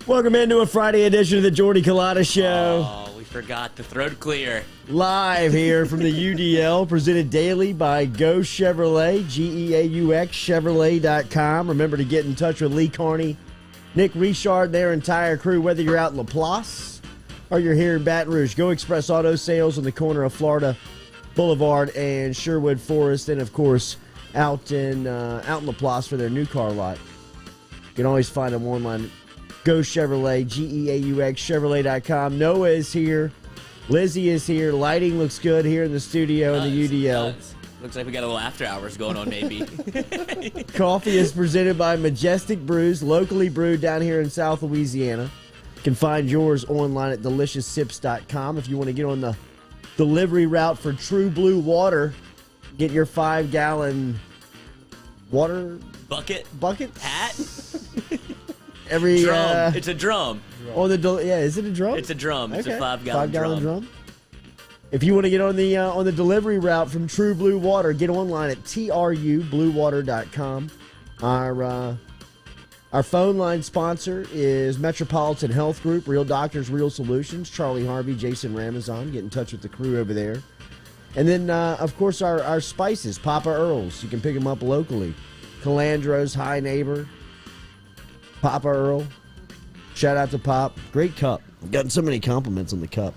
Welcome into a Friday edition of the Jordy Culotta Show. Oh, we forgot the throat clear. Live here from the UDL, presented daily by Go Chevrolet, Geaux, Chevrolet.com. Remember to get in touch with Lee Carney, Nick Richard, their entire crew, whether you're out in LaPlace or you're here in Baton Rouge. Go Express Auto Sales on the corner of Florida Boulevard and Sherwood Forest, and of course out in LaPlace for their new car lot. You can always find them online. Go Chevrolet, Geaux, Chevrolet.com. Noah is here. Lizzie is here. Lighting looks good here in the studio in the UDL. Looks like we got a little after hours going on, maybe. Coffee is presented by Majestic Brews, locally brewed down here in South Louisiana. You can find yours online at delicioussips.com. If you want to get on the delivery route for True Blue Water, get your 5-gallon water bucket hat. Every drum. It's a drum. Oh, is it a drum? It's a drum. It's okay. a 5-gallon drum. If you want to get on the delivery route from True Blue Water, get online at trubluewater.com. Our phone line sponsor is Metropolitan Health Group, Real Doctors, Real Solutions. Charlie Harvey, Jason Ramazan. Get in touch with the crew over there. And then, of course, our spices, Papa Earl's. You can pick them up locally. Calandro's, High Neighbor, Papa Earl. Shout out to Pop. Great cup. I've gotten so many compliments on the cup.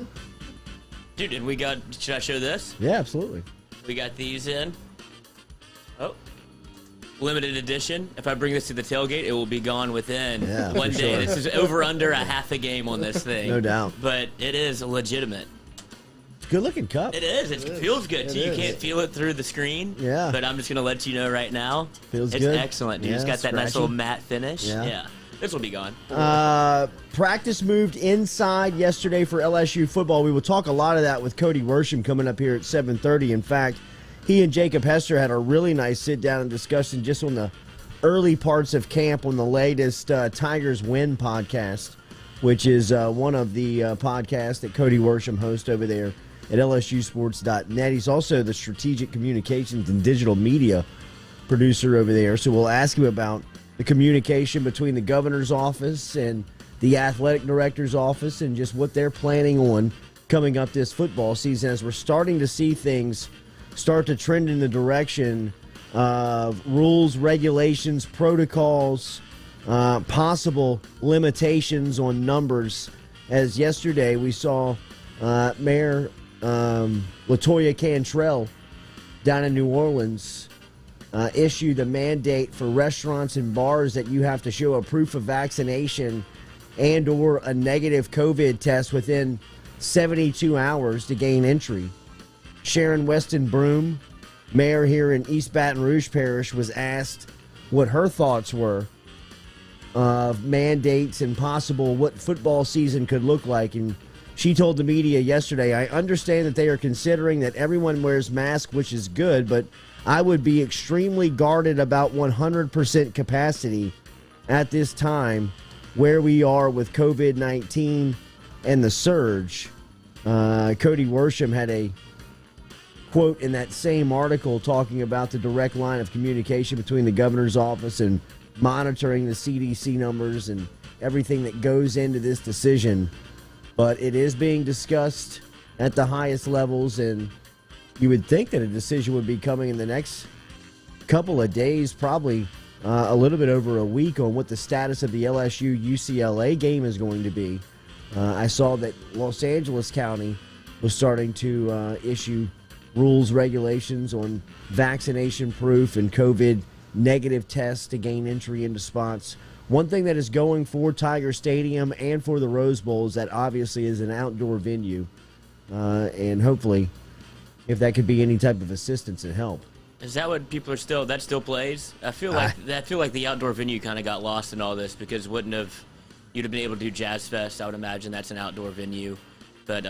Dude, and should I show this? Yeah, absolutely. We got these in. Oh. Limited edition. If I bring this to the tailgate, it will be gone within one day. Sure. This is over under a half a game on this thing. No doubt. But it is legitimate. Good looking cup. It is. It feels good. It too. You is. can't feel it through the screen. Yeah. But I'm just going to let you know right now. Feels it's good. It's excellent, dude. Yeah, It's got that nice scratchy. little matte finish. Yeah. This will be gone. Practice moved inside yesterday for LSU football. We will talk a lot of that with Cody Worsham coming up here at 7:30. In fact, he and Jacob Hester had a really nice sit-down and discussion just on the early parts of camp on the latest Tigers Win podcast, which is one of the podcasts that Cody Worsham hosts over there at lsusports.net. He's also the strategic communications and digital media producer over there. So we'll ask him about the communication between the governor's office and the athletic director's office and just what they're planning on coming up this football season as we're starting to see things start to trend in the direction of rules, regulations, protocols, possible limitations on numbers. As yesterday we saw Mayor LaToya Cantrell down in New Orleans issue the mandate for restaurants and bars that you have to show a proof of vaccination and or a negative COVID test within 72 hours to gain entry. Sharon Weston Broome, mayor here in East Baton Rouge Parish, was asked what her thoughts were of mandates and possible what football season could look like. And she told the media yesterday, I understand that they are considering that everyone wears masks, which is good, but I would be extremely guarded about 100% capacity at this time where we are with COVID-19 and the surge. Cody Worsham had a quote in that same article talking about the direct line of communication between the governor's office and monitoring the CDC numbers and everything that goes into this decision. But it is being discussed at the highest levels, and you would think that a decision would be coming in the next couple of days, probably a little bit over a week, on what the status of the LSU-UCLA game is going to be. I saw that Los Angeles County was starting to issue rules, regulations on vaccination proof and COVID negative tests to gain entry into spots. One thing that is going for Tiger Stadium and for the Rose Bowl is that obviously is an outdoor venue, and hopefully if that could be any type of assistance and help. Is that what people are still? That still plays? I feel like the outdoor venue kind of got lost in all this because you'd have been able to do Jazz Fest. I would imagine that's an outdoor venue, but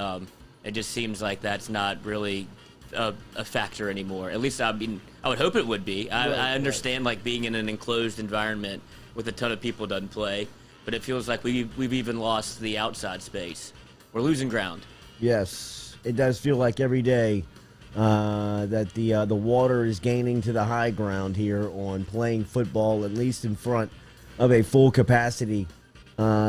it just seems like that's not really a factor anymore. At least I would hope it would be. I understand like being in an enclosed environment with a ton of people doesn't play, but it feels like we've even lost the outside space. We're losing ground. Yes, it does feel like every day that the water is gaining to the high ground here on playing football, at least in front of a full capacity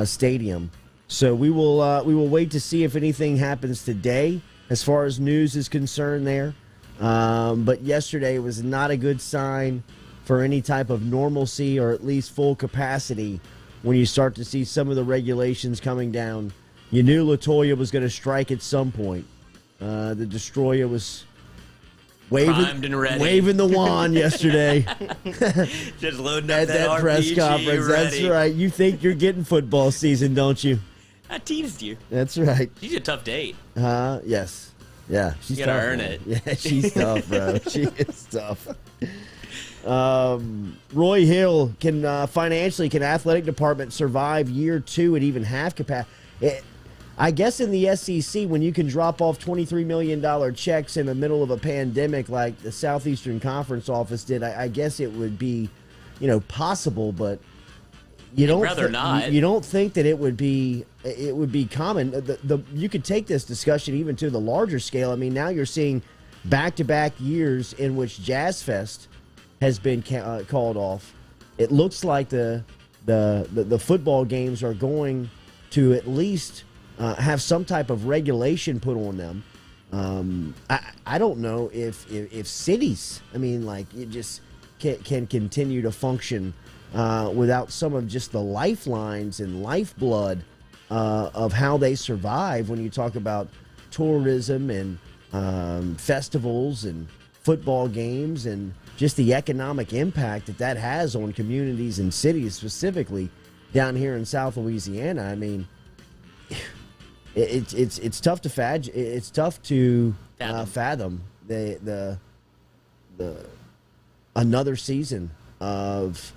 Stadium. So we will wait to see if anything happens today as far as news is concerned there. But yesterday was not a good sign for any type of normalcy or at least full capacity when you start to see some of the regulations coming down. You knew LaToya was going to strike at some point. The Destroyer was Primed and ready. waving the wand yesterday Just loading up at that press RPG, conference. That's ready. right. You think you're getting football season, don't you? I teased you. That's right. She's a tough date. Yes. Yeah, she's You gotta tough, earn man. it. Yeah, she's tough, bro. She is tough. Roy Hill, can athletic department survive year 2 at even half capacity? I guess in the SEC, when you can drop off $23 million checks in the middle of a pandemic like the Southeastern Conference office did, I guess it would be, possible, but you don't rather not. You don't think that it would be common. You could take this discussion even to the larger scale. I mean, now you're seeing back-to-back years in which Jazz Fest has been called off. It looks like the football games are going to at least have some type of regulation put on them. I don't know if cities, you just can continue to function without some of just the lifelines and lifeblood of how they survive when you talk about tourism and festivals and football games and just the economic impact that has on communities and cities, specifically down here in South Louisiana. I mean, it's tough to it's tough to fathom the another season of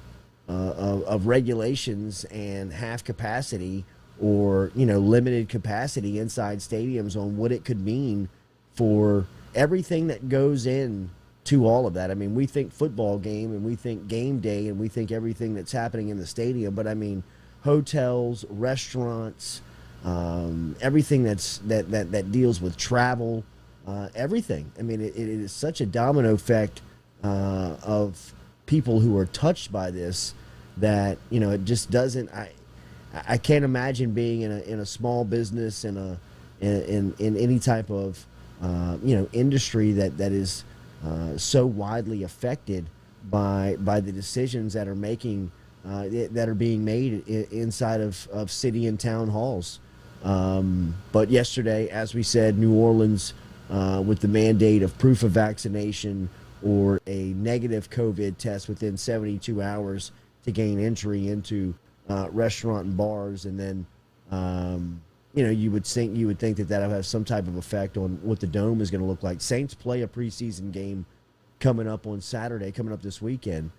regulations and half capacity or limited capacity inside stadiums on what it could mean for everything that goes in to all of that. I mean, we think football game and we think game day and we think everything that's happening in the stadium, but I mean hotels, restaurants, everything that deals with travel, everything. I mean, it is such a domino effect of people who are touched by this that it just doesn't. I can't imagine being in a small business in any type of industry that is so widely affected by the decisions that are being made inside of city and town halls. But yesterday, as we said, New Orleans with the mandate of proof of vaccination or a negative COVID test within 72 hours to gain entry into restaurant and bars, and then you would think that would have some type of effect on what the Dome is going to look like. Saints play a preseason game coming up on Saturday, coming up this weekend.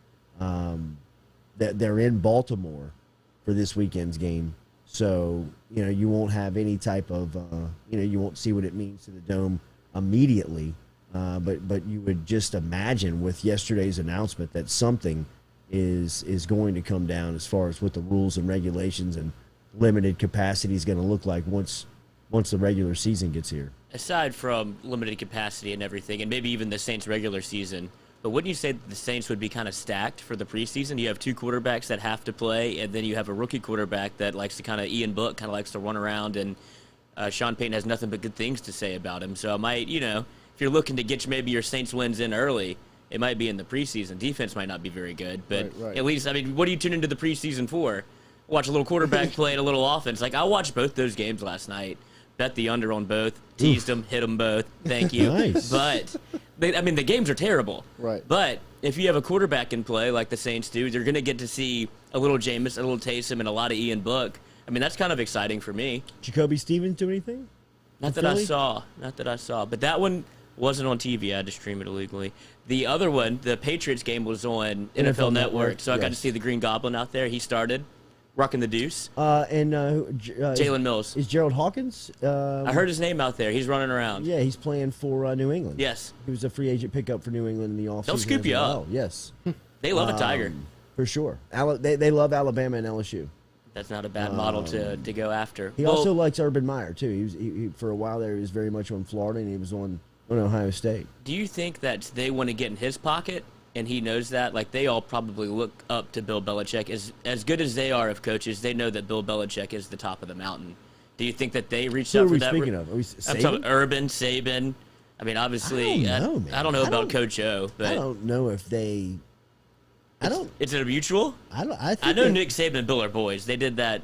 They're in Baltimore for this weekend's game, so you won't have any type of you won't see what it means to the Dome immediately. But you would just imagine with yesterday's announcement that something is going to come down as far as what the rules and regulations and limited capacity is going to look like once the regular season gets here. Aside from limited capacity and everything, and maybe even the Saints' regular season, but wouldn't you say that the Saints would be kind of stacked for the preseason? You have two quarterbacks that have to play, and then you have a rookie quarterback that likes to Ian Book kind of likes to run around, and Sean Payton has nothing but good things to say about him. So I might, if you're looking to get maybe your Saints wins in early, it might be in the preseason. Defense might not be very good, but right. At least, what do you tune into the preseason for? Watch a little quarterback play and a little offense. I watched both those games last night. Bet the under on both. Teased them, hit them both. Thank you. Nice. But, the games are terrible. Right. But if you have a quarterback in play like the Saints do, you're going to get to see a little Jameis, a little Taysom, and a lot of Ian Book. That's kind of exciting for me. Jacoby Stevens do anything? Not that I saw. But that one wasn't on TV. I had to stream it illegally. The other one, the Patriots game, was on NFL Network, so I got to see the Green Goblin out there. He started rocking the deuce. Jalen Mills. Is Gerald Hawkins? I heard his name out there. He's running around. Yeah, he's playing for New England. Yes. He was a free agent pickup for New England in the offseason. They'll scoop you up. Yes. They love a Tiger. For sure. They love Alabama and LSU. That's not a bad model to go after. He also likes Urban Meyer, too. He for a while there, he was very much on Florida, and he was on Ohio State. Do you think that they want to get in his pocket, and he knows that, like, they all probably look up to Bill Belichick. As good as they are of coaches, they know that Bill Belichick is the top of the mountain. Do you think that they reached out for that? Who are we speaking of? Are we I'm talking Urban, Saban. I mean, obviously, I don't know, man. I don't know about Coach O, but I don't know if they. Is it a mutual? I know Nick Saban and Bill are boys. They did that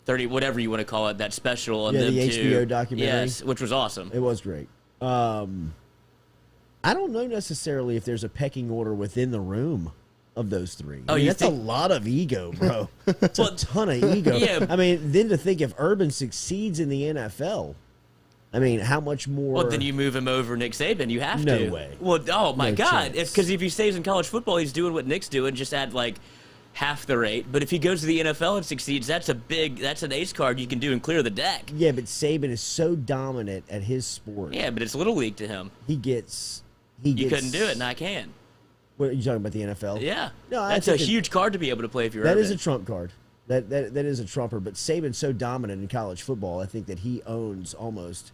30, whatever you want to call it, that special on them the too. HBO documentary. Yes, which was awesome. It was great. I don't know necessarily if there's a pecking order within the room of those three. Oh, that's a lot of ego, bro. That's a ton of ego. Yeah. I mean, then to think if Urban succeeds in the NFL, I mean, how much more? Well, then you move him over Nick Saban. You have to. No way. Well, oh my God! chance. Because if he stays in college football, he's doing what Nick's doing, just at like half the rate. But if he goes to the NFL and succeeds, that's an ace card you can do and clear the deck. Yeah, but Saban is so dominant at his sport. Yeah, but it's little league to him. He gets. You couldn't do it, and I can. What are you talking about, the NFL? Yeah. No, that's a huge card to be able to play if you're That Urban. is a trump card. That is a trumper. But Saban's so dominant in college football, I think that he owns almost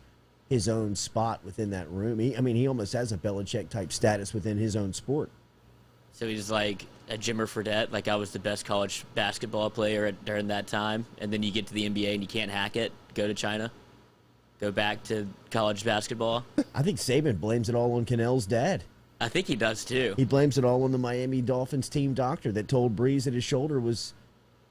his own spot within that room. He almost has a Belichick-type status within his own sport. So he's like a Jimmer Fredette, like I was the best college basketball player during that time, and then you get to the NBA and you can't hack it, go to China, go back to college basketball. I think Saban blames it all on Cannell's dad. I think he does too. He blames it all on the Miami Dolphins team doctor that told Breeze that his shoulder was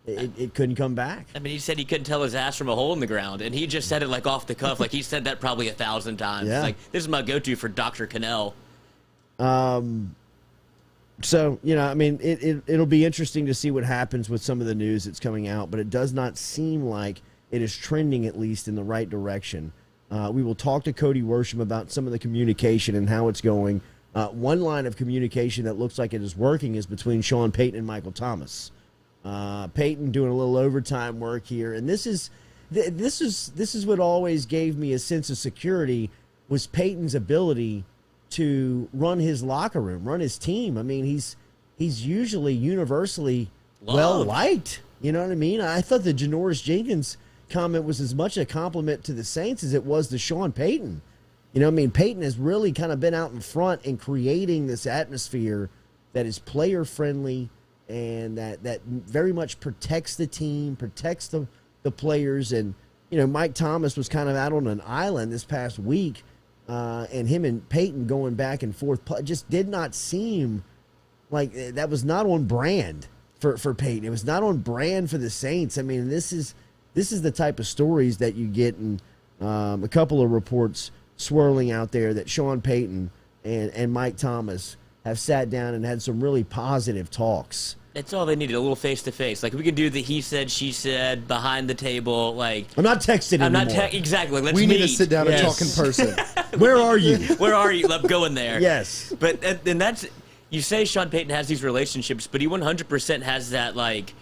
it couldn't come back. I mean, he said he couldn't tell his ass from a hole in the ground, and he just said it like off the cuff, like he said that probably 1,000 times. Yeah. Like, this is my go-to for Dr. Cannell. So, it'll be interesting to see what happens with some of the news that's coming out, but it does not seem like it is trending, at least, in the right direction. We will talk to Cody Worsham about some of the communication and how it's going. One line of communication that looks like it is working is between Sean Payton and Michael Thomas. Payton doing a little overtime work here, and this is what always gave me a sense of security, was Payton's ability to run his locker room, run his team. I mean, he's usually universally well liked. You know what I mean? I thought the Janoris Jenkins comment was as much a compliment to the Saints as it was to Sean Payton. Payton has really kind of been out in front in creating this atmosphere that is player friendly and that very much protects the team, protects the players. And, Mike Thomas was kind of out on an island this past week, and him and Payton going back and forth just did not seem like that was not on brand for Payton. It was not on brand for the Saints. I mean, this is the type of stories that you get in a couple of reports swirling out there that Sean Payton and Mike Thomas have sat down and had some really positive talks. That's all they needed, a little face-to-face. Like, we could do the he said, she said, behind the table, like... I'm not texting anymore. Exactly, let's We meet. need to sit down and talk in person. Where are you? Where are you? Let's go in there. Yes. But, and that's... You say Sean Payton has these relationships, but he 100% has that, like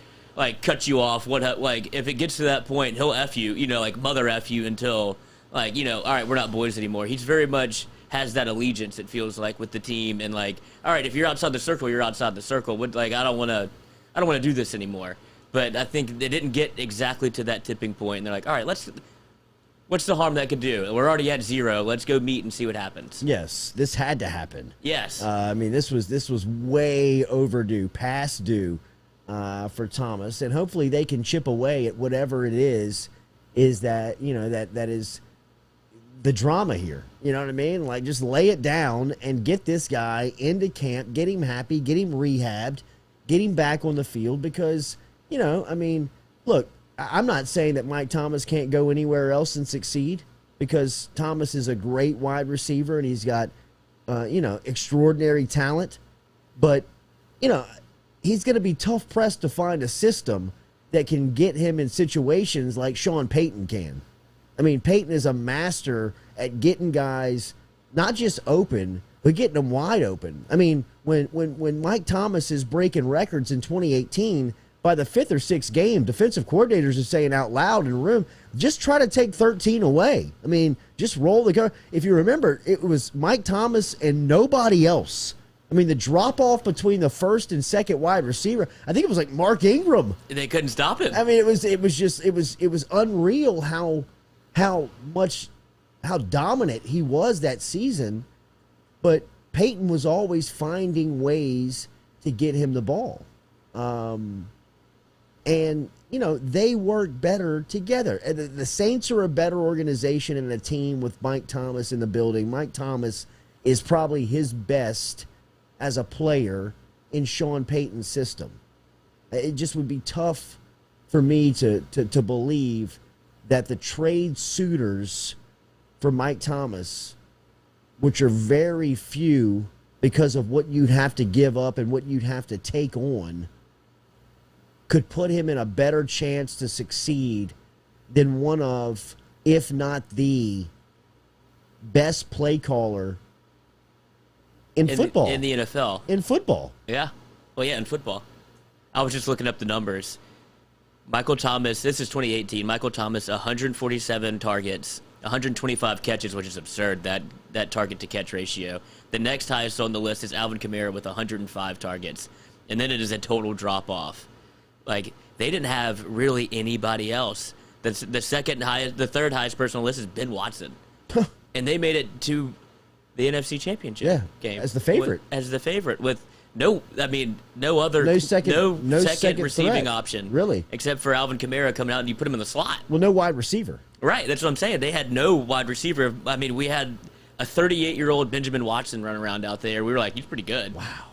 cut you off. Like, if it gets to that point, he'll F you, like, mother F you until, like, all right, we're not boys anymore. He's very much... has that allegiance, it feels like, with the team, and like, all right, if you're outside the circle, you're outside the circle. Like, I don't want to do this anymore. But I think they didn't get exactly to that tipping point, and they're like, all right, what's the harm that could do? We're already at 0. Let's go meet and see what happens. Yes, this had to happen. Yes. This was way overdue, past due, for Thomas, and hopefully they can chip away at whatever it is that that is the drama here. You know what I mean? Like, just lay it down and get this guy into camp, get him happy, get him rehabbed, get him back on the field, because, look, I'm not saying that Mike Thomas can't go anywhere else and succeed, because Thomas is a great wide receiver and he's got, extraordinary talent, but, he's going to be tough pressed to find a system that can get him in situations like Sean Payton can. I mean, Payton is a master at getting guys not just open, but getting them wide open. I mean, when Mike Thomas is breaking records in 2018, by the 5th or 6th game, defensive coordinators are saying out loud in the room, just try to take 13 away. I mean, just roll the car. If you remember, it was Mike Thomas and nobody else. I mean, the drop-off between the first and second wide receiver, I think it was like Mark Ingram. They couldn't stop it. I mean, it was unreal how dominant he was that season. But Payton was always finding ways to get him the ball. And, they work better together. And the Saints are a better organization and a team with Mike Thomas in the building. Mike Thomas is probably his best as a player in Sean Payton's system. It just would be tough for me to believe that the trade suitors for Mike Thomas, which are very few because of what you'd have to give up and what you'd have to take on, could put him in a better chance to succeed than one of, if not the best play caller in football. In the NFL. In football. Yeah. Well, yeah, in football. I was just looking up the numbers. Michael Thomas, this is 2018. Michael Thomas, 147 targets, 125 catches, which is absurd, that target-to-catch ratio. The next highest on the list is Alvin Kamara with 105 targets. And then it is a total drop-off. Like, they didn't have really anybody else. The third highest person on the list is Ben Watson. And they made it to the NFC Championship game. As the favorite. With no second receiving threat, option. Really. Except for Alvin Kamara coming out and you put him in the slot. Well, no wide receiver. Right, that's what I'm saying. They had no wide receiver. I mean, we had a 38-year-old Benjamin Watson running around out there. We were like, he's pretty good. Wow.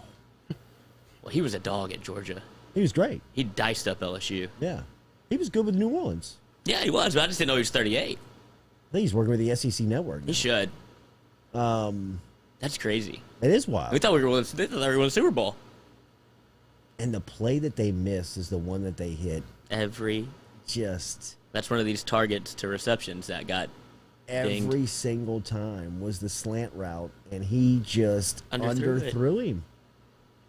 Well, he was a dog at Georgia. He was great. He diced up LSU. Yeah. He was good with New Orleans. Yeah, he was, but I just didn't know he was 38. I think he's working with the SEC Network now. He should. That's crazy. It is wild. We thought we were going to the Super Bowl. And the play that they missed is the one that they hit. That's one of these targets to receptions that got every dinged. single time was the slant route, and he just underthrew him.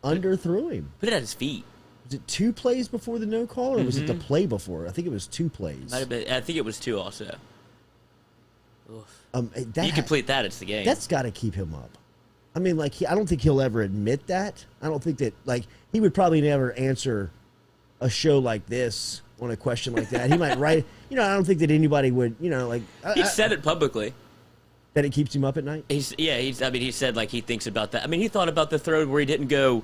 Underthrew him. Put it at his feet. Was it 2 plays before the no call, or was it the play before? I think it was 2 plays. Might have been, I think it was 2 also. You complete that, it's the game. That's got to keep him up. I mean, I don't think he'll ever admit that. I don't think that, he would probably never answer a show like this on a question like that. He might write, I don't think that anybody would, he said it publicly. That it keeps him up at night? He said, he thinks about that. I mean, he thought about the throw where he didn't go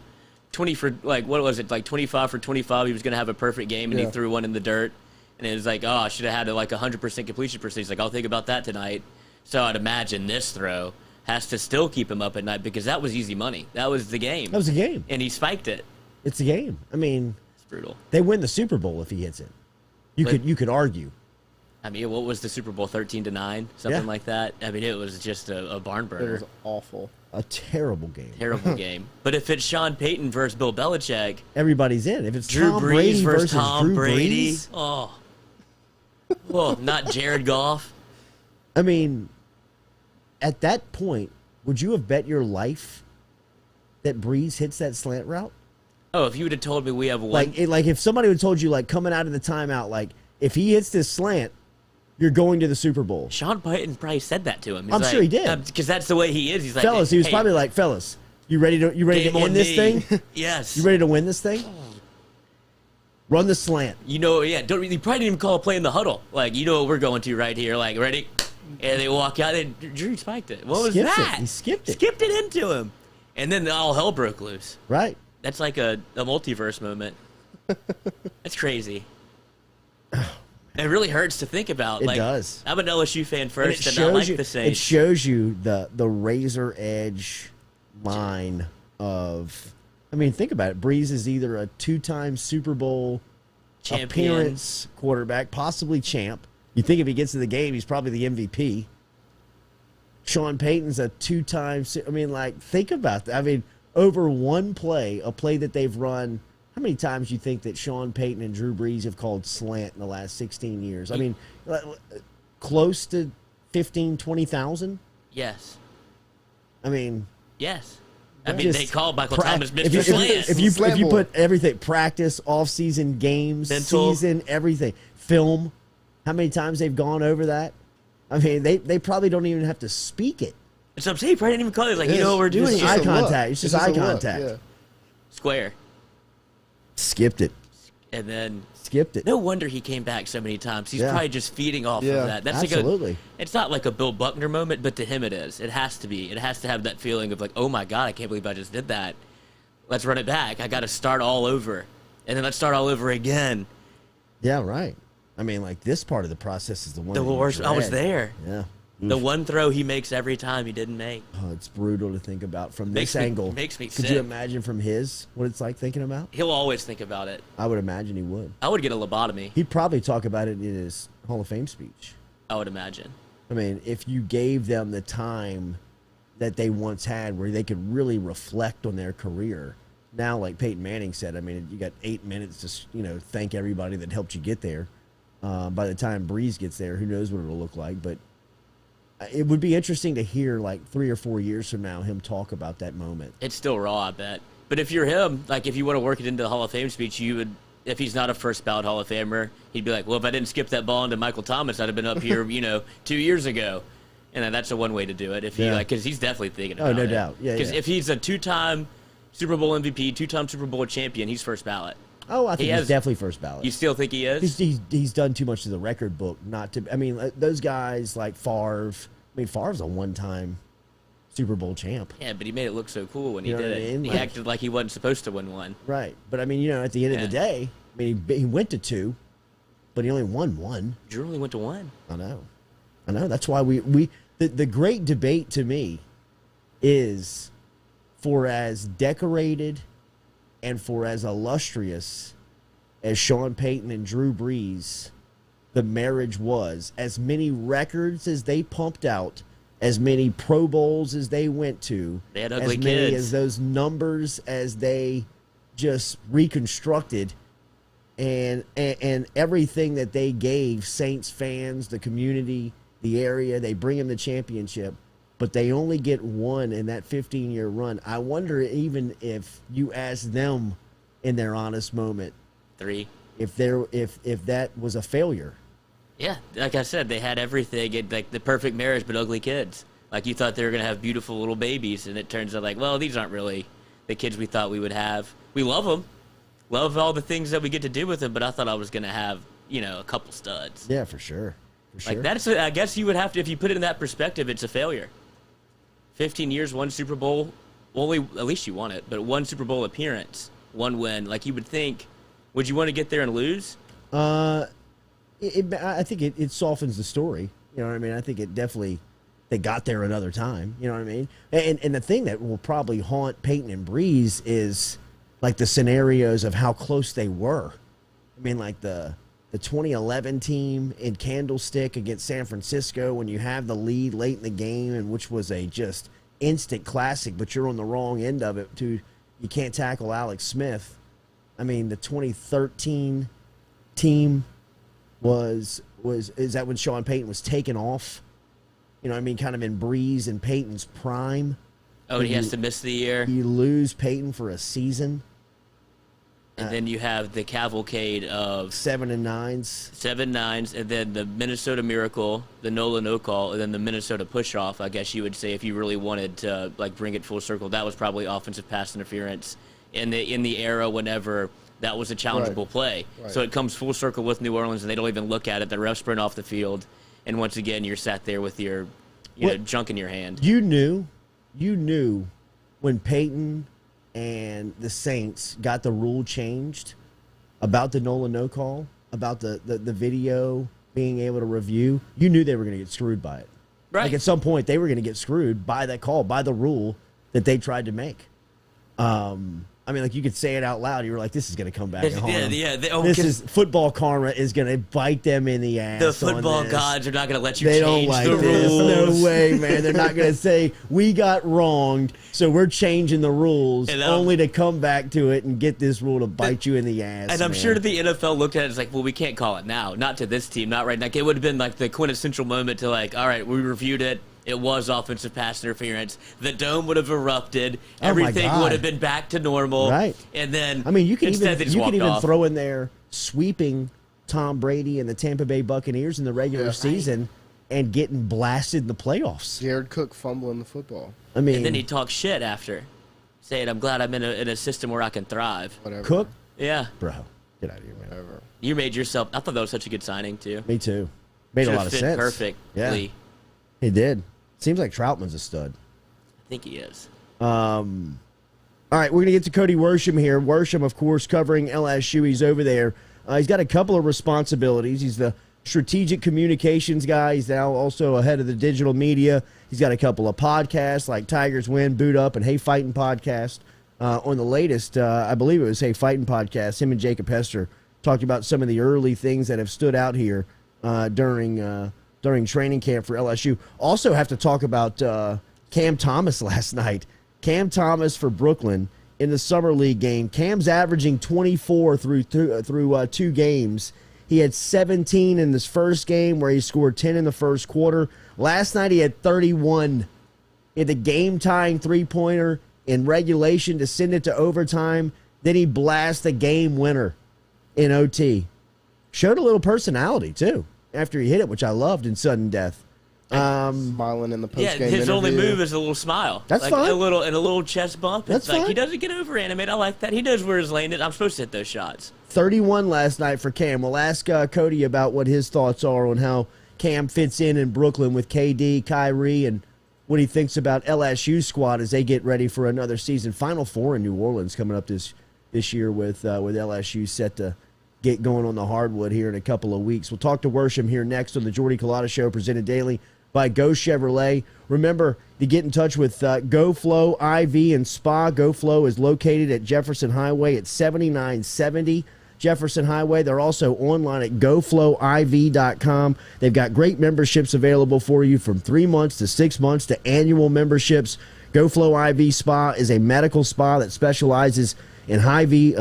20 for, what was it, 25 for 25. He was going to have a perfect game, and he threw one in the dirt. And it was I should have had a 100% completion percentage. He's I'll think about that tonight. So I'd imagine this throw has to still keep him up at night because that was easy money. That was the game. That was the game. And he spiked it. It's a game. I mean, it's brutal. They win the Super Bowl if he hits it. You could argue. I mean, what was the Super Bowl, 13-9, something like that? I mean, it was just a barn burner. It was awful. A terrible game. Terrible game. But if it's Sean Payton versus Bill Belichick, everybody's in. If it's Drew Tom Brees Brady versus Tom Drew Brady, Brees, not Jared Goff. I mean, at that point, would you have bet your life that Brees hits that slant route? Oh, if you would have told me we have one. Like if somebody would have told you, coming out of the timeout, if he hits this slant, you're going to the Super Bowl. Sean Payton probably said that to him. I'm sure he did. Because that's the way he is. He's fellas, he was probably fellas, you ready to win this thing? Yes. You ready to win this thing? Run the slant. You probably didn't even call a play in the huddle. What we're going to right here. Ready? And they walk out, and Drew spiked it. What was that? He skipped it. Skipped it into him. And then all hell broke loose. Right. That's like a multiverse moment. That's crazy. It really hurts to think about. It does. I'm an LSU fan first, and I like the Saints. It shows you the razor edge line of. I mean, think about it. Brees is either a 2-time Super Bowl appearance quarterback, possibly champ. You think if he gets to the game, he's probably the MVP. Sean Payton's a 2-time. I mean, think about that. I mean, over one play, a play that they've run. How many times do you think that Sean Payton and Drew Brees have called slant in the last 16 years? I mean, close to 15, 20,000? Yes. I mean. Yes. I mean, they called Michael Thomas Mr. Slant. If you put everything, practice, off-season games, season, everything, film, how many times they've gone over that? I mean, they probably don't even have to speak it. That's what I'm saying. Probably didn't even call it. You know what we're doing It's here. eye contact. It's just eye contact. Yeah. Square. Skipped it. and then skipped it. No wonder he came back so many times. He's probably just feeding off of that. That's absolutely. It's not like a Bill Buckner moment, but to him it is. It has to be. It has to have that feeling of like, oh my God, I can't believe I just did that. Let's run it back. I got to start all over, and then let's start all over again. Yeah, right. I mean, like, this part of the process is the one. The worst. I was there. Yeah. The one throw he makes every time he didn't make. Oh, it's brutal to think about from this angle. Makes me Could sick. you imagine from his what it's like thinking about? He'll always think about it. I would imagine he would. I would get a lobotomy. He'd probably talk about it in his Hall of Fame speech. I would imagine. I mean, if you gave them the time that they once had where they could really reflect on their career. Now, like Peyton Manning said, I mean, you got 8 minutes to, thank everybody that helped you get there. By the time Breeze gets there, who knows what it'll look like. But it would be interesting to hear, like, 3 or 4 years from now, him talk about that moment. It's still raw, I bet. But if you're him, like, if you want to work it into the Hall of Fame speech, you would, if he's not a first ballot Hall of Famer, he'd be like, well, if I didn't skip that ball into Michael Thomas, I'd have been up here, 2 years ago. And then that's one way to do it. If he, because he's definitely thinking about it. Oh, no doubt. Yeah, because if he's a 2-time Super Bowl MVP, 2-time Super Bowl champion, he's first ballot. Oh, I think he's definitely first ballot. You still think he is? He's done too much to the record book not to. I mean, those guys like Favre. I mean, Favre's a one-time Super Bowl champ. Yeah, but he made it look so cool when he did it. I mean? He acted like he wasn't supposed to win one. Right. But, I mean, at the end of the day, I mean, he went to 2, but he only won 1. Drew only went to 1. I know. That's why the great debate to me is for as decorated and for as illustrious as Sean Payton and Drew Brees, the marriage was, as many records as they pumped out, as many Pro Bowls as they went to, they had ugly as many kids. as those numbers as they just reconstructed, and everything that they gave Saints fans, the community, the area, they bring them the championship, but they only get 1 in that 15-year run. I wonder even if you ask them in their honest moment, 3, if that was a failure. Yeah, like I said, they had everything, like the perfect marriage, but ugly kids. Like you thought they were gonna have beautiful little babies, and it turns out like, well, these aren't really the kids we thought we would have. We love them, love all the things that we get to do with them, but I thought I was gonna have a couple studs. Yeah, for sure. Like that's, I guess you would have to, if you put it in that perspective, it's a failure. 15 years, 1 Super Bowl, only at least you won it, but 1 Super Bowl appearance, 1 win. Like you would think, would you want to get there and lose? I think it softens the story. You know what I mean? I think it definitely, they got there another time. You know what I mean? And the thing that will probably haunt Peyton and Breeze is like the scenarios of how close they were. I mean, like the 2011 team in Candlestick against San Francisco when you have the lead late in the game, and which was a just instant classic, but you're on the wrong end of it. You can't tackle Alex Smith. I mean, the 2013 team is that when Sean Payton was taken off? You know what I mean? Kind of in Breeze and Peyton's prime. Oh, and he has to miss the year. You lose Peyton for a season. And then you have the cavalcade of 7 and 9s. 7 9s, and then the Minnesota Miracle, the Nola No Call, and then the Minnesota Push-Off, I guess you would say, if you really wanted to like bring it full circle. That was probably offensive pass interference in the era whenever that was a challengeable play. Right. So it comes full circle with New Orleans, and they don't even look at it. The refs sprint off the field, and once again, you're sat there with your junk in your hand. You knew when Peyton and the Saints got the rule changed about the Nola No Call, about the video being able to review, you knew they were going to get screwed by it. Right. Like at some point, they were going to get screwed by that call, by the rule that they tried to make. I mean, like you could say it out loud. You were like, "This is going to come back and haunt them. This is football karma is going to bite them in the ass." The football gods are not going to let you they change don't like the this. rules. No way, man. They're not going to say we got wronged, so we're changing the rules, only to come back to it and get this rule to bite you in the ass. And I'm sure the NFL looked at it as like, well, we can't call it now, not to this team, not right now. It would have been like the quintessential moment to like, all right, we reviewed it. It was offensive pass interference. The dome would have erupted. Everything would have been back to normal. Right. And then, I mean, you can even off. throw in there sweeping Tom Brady and the Tampa Bay Buccaneers in the regular season and getting blasted in the playoffs. Jared Cook fumbling the football. I mean, and then he talks shit after, saying, "I'm glad I'm in a system where I can thrive." Whatever. Cook, yeah, bro. Get out of here, man. Ever. You made yourself. I thought that was such a good signing too. Me too. Made a lot of sense. Perfectly. Yeah, he did. Seems like Troutman's a stud. I think he is. All right, we're going to get to Cody Worsham here. Worsham, of course, covering LSU. He's over there. He's got a couple of responsibilities. He's the strategic communications guy. He's now also ahead of the digital media. He's got a couple of podcasts like Tigers Win, Boot Up, and Hey Fightin' Podcast. On the latest, I believe it was Hey Fightin' Podcast, him and Jacob Hester talked about some of the early things that have stood out here during training camp for LSU. Also have to talk about Cam Thomas last night. Cam Thomas for Brooklyn in the Summer League game. Cam's averaging 24 through two games. He had 17 in this first game where he scored 10 in the first quarter. Last night he had 31. He had the game-tying three-pointer in regulation to send it to overtime. Then he blasts the game winner in OT. Showed a little personality, too, after he hit it, which I loved in sudden death. Smiling in the post-game Yeah, his interview. only move is a little smile. That's like fine. A little chest bump. That's it's like fine. he doesn't get over animated. I like that. He knows where his lane is. I'm supposed to hit those shots. 31 last night for Cam. We'll ask Cody about what his thoughts are on how Cam fits in Brooklyn with KD, Kyrie, and what he thinks about LSU's squad as they get ready for another season. Final Four in New Orleans coming up this year with LSU set to get going on the hardwood here in a couple of weeks. We'll talk to Worsham here next on the Jordy Culotta Show, presented daily by Go Chevrolet. Remember to get in touch with GoFlow IV and Spa. GoFlow is located at Jefferson Highway at 7970 Jefferson Highway. They're also online at goflowiv.com. They've got great memberships available for you from 3 months to 6 months to annual memberships. GoFlow IV Spa is a medical spa that specializes in IV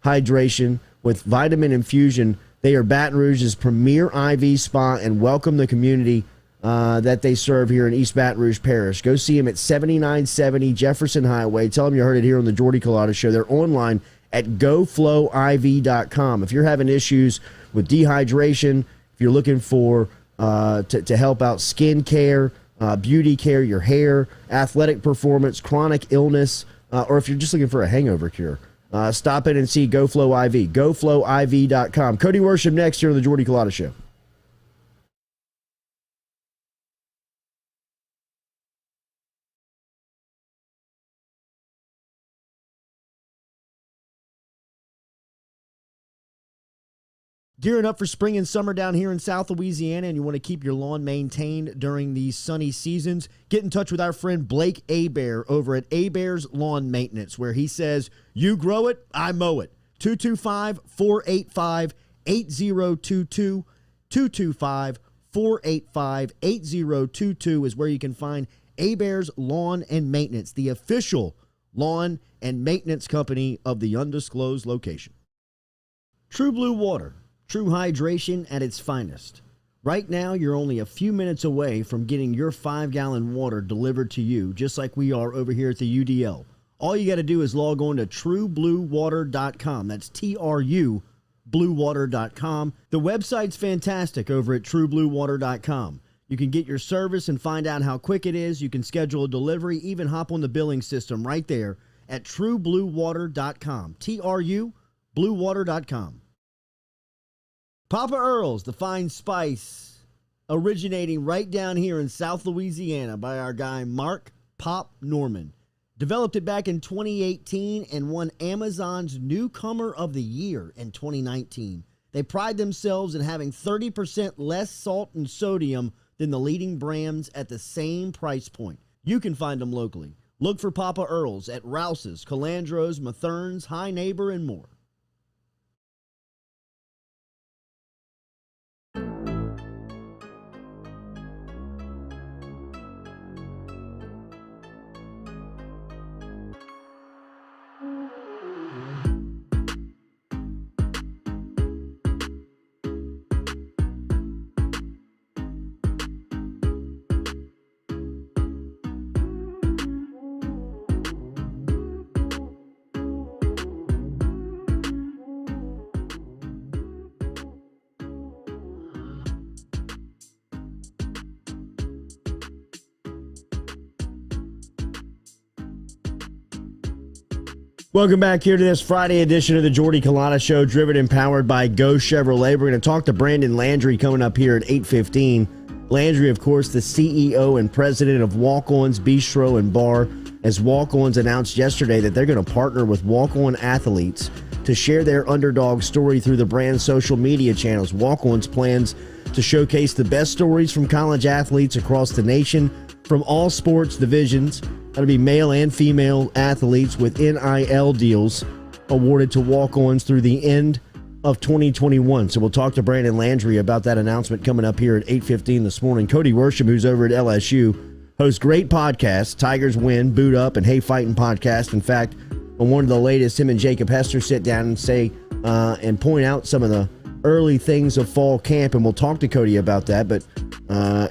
hydration with vitamin infusion. They are Baton Rouge's premier IV spa and welcome the community that they serve here in East Baton Rouge Parish. Go see them at 7970 Jefferson Highway. Tell them you heard it here on the Jordy Culotta Show. They're online at goflowiv.com. If you're having issues with dehydration, if you're looking for to help out skin care, beauty care, your hair, athletic performance, chronic illness, or if you're just looking for a hangover cure, stop in and see GoFlow IV. GoFlowiv.com. Cody Worsham next here on the Jordy Culotta Show. Gearing up for spring and summer down here in South Louisiana, and you want to keep your lawn maintained during these sunny seasons, get in touch with our friend Blake Abear over at Abear's Lawn Maintenance, where he says, you grow it, I mow it. 225-485-8022. 225-485-8022 is where you can find Abear's Lawn and Maintenance, the official lawn and maintenance company of the undisclosed location. True Blue Water. True hydration at its finest. Right now, you're only a few minutes away from getting your 5-gallon water delivered to you, just like we are over here at the UDL. All you got to do is log on to truebluewater.com. That's TRU, bluewater.com. The website's fantastic over at truebluewater.com. You can get your service and find out how quick it is. You can schedule a delivery, even hop on the billing system right there at truebluewater.com. TRU, bluewater.com. Papa Earl's, the fine spice, originating right down here in South Louisiana by our guy Mark Pop Norman. Developed it back in 2018 and won Amazon's Newcomer of the Year in 2019. They pride themselves in having 30% less salt and sodium than the leading brands at the same price point. You can find them locally. Look for Papa Earl's at Rouse's, Calandro's, Mathern's, High Neighbor, and more. Welcome back here to this Friday edition of the Jordy Culotta Show, driven and powered by Go Chevrolet. We're going to talk to Brandon Landry coming up here at 8:15. Landry, of course, the CEO and president of Walk-On's Bistro and Bar, as Walk-On's announced yesterday that they're going to partner with Walk-On athletes to share their underdog story through the brand's social media channels. Walk-On's plans to showcase the best stories from college athletes across the nation from all sports divisions. That'll be male and female athletes with NIL deals awarded to walk-ons through the end of 2021. So we'll talk to Brandon Landry about that announcement coming up here at 8:15 this morning. Cody Worsham, who's over at LSU, hosts great podcasts, Tigers Win, Boot Up, and Hey Fightin' podcast. In fact, on one of the latest, him and Jacob Hester sit down and say and point out some of the early things of fall camp, and we'll talk to Cody about that. But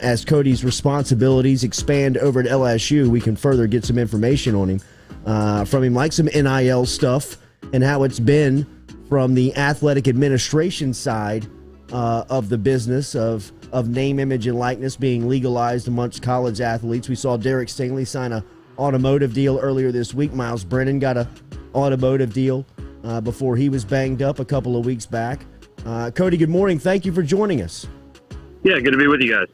as Cody's responsibilities expand over at LSU, we can further get some information on him from him, like some NIL stuff and how it's been from the athletic administration side of the business of name, image, and likeness being legalized amongst college athletes. We saw Derek Stingley sign an automotive deal earlier this week. Miles Brennan got an automotive deal before he was banged up a couple of weeks back. Cody, good morning. Thank you for joining us. Yeah, good to be with you guys.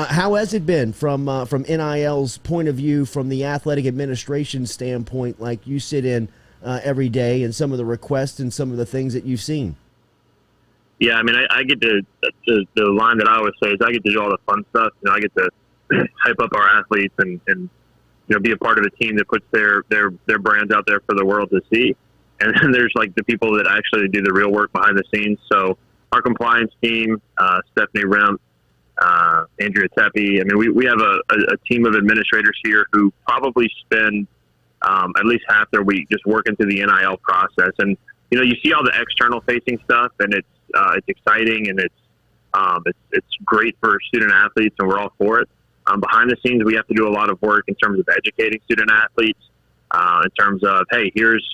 How has it been from NIL's point of view, from the athletic administration standpoint, like you sit in every day, and some of the requests and some of the things that you've seen? Yeah, I mean, I get to, the line that I always say is I get to do all the fun stuff. I get to hype up our athletes and be a part of a team that puts their brands out there for the world to see. And then there's like the people that actually do the real work behind the scenes. So our compliance team, Stephanie Remp, Andrea Teppi. I mean, we have a team of administrators here who probably spend at least half their week just working through the NIL process. And you see all the external facing stuff, and it's exciting, and it's great for student athletes, and we're all for it. Behind the scenes, we have to do a lot of work in terms of educating student athletes. In terms of, hey, here's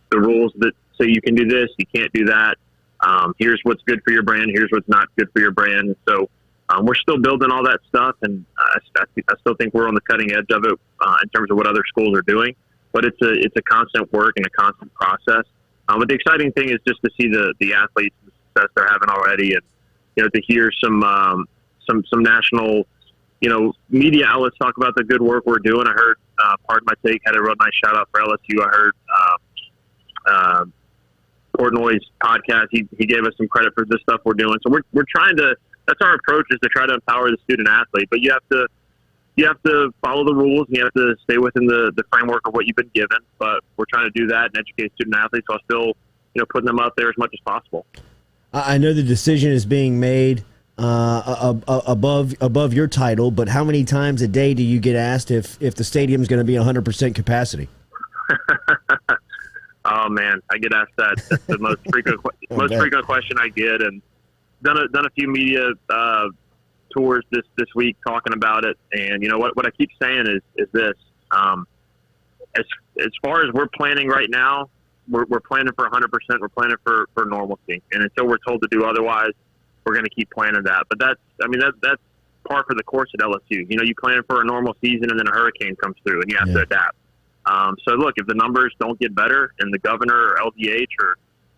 the rules that say you can do this, you can't do that. Here's what's good for your brand. Here's what's not good for your brand. So we're still building all that stuff, and I still think we're on the cutting edge of it in terms of what other schools are doing. But it's a constant work and a constant process. But the exciting thing is just to see the athletes and the success they're having already, and to hear some national media outlets talk about the good work we're doing. I heard Pardon My Take had a real nice shout out for LSU. I heard Portnoy's podcast. He gave us some credit for the stuff we're doing. So we're trying to. That's our approach, is to try to empower the student athlete. But you have to follow the rules, and you have to stay within the framework of what you've been given. But we're trying to do that and educate student athletes while still putting them out there as much as possible. I know the decision is being made above your title, but how many times a day do you get asked if the stadium's going to be 100% capacity? Oh man, I get asked that. That's the most frequent question I get, and done a few media tours this week talking about it. And what I keep saying is this: as far as we're planning right now, we're planning for 100%. We're planning for normalcy, and until we're told to do otherwise, we're going to keep planning that. But that's par for the course at LSU. You plan for a normal season, and then a hurricane comes through, and you have to adapt. So look, if the numbers don't get better, and the governor or LDH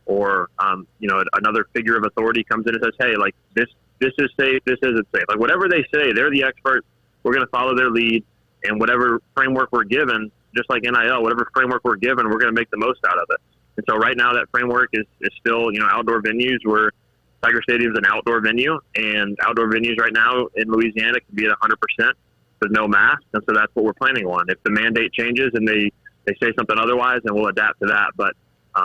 or another figure of authority comes in and says, hey, like this is safe, this isn't safe. Like whatever they say, they're the experts. We're going to follow their lead, and whatever framework we're given, just like NIL, whatever framework we're given, we're going to make the most out of it. And so right now that framework is still outdoor venues. Where Tiger Stadium is an outdoor venue, and outdoor venues right now in Louisiana can be at 100% with no mask, and so that's what we're planning on. If the mandate changes and they say something otherwise, then we'll adapt to that. But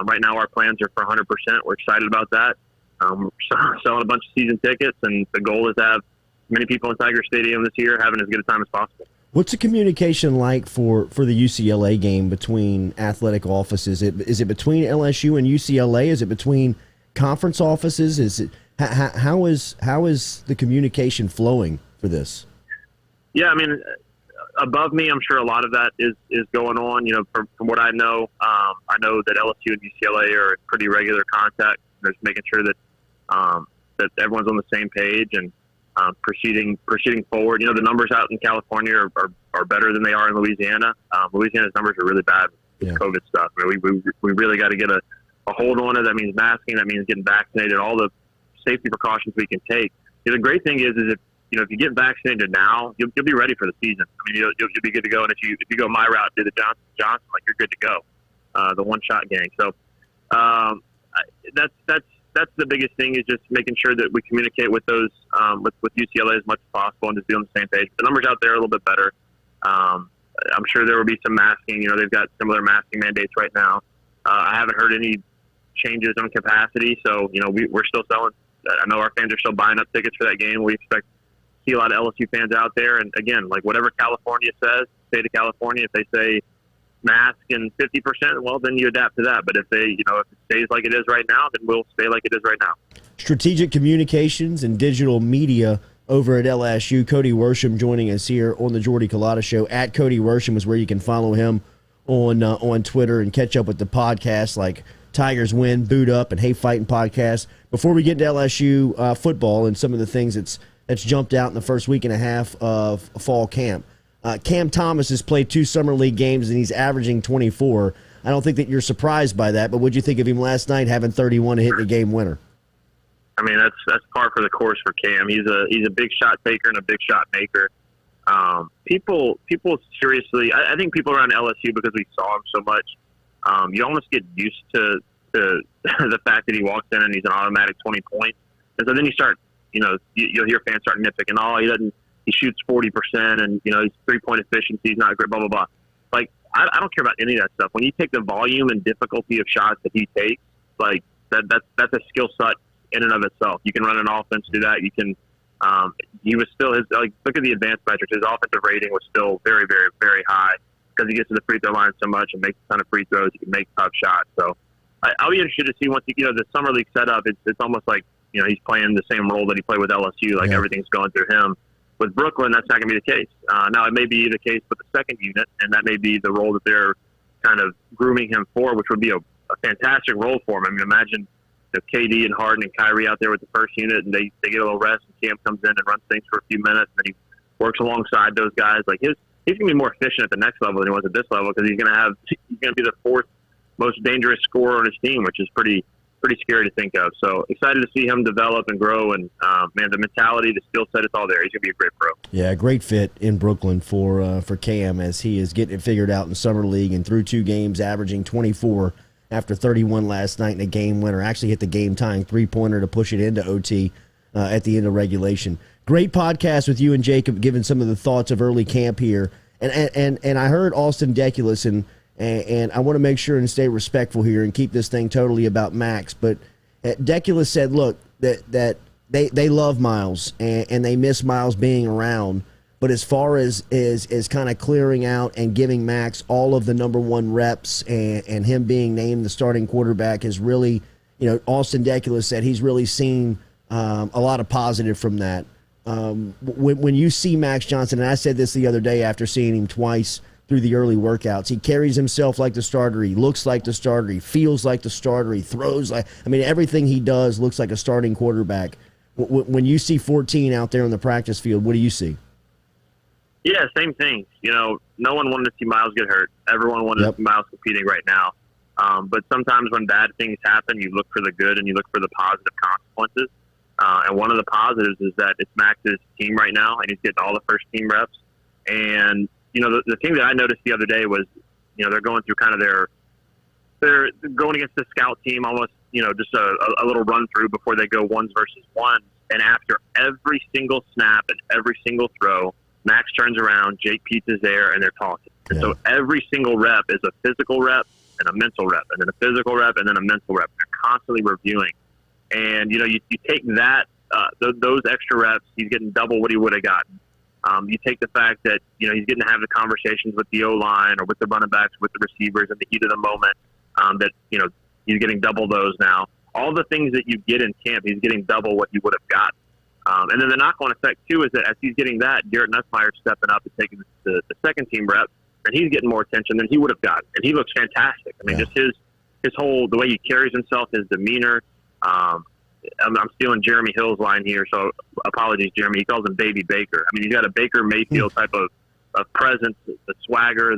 right now our plans are for 100%. We're excited about that. We're selling a bunch of season tickets, and the goal is to have many people in Tiger Stadium this year having as good a time as possible. What's the communication like for the UCLA game between athletic offices? Is it between LSU and UCLA? Is it between conference offices? Is it how is the communication flowing for this? Yeah, I mean, above me, I'm sure a lot of that is going on. From what I know that LSU and UCLA are in pretty regular contact. They're just making sure that that everyone's on the same page and proceeding forward. The numbers out in California are better than they are in Louisiana. Louisiana's numbers are really bad this COVID stuff. I mean, we really got to get a hold on it. That means masking. That means getting vaccinated. All the safety precautions we can take. The great thing is if if you get vaccinated now, you'll be ready for the season. I mean, you'll be good to go. And if you go my route, do the Johnson, like you're good to go. The one shot gang. So that's the biggest thing is just making sure that we communicate with those with UCLA as much as possible and just be on the same page. The numbers out there are a little bit better. I'm sure there will be some masking. They've got similar masking mandates right now. I haven't heard any changes on capacity, so we're still selling. I know our fans are still buying up tickets for that game. We expect to see a lot of LSU fans out there. And again, like whatever California says, state of California, if they say mask and 50%, well, then you adapt to that. But if they, if it stays like it is right now, then we'll stay like it is right now. Strategic communications and digital media over at LSU. Cody Worsham joining us here on the Jordy Culotta Show. At Cody Worsham is where you can follow him on Twitter and catch up with the podcast like Tigers Win, Boot Up, and Hey Fighting podcast. Before we get to LSU football and some of the things that's jumped out in the first week and a half of fall camp, Cam Thomas has played 2 summer league games and he's averaging 24. I don't think that you're surprised by that, but what'd you think of him last night having 31 and hitting a game winner? I mean, that's par for the course for Cam. He's a big shot taker and a big shot maker. People seriously, I think people around LSU, because we saw him so much, you almost get used to the fact that he walks in and he's an automatic 20 points. And so then you start, you'll hear fans start nitpicking, he shoots 40% and, his 3-point efficiency is not great, blah, blah, blah. Like, I don't care about any of that stuff. When you take the volume and difficulty of shots that he takes, like that's a skill set in and of itself. You can run an offense, do that. You can, he was still look at the advanced metrics. His offensive rating was still very, very, very high because he gets to the free throw line so much and makes a ton of free throws. He can make tough shots. So I'll be interested to see once the summer league setup. It's almost like he's playing the same role that he played with LSU. Like everything's going through him. With Brooklyn, that's not going to be the case. Now it may be the case with the second unit, and that may be the role that they're kind of grooming him for, which would be a fantastic role for him. I mean, imagine KD and Harden and Kyrie out there with the first unit, and they get a little rest, and Cam comes in and runs things for a few minutes, and then he works alongside those guys. Like he's going to be more efficient at the next level than he was at this level because he's going to be the 4th most dangerous scorer on his team, which is pretty scary to think of. So excited to see him develop and grow. And man, the mentality, the skill set, it's all there. He's gonna be a great pro. Yeah, great fit in Brooklyn for Cam as he is getting it figured out in summer league and through 2 games, averaging 24 after 31 last night in a game winner. Actually hit the game tying 3-pointer to push it into OT at the end of regulation. Great podcast with you and Jacob, giving some of the thoughts of early camp here. And I heard Austin Deculus and I want to make sure and stay respectful here and keep this thing totally about Max. But Deculus said, look, that they love Miles and they miss Miles being around. But as far as kind of clearing out and giving Max all of the number 1 reps and him being named the starting quarterback is really, Austin Deculus said he's really seen a lot of positive from that. When you see Max Johnson, and I said this the other day after seeing him twice through the early workouts, he carries himself like the starter. He looks like the starter. He feels like the starter. He throws everything he does looks like a starting quarterback. When you see 14 out there on the practice field, what do you see? Yeah, same thing. No one wanted to see Miles get hurt. Everyone wanted to see Miles competing right now. But sometimes when bad things happen, you look for the good and you look for the positive consequences. And one of the positives is that it's Max's team right now, and he's getting all the first team reps. And the thing that I noticed the other day was, they're going through kind of they're going against the scout team, almost, just a little run through before they go 1s versus 1s. And after every single snap and every single throw, Max turns around, Jake Peets is there, and they're talking. And so every single rep is a physical rep and a mental rep, and then a physical rep and then a mental rep. They're constantly reviewing. And, you take that, those extra reps, he's getting double what he would have gotten. You take the fact that, he's getting to have the conversations with the O-line or with the running backs, with the receivers in the heat of the moment, that, he's getting double those now. All the things that you get in camp, he's getting double what he would have gotten. And then the knock-on effect, too, is that as he's getting that, Garrett Nussmeier's stepping up and taking the second team rep, and he's getting more attention than he would have gotten. And he looks fantastic. I mean, just his whole, the way he carries himself, his demeanor. I'm stealing Jeremy Hill's line here, so apologies, Jeremy. He calls him Baby Baker. I mean, he's got a Baker Mayfield type of presence, the swagger,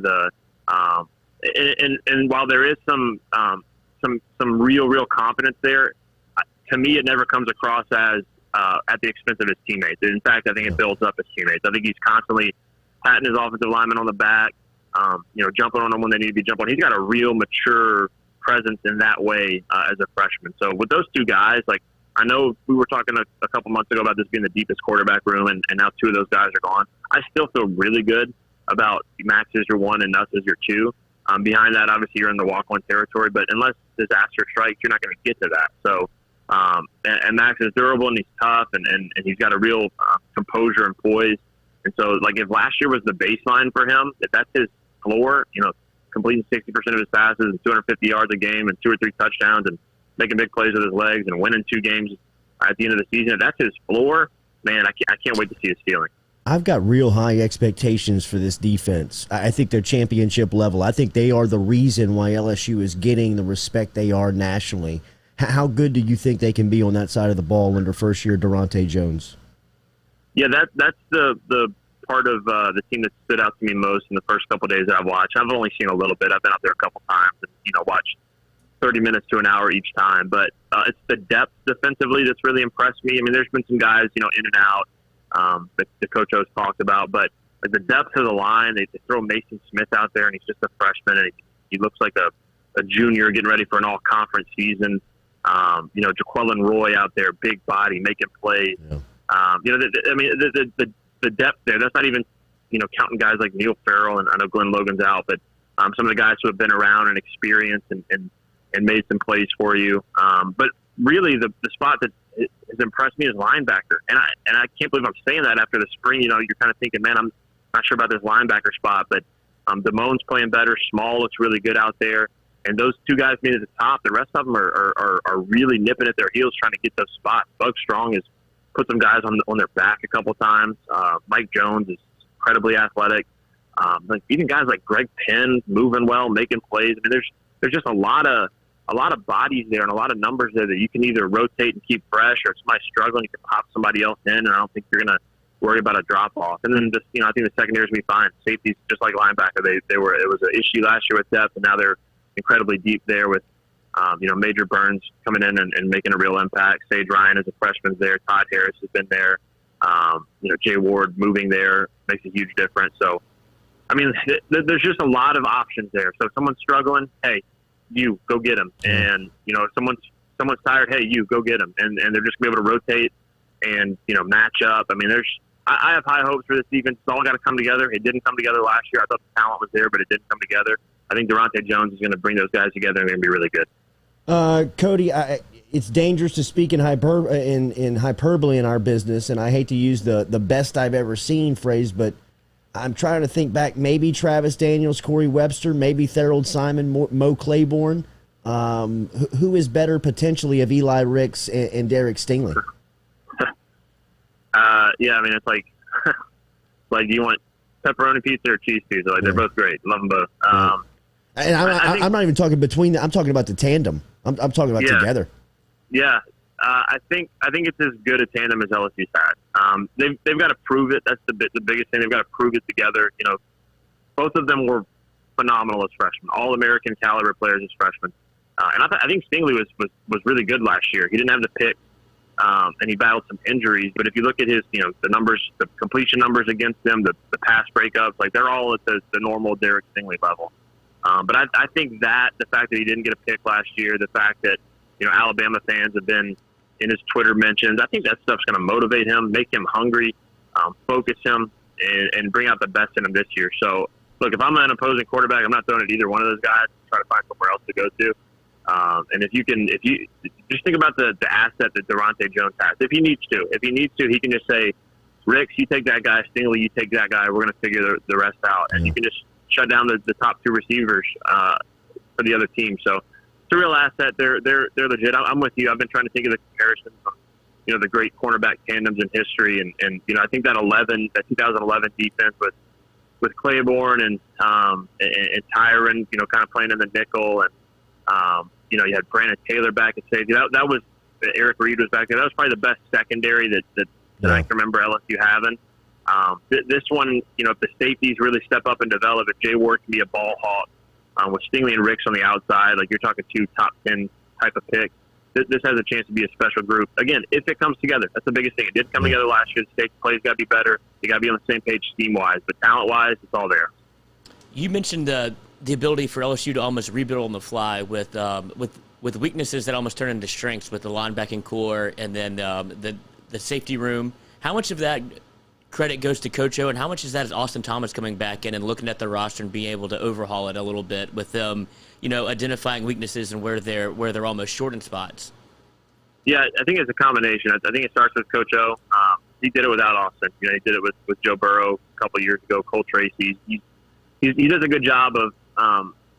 and while there is some real confidence there, to me it never comes across as at the expense of his teammates. In fact, I think it builds up his teammates. I think he's constantly patting his offensive lineman on the back, jumping on them when they need to be jumping on. He's got a real mature presence in that way as a freshman. So with those two guys, like, I know we were talking a couple months ago about this being the deepest quarterback room, and now two of those guys are gone. I still feel really good about Max as your one and Nuss as your two. Behind that, obviously, you're in the walk-on territory, but unless disaster strikes, you're not going to get to that. So, and Max is durable and he's tough, and he's got a real composure and poise. And so, like, if last year was the baseline for him, if that's his floor, completing 60% of his passes and 250 yards a game and 2 or 3 touchdowns and making big plays with his legs and winning 2 games at the end of the season, if that's his floor, man, I can't wait to see his ceiling. I've got real high expectations for this defense. I think they're championship level. I think they are the reason why LSU is getting the respect they are nationally. How good do you think they can be on that side of the ball under first-year Durante Jones? Yeah, that's the part of the team that stood out to me most in the first couple of days that I've watched. I've only seen a little bit. I've been out there a couple times and, watched 30 minutes to an hour each time. But it's the depth defensively that's really impressed me. I mean, there's been some guys, in and out, that the coach has talked about, but the depth of the line, they throw Mason Smith out there, and he's just a freshman, and he looks like a junior getting ready for an all-conference season. Jaquelin Roy out there, big body, making plays. Yeah. The depth there, that's not even, counting guys like Neil Farrell, and I know Glenn Logan's out, but some of the guys who have been around and experienced and made some plays for you. But really the spot that has impressed me is linebacker. And I can't believe I'm saying that after the spring. You're kind of thinking, man, I'm not sure about this linebacker spot, but Damone's playing better. Small looks really good out there. And those two guys made at the top. The rest of them are really nipping at their heels trying to get those spots. Bug Strong has put some guys on their back a couple times. Mike Jones is incredibly athletic. Even guys like Greg Penn moving well, making plays. I mean, there's just a lot of bodies there and a lot of numbers there that you can either rotate and keep fresh, or if somebody's struggling, you can pop somebody else in, and I don't think you're going to worry about a drop-off. And then just, I think the secondary is going to be fine. Safeties, just like linebacker, it was an issue last year with depth, and now they're incredibly deep there with, Major Burns coming in and making a real impact. Sage Ryan as a freshman's there. Todd Harris has been there. Jay Ward moving there makes a huge difference. So, I mean, there's just a lot of options there. So if someone's struggling, hey, you go get them. And, if someone's tired, hey, you go get them. And they're just going to be able to rotate and, match up. I mean, I have high hopes for this defense. It's all got to come together. It didn't come together last year. I thought the talent was there, but it didn't come together. I think Durante Jones is going to bring those guys together and they're going to be really good. Cody, it's dangerous to speak in hyperbole in our business, and I hate to use the best I've ever seen phrase, but I'm trying to think back. Maybe Travis Daniels, Corey Webster, maybe Thorold Simon, Mo Claiborne. Who is better potentially of Eli Ricks and Derek Stingley? Yeah, I mean, it's like, do you want pepperoni pizza or cheese pizza? Like, they're both great. Love them both. And I'm not even talking between them. I'm talking about the tandem. I'm talking about together. Yeah. I think it's as good a tandem as LSU's had. They've got to prove it. That's the biggest thing. They've got to prove it together. Both of them were phenomenal as freshmen, All-American caliber players as freshmen. And I think Stingley was really good last year. He didn't have the pick, and he battled some injuries. But if you look at his, the numbers, the completion numbers against them, the pass breakups, like, they're all at the normal Derek Stingley level. But I think that the fact that he didn't get a pick last year, the fact that, Alabama fans have been in his Twitter mentions, I think that stuff's going to motivate him, make him hungry, focus him, and bring out the best in him this year. So, look, if I'm an opposing quarterback, I'm not throwing at either one of those guys. Try to find somewhere else to go to. And if you just think about the asset that Durante Jones has. If he needs to, he can just say, Ricks, you take that guy. Stingley, you take that guy. We're going to figure the rest out. And you can just shut down the top 2 receivers for the other team. So it's a real asset. They're legit. I'm with you. I've been trying to think of the comparisons from, the great cornerback tandems in history. And I think that 2011 defense with Claiborne and Tyron, kind of playing in the nickel, and you had Brandon Taylor back at safety. That was Eric Reed was back there. That was probably the best secondary that I can remember LSU having. This one, if the safeties really step up and develop, if Jay Ward can be a ball hawk, with Stingley and Ricks on the outside. Like, you're talking 2 top 10 type of picks. This has a chance to be a special group. Again, if it comes together, that's the biggest thing. It didn't come together last year. The state plays got to be better. You got to be on the same page scheme-wise. But talent-wise, it's all there. You mentioned the ability for LSU to almost rebuild on the fly with weaknesses that almost turn into strengths with the linebacking core and then the safety room. How much of that credit goes to Coach O, and how much is that Austin Thomas coming back in and looking at the roster and being able to overhaul it a little bit with them, identifying weaknesses and where they're almost short in spots? Yeah, I think it's a combination. I think it starts with Coach O. He did it without Austin. He did it with Joe Burrow a couple of years ago, Cole Tracy. He does a good job of,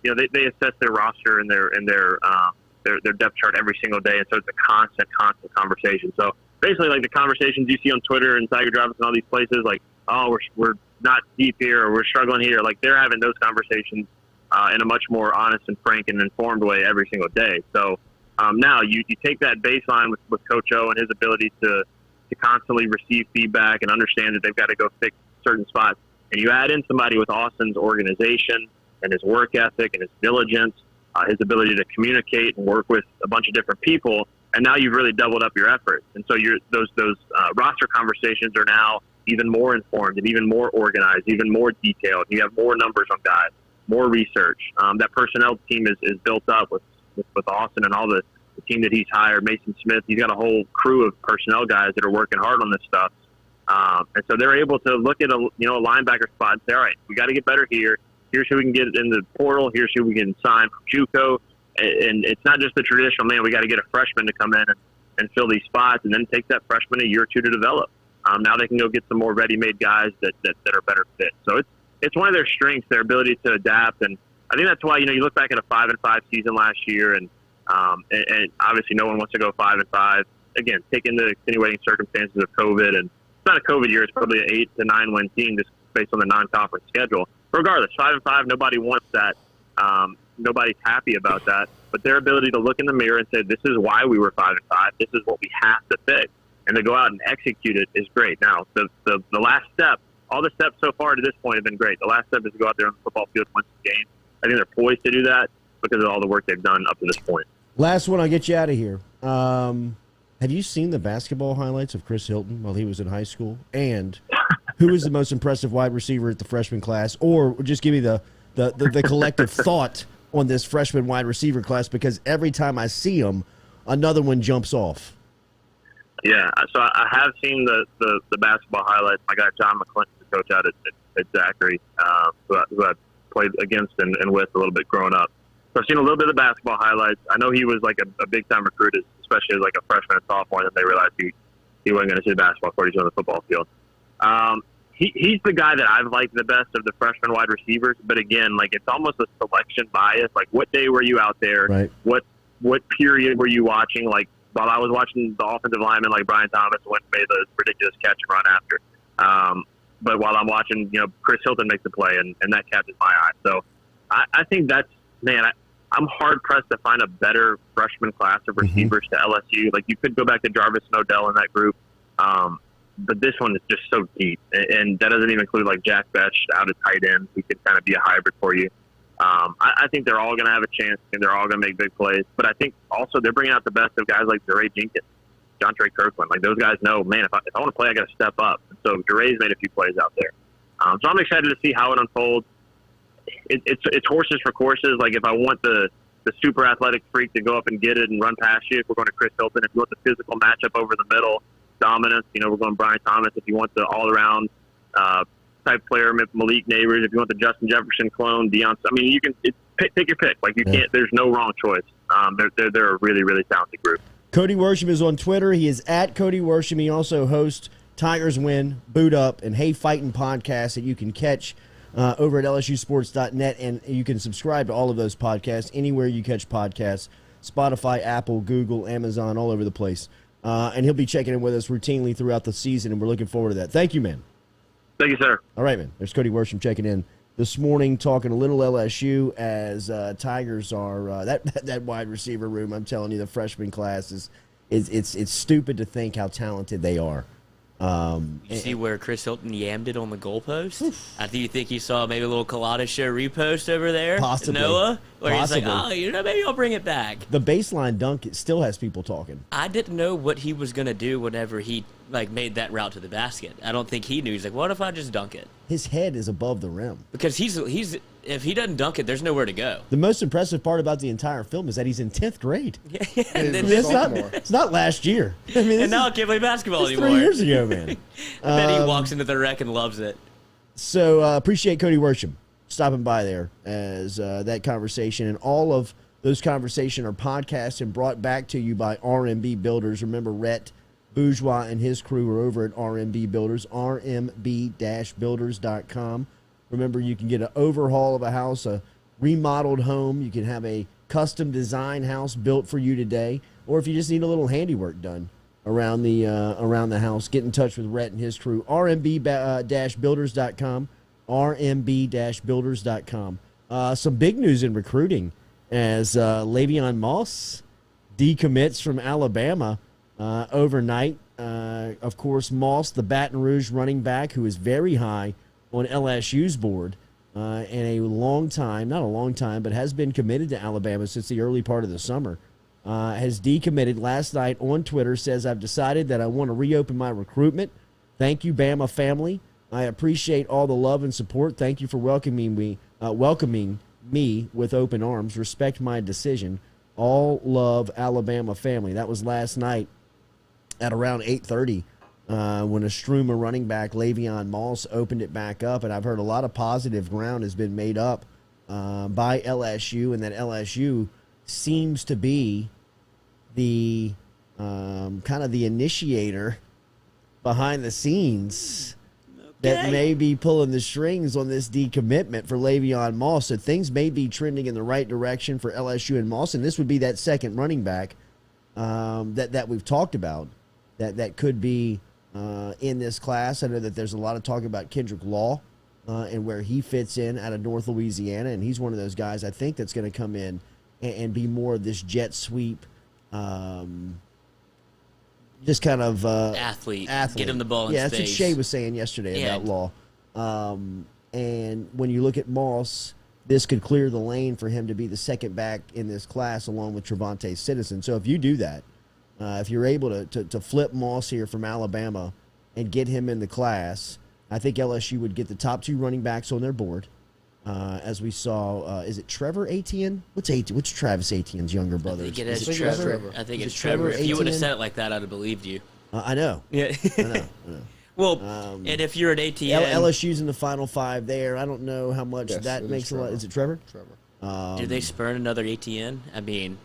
they assess their roster and their depth chart every single day, and so it's a constant conversation. So basically, like the conversations you see on Twitter and Tiger Drops and all these places, like, oh, we're not deep here or we're struggling here. Like, they're having those conversations in a much more honest and frank and informed way every single day. So now you take that baseline with Coach O and his ability to constantly receive feedback and understand that they've got to go fix certain spots, and you add in somebody with Austin's organization and his work ethic and his diligence, his ability to communicate and work with a bunch of different people, and now you've really doubled up your efforts. And so those roster conversations are now even more informed and even more organized, even more detailed. You have more numbers on guys, more research. That personnel team is built up with Austin and all the team that he's hired. Mason Smith, he's got a whole crew of personnel guys that are working hard on this stuff. And so they're able to look at a linebacker spot and say, all right, we got to get better here. Here's who we can get in the portal. Here's who we can sign from JUCO. And it's not just the traditional, man, we got to get a freshman to come in and fill these spots and then take that freshman a year or two to develop. Now they can go get some more ready-made guys that are better fit. So it's one of their strengths, their ability to adapt. And I think that's why, you look back at a 5-5 season last year, and obviously no one wants to go 5-5. Again, taking the extenuating circumstances of COVID, and it's not a COVID year, it's probably an 8 to 9 win team just based on the non-conference schedule. Regardless, 5-5, nobody wants that. Nobody's happy about that. But their ability to look in the mirror and say, this is why we were 5-5. This is what we have to fix. And to go out and execute it is great. Now, the last step, all the steps so far to this point have been great. The last step is to go out there on the football field and win some games. I think they're poised to do that because of all the work they've done up to this point. Last one, I'll get you out of here. Have you seen the basketball highlights of Chris Hilton while he was in high school? And who is the most impressive wide receiver at the freshman class? Or just give me the collective thought on this freshman wide receiver class, because every time I see him, another one jumps off. Yeah, so I have seen the basketball highlights. My guy John McClinton, the coach out at Zachary, who I played against and with a little bit growing up. So I've seen a little bit of the basketball highlights. I know he was like a big-time recruit, especially as like a freshman and sophomore, and then they realized he wasn't going to see the basketball court. He's on the football field. He's the guy that I've liked the best of the freshman wide receivers. But again, like, it's almost a selection bias. Like, what day were you out there? Right. What period were you watching? Like, while I was watching the offensive lineman like Brian Thomas went and made the ridiculous catch and run after. But while I'm watching, Chris Hilton make the play, and that catches my eye. So I think that's, man, I'm hard-pressed to find a better freshman class of receivers to LSU. Like, you could go back to Jarvis and Odell in that group. But this one is just so deep, and that doesn't even include like Jack Betch out at tight end, who could kind of be a hybrid for you. I think they're all going to have a chance, and they're all going to make big plays. But I think also they're bringing out the best of guys like DeRay Jenkins, Jontre Kirkland. Like, those guys know, man, if I want to play, I got to step up. And so DeRay's made a few plays out there. So I'm excited to see how it unfolds. It's horses for courses. Like, if I want the super athletic freak to go up and get it and run past you, if we're going to Chris Hilton, if you want the physical matchup over the middle, dominance, we're going Brian Thomas. If you want the all-around type player, Malik Neighbors. If you want the Justin Jefferson clone, Deion. I mean, you can pick your pick. Like, you can't. There's no wrong choice. They're a really, really talented group. Cody Worsham is on Twitter. He is at Cody Worsham. He also hosts Tigers Win, Boot Up, and Hey Fightin' podcasts that you can catch over at lsusports.net, and you can subscribe to all of those podcasts anywhere you catch podcasts: Spotify, Apple, Google, Amazon, all over the place. And he'll be checking in with us routinely throughout the season, and we're looking forward to that. Thank you, man. Thank you, sir. All right, man. There's Cody Worsham checking in this morning, talking a little LSU as Tigers are that wide receiver room. I'm telling you, the freshman class it's stupid to think how talented they are. You see where Chris Hilton yammed it on the goalpost? Do you think he saw maybe a little Culotta show repost over there? Possibly. Noah? Where Possibly. he's like, maybe I'll bring it back. The baseline dunk, it still has people talking. I didn't know what he was going to do whenever he made that route to the basket. I don't think he knew. He's like, what if I just dunk it? His head is above the rim. Because he's if he doesn't dunk it, there's nowhere to go. The most impressive part about the entire film is that he's in 10th grade. Yeah. It's not last year. I mean, And now I can't play basketball anymore. 3 years ago, man. I bet he walks into the rec and loves it. So appreciate Cody Worsham stopping by there as that conversation. And all of those conversations are podcast and brought back to you by RMB Builders. Remember, Rhett Bourgeois and his crew are over at RMB Builders, rmb-builders.com. Remember, you can get an overhaul of a house, a remodeled home. You can have a custom design house built for you today. Or if you just need a little handiwork done around the house, get in touch with Rhett and his crew. rmb-builders.com, rmb-builders.com. Some big news in recruiting as Le'Veon Moss decommits from Alabama overnight. Of course, Moss, the Baton Rouge running back, who is very high on LSU's board and a long time, not a long time, but has been committed to Alabama since the early part of the summer, has decommitted last night on Twitter, says, I've decided that I want to reopen my recruitment. Thank you, Bama family. I appreciate all the love and support. Thank you for welcoming me with open arms. Respect my decision. All love, Alabama family. That was last night at around 8:30 when a Struma running back, Le'Veon Moss, opened it back up. And I've heard a lot of positive ground has been made up by LSU, and that LSU seems to be the kind of the initiator behind the scenes that may be pulling the strings on this decommitment for Le'Veon Moss. So things may be trending in the right direction for LSU and Moss, and this would be that second running back that we've talked about that could be in this class. I know that there's a lot of talk about Kendrick Law and where he fits in out of North Louisiana, and he's one of those guys I think that's going to come in and be more of this jet sweep, just kind of athlete. Get him the ball in space. Yeah, that's what Shea was saying yesterday about Law. And when you look at Moss, this could clear the lane for him to be the second back in this class along with Trevante Citizen. So if you do that, if you're able to flip Moss here from Alabama and get him in the class, I think LSU would get the top two running backs on their board. As we saw, is it Trevor Etienne? What's Travis Etienne's younger brother? I think it is Trevor. I think it's Trevor. If you would have said it like that, I'd have believed you. I know. Yeah. I know. Well, and if you're at Etienne, LSU's in the Final Five there. I don't know how much that makes a lot. Is it Trevor? Trevor. Do they spurn another Etienne? I mean,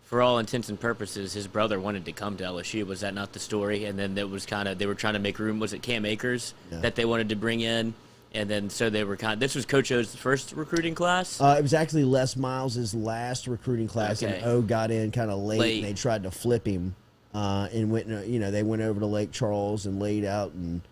for all intents and purposes, his brother wanted to come to LSU. Was that not the story? And then there was they were trying to make room. Was it Cam Akers that they wanted to bring in? And then so they were this was Coach O's first recruiting class? It was actually Les Miles' last recruiting class, and O got in kind of late, and they tried to flip him and went, they went over to Lake Charles and laid out and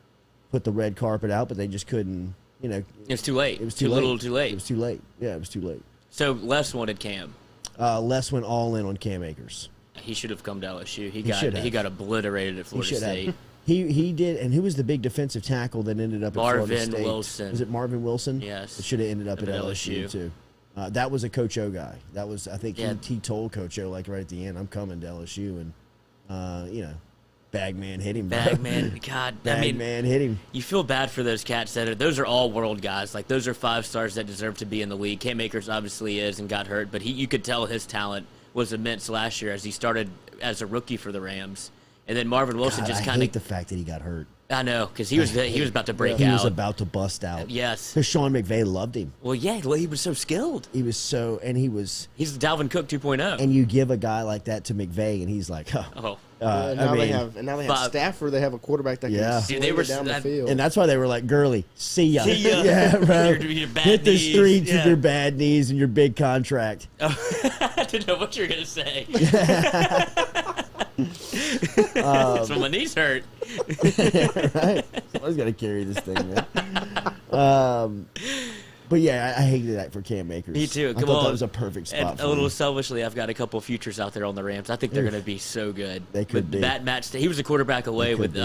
put the red carpet out, but they just couldn't, It was too late. It was too little too late. It was too late. Yeah, it was too late. So Les wanted Cam. Les went all in on Cam Akers. He should have come to LSU. He got obliterated at Florida State. He did, and who was the big defensive tackle that ended up at Florida State? Marvin Wilson. Was it Marvin Wilson? Yes. It should have ended up at LSU too. That was a Coach O guy. That was, I think he told Coach O right at the end, I'm coming to LSU, and Bagman hit him. Bagman, God, Bagman hit him. You feel bad for those cats those are all world guys. Like those are 5 stars that deserve to be in the league. Cam Akers obviously is and got hurt, but you could tell his talent was immense last year as he started as a rookie for the Rams. And then Marvin Wilson just kind of. I hate the fact that he got hurt. I know, because he was about to break out. He was about to bust out. Yes. Because Sean McVay loved him. Well, yeah, he was so skilled. He's He's Dalvin Cook 2.0. And you give a guy like that to McVay, and he's like, oh. Now they have Stafford. They have a quarterback that can swing it down the field. And that's why they were like, Gurley, see ya. Yeah, bro. Your bad Hit the knees. streets with your bad knees and your big contract. I didn't know what you were going to say. So my knees hurt. Right? Someone's got to carry this thing, man. But But yeah, I hated that for Cam Akers. Me too. I thought that was a perfect spot. And a little selfishly, I've got a couple of futures out there on the Rams. I think they're going to be so good. They could be. He was a quarterback away with.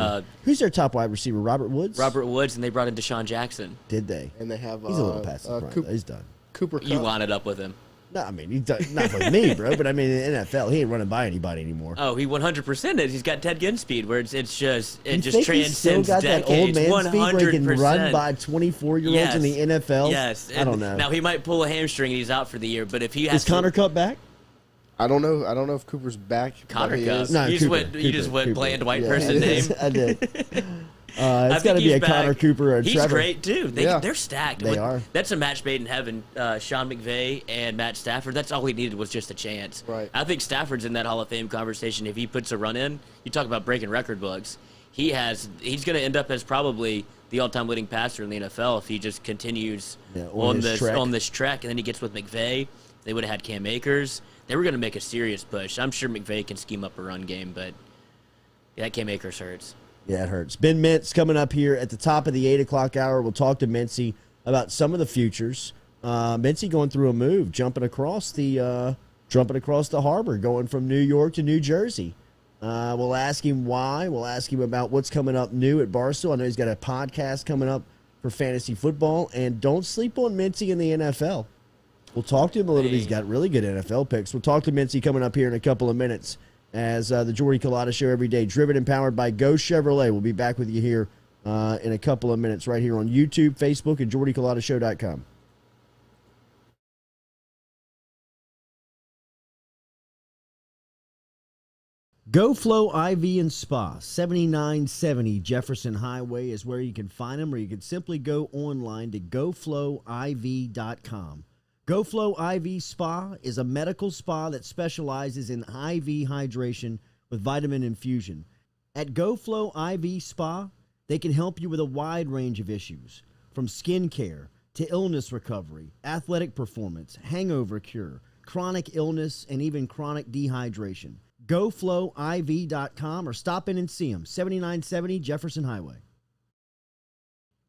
Who's their top wide receiver? Robert Woods. Robert Woods, and they brought in Deshaun Jackson. Did they? And they have. He's a little past the prime. He's done. Cooper Kupp. You lined up with him. No, I mean, not with me, bro. But I mean, in the NFL, he ain't running by anybody anymore. Oh, he 100% is. He's got Ted Ginn speed, where it just transcends he's still got decades. That old man 100%. speed where he can run by 24-year-olds in the NFL. Yes, I don't know. Now he might pull a hamstring and he's out for the year, but if he has is Connor Kupp back? I don't know. I don't know if Cooper's back. Connor Kupp. No, you just went bland white person name. I did. It's got to be a back. Connor Cooper or He's Trevor. Great too. They're stacked. They are. That's a match made in heaven. Sean McVay and Matt Stafford. That's all he needed was just a chance. Right. I think Stafford's in that Hall of Fame conversation. If he puts a run in, you talk about breaking record books. He's going to end up as probably the all-time leading passer in the NFL if he just continues on this trek. And then he gets with McVay. They would have had Cam Akers. They were going to make a serious push. I'm sure McVay can scheme up a run game, but that Cam Akers hurts. Yeah, it hurts. Ben Mintz coming up here at the top of the 8 o'clock hour. We'll talk to Mintzy about some of the futures. Mintzy going through a move, jumping across the harbor, going from New York to New Jersey. We'll ask him why. We'll ask him about what's coming up new at Barstool. I know he's got a podcast coming up for fantasy football. And don't sleep on Mintzy in the NFL. We'll talk to him a little bit. He's got really good NFL picks. We'll talk to Mintzy coming up here in a couple of minutes. As the Jordy Culotta Show every day, driven and powered by Go Chevrolet. We'll be back with you here in a couple of minutes right here on YouTube, Facebook, and JordyCulottaShow.com. GoFlow IV and Spa, 7970 Jefferson Highway is where you can find them, or you can simply go online to GoFlowIV.com. GoFlow IV Spa is a medical spa that specializes in IV hydration with vitamin infusion. At GoFlow IV Spa, they can help you with a wide range of issues, from skin care to illness recovery, athletic performance, hangover cure, chronic illness, and even chronic dehydration. GoFlowIV.com or stop in and see them, 7970 Jefferson Highway.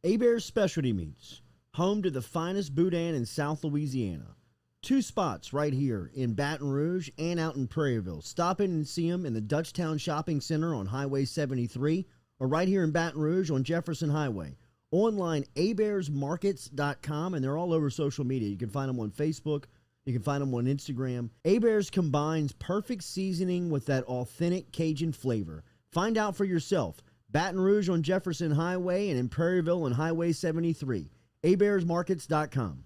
Hebert's Specialty Meats, home to the finest boudin in South Louisiana. 2 spots right here in Baton Rouge and out in Prairieville. Stop in and see them in the Dutchtown Shopping Center on Highway 73 or right here in Baton Rouge on Jefferson Highway. Online, abearsmarkets.com, and they're all over social media. You can find them on Facebook. You can find them on Instagram. Hebert's combines perfect seasoning with that authentic Cajun flavor. Find out for yourself. Baton Rouge on Jefferson Highway and in Prairieville on Highway 73. abearsmarkets.com.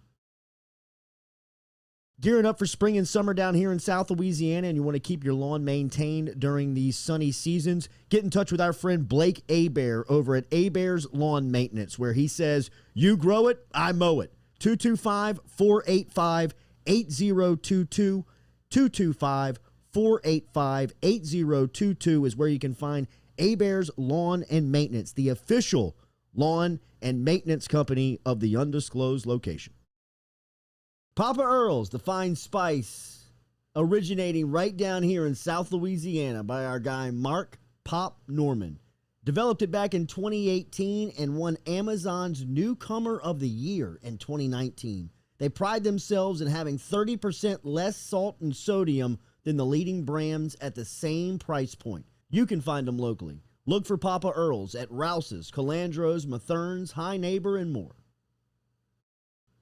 Gearing up for spring and summer down here in South Louisiana, and you want to keep your lawn maintained during these sunny seasons, get in touch with our friend Blake Hebert over at Hebert's Lawn Maintenance, where he says, you grow it, I mow it. 225-485-8022. 225-485-8022 is where you can find Hebert's Lawn and Maintenance, the official lawn and maintenance company of the undisclosed location. Papa Earl's, the fine spice, originating right down here in South Louisiana by our guy Mark Pop Norman. Developed it back in 2018 and won Amazon's Newcomer of the Year in 2019. They pride themselves in having 30% less salt and sodium than the leading brands at the same price point. You can find them locally. Look for Papa Earl's at Rouse's, Calandro's, Mathern's, High Neighbor, and more.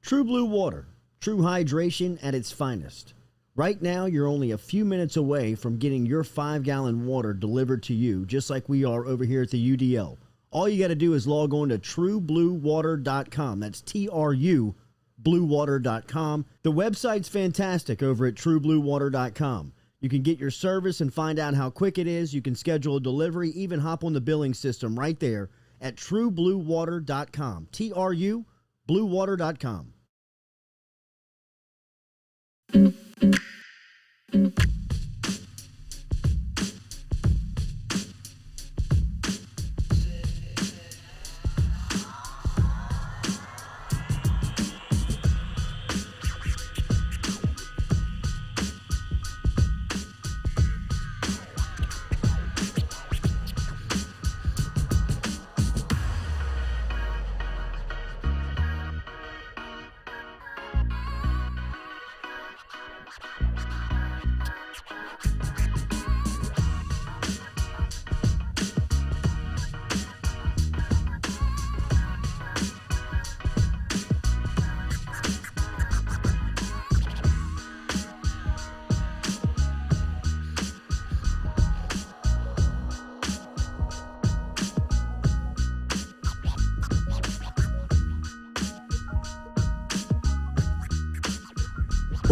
True Blue Water, true hydration at its finest. Right now, you're only a few minutes away from getting your 5-gallon water delivered to you, just like we are over here at the UDL. All you got to do is log on to truebluewater.com. That's TRU, bluewater.com. The website's fantastic over at truebluewater.com. You can get your service and find out how quick it is. You can schedule a delivery, even hop on the billing system right there at truebluewater.com. TRU, bluewater.com.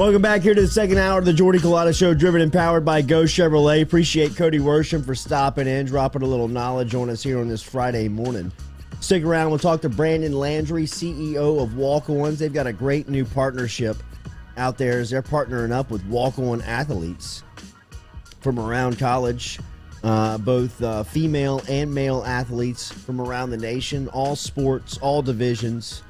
Welcome back here to the second hour of the Jordy Culotta Show, driven and powered by Go Chevrolet. Appreciate Cody Worsham for stopping in, dropping a little knowledge on us here on this Friday morning. Stick around. We'll talk to Brandon Landry, CEO of Walk-Ons. They've got a great new partnership out there as they're partnering up with Walk-On athletes from around college, both female and male athletes from around the nation, all sports, all divisions,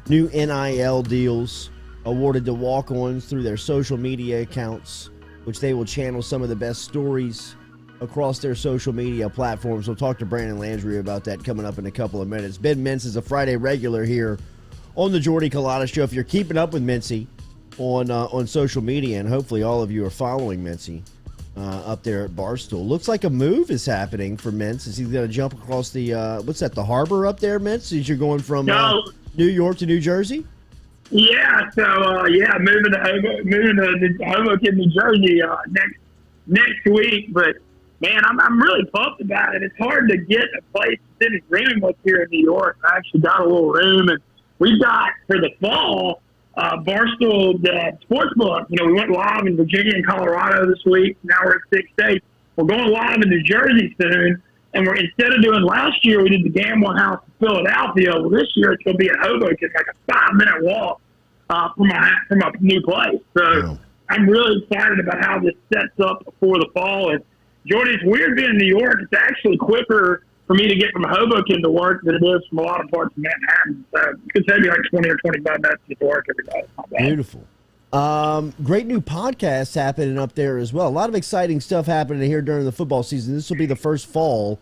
new NIL deals awarded to Walk-Ons through their social media accounts, which they will channel some of the best stories across their social media platforms. We'll talk to Brandon Landry about that coming up in a couple of minutes. Ben Mintz is a Friday regular here on the Jordy Culotta Show. If you're keeping up with Mintzy on social media, and hopefully all of you are following Mintzy up there at Barstool. Looks like a move is happening for Mintz. Is he going to jump across the, what's that, the harbor up there, Mintz? As you're going from New York to New Jersey? Yeah, so moving to Hoboken, New Jersey next week. But man, I'm really pumped about it. It's hard to get a place to sit in room up here in New York. I actually got a little room, and we've got for the fall Barstool Sportsbook. You know, we went live in Virginia and Colorado this week. Now we're at 6 states. We're going live in New Jersey soon. And instead of doing last year, we did the gambling house in Philadelphia. Well, this year it's going to be in Hoboken, like a 5-minute walk from a new place. So I'm really excited about how this sets up for the fall. And Jordy, it's weird being in New York. It's actually quicker for me to get from Hoboken to work than it is from a lot of parts of Manhattan. So it could take me like 20 or 25 minutes to get to work every day. It's not bad. Beautiful. Great new podcasts happening up there as well. A lot of exciting stuff happening here during the football season. This will be the first fall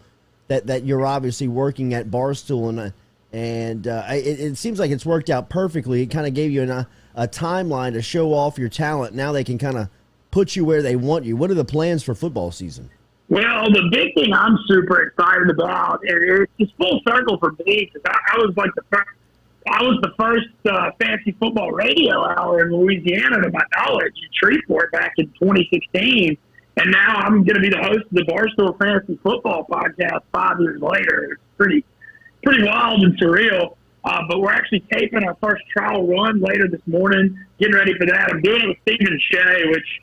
that you're obviously working at Barstool, and it seems like it's worked out perfectly. It kind of gave you a timeline to show off your talent. Now they can kind of put you where they want you. What are the plans for football season? Well, the big thing I'm super excited about, and it's full circle for me, because I was like the first fantasy football radio hour in Louisiana, to my knowledge, in Shreveport back in 2016. And now I'm going to be the host of the Barstool Fantasy Football podcast 5 years later. It's pretty wild and surreal. But we're actually taping our first trial run later this morning, getting ready for that. I'm doing it with Stephen Shea, which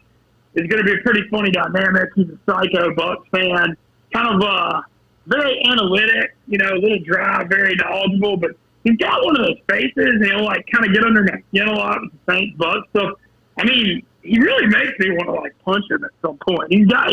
is going to be a pretty funny dynamic. He's a psycho Bucs fan, kind of very analytic, a little dry, very knowledgeable, but he's got one of those faces, and he'll kind of get under my skin a lot with the Saints Bucs stuff. I mean, he really makes me want to punch him at some point. He's got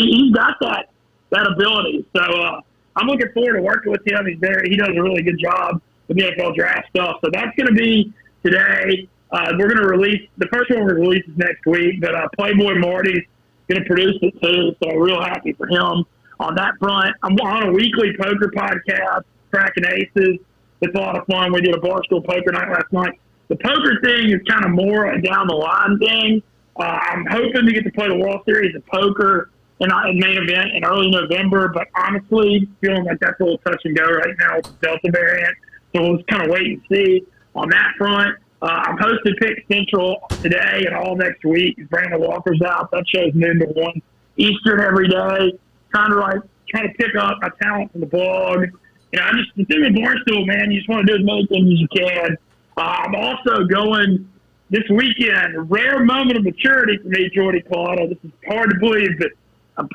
that ability. So I'm looking forward to working with him. He does a really good job with the NFL draft stuff. So that's going to be today. We're going to release the first one. We're going to release next week. But Playboy Marty's going to produce it too. So I'm real happy for him on that front. I'm on a weekly poker podcast, Cracking Aces. It's a lot of fun. We did a Barstool poker night last night. The poker thing is kind of more a down the line thing. I'm hoping to get to play the World Series of Poker in main event in early November, but honestly, feeling like that's a little touch and go right now with the Delta variant. So we'll just kind of wait and see on that front. I'm hosting Pick Central today and all next week. Brandon Walker's out. That show's noon to 1 Eastern every day. Trying to pick up my talent from the blog. The thing with Barstool, man, you just want to do as many things as you can. I'm also going this weekend, rare moment of maturity for me, Jordy Culotta. This is hard to believe, but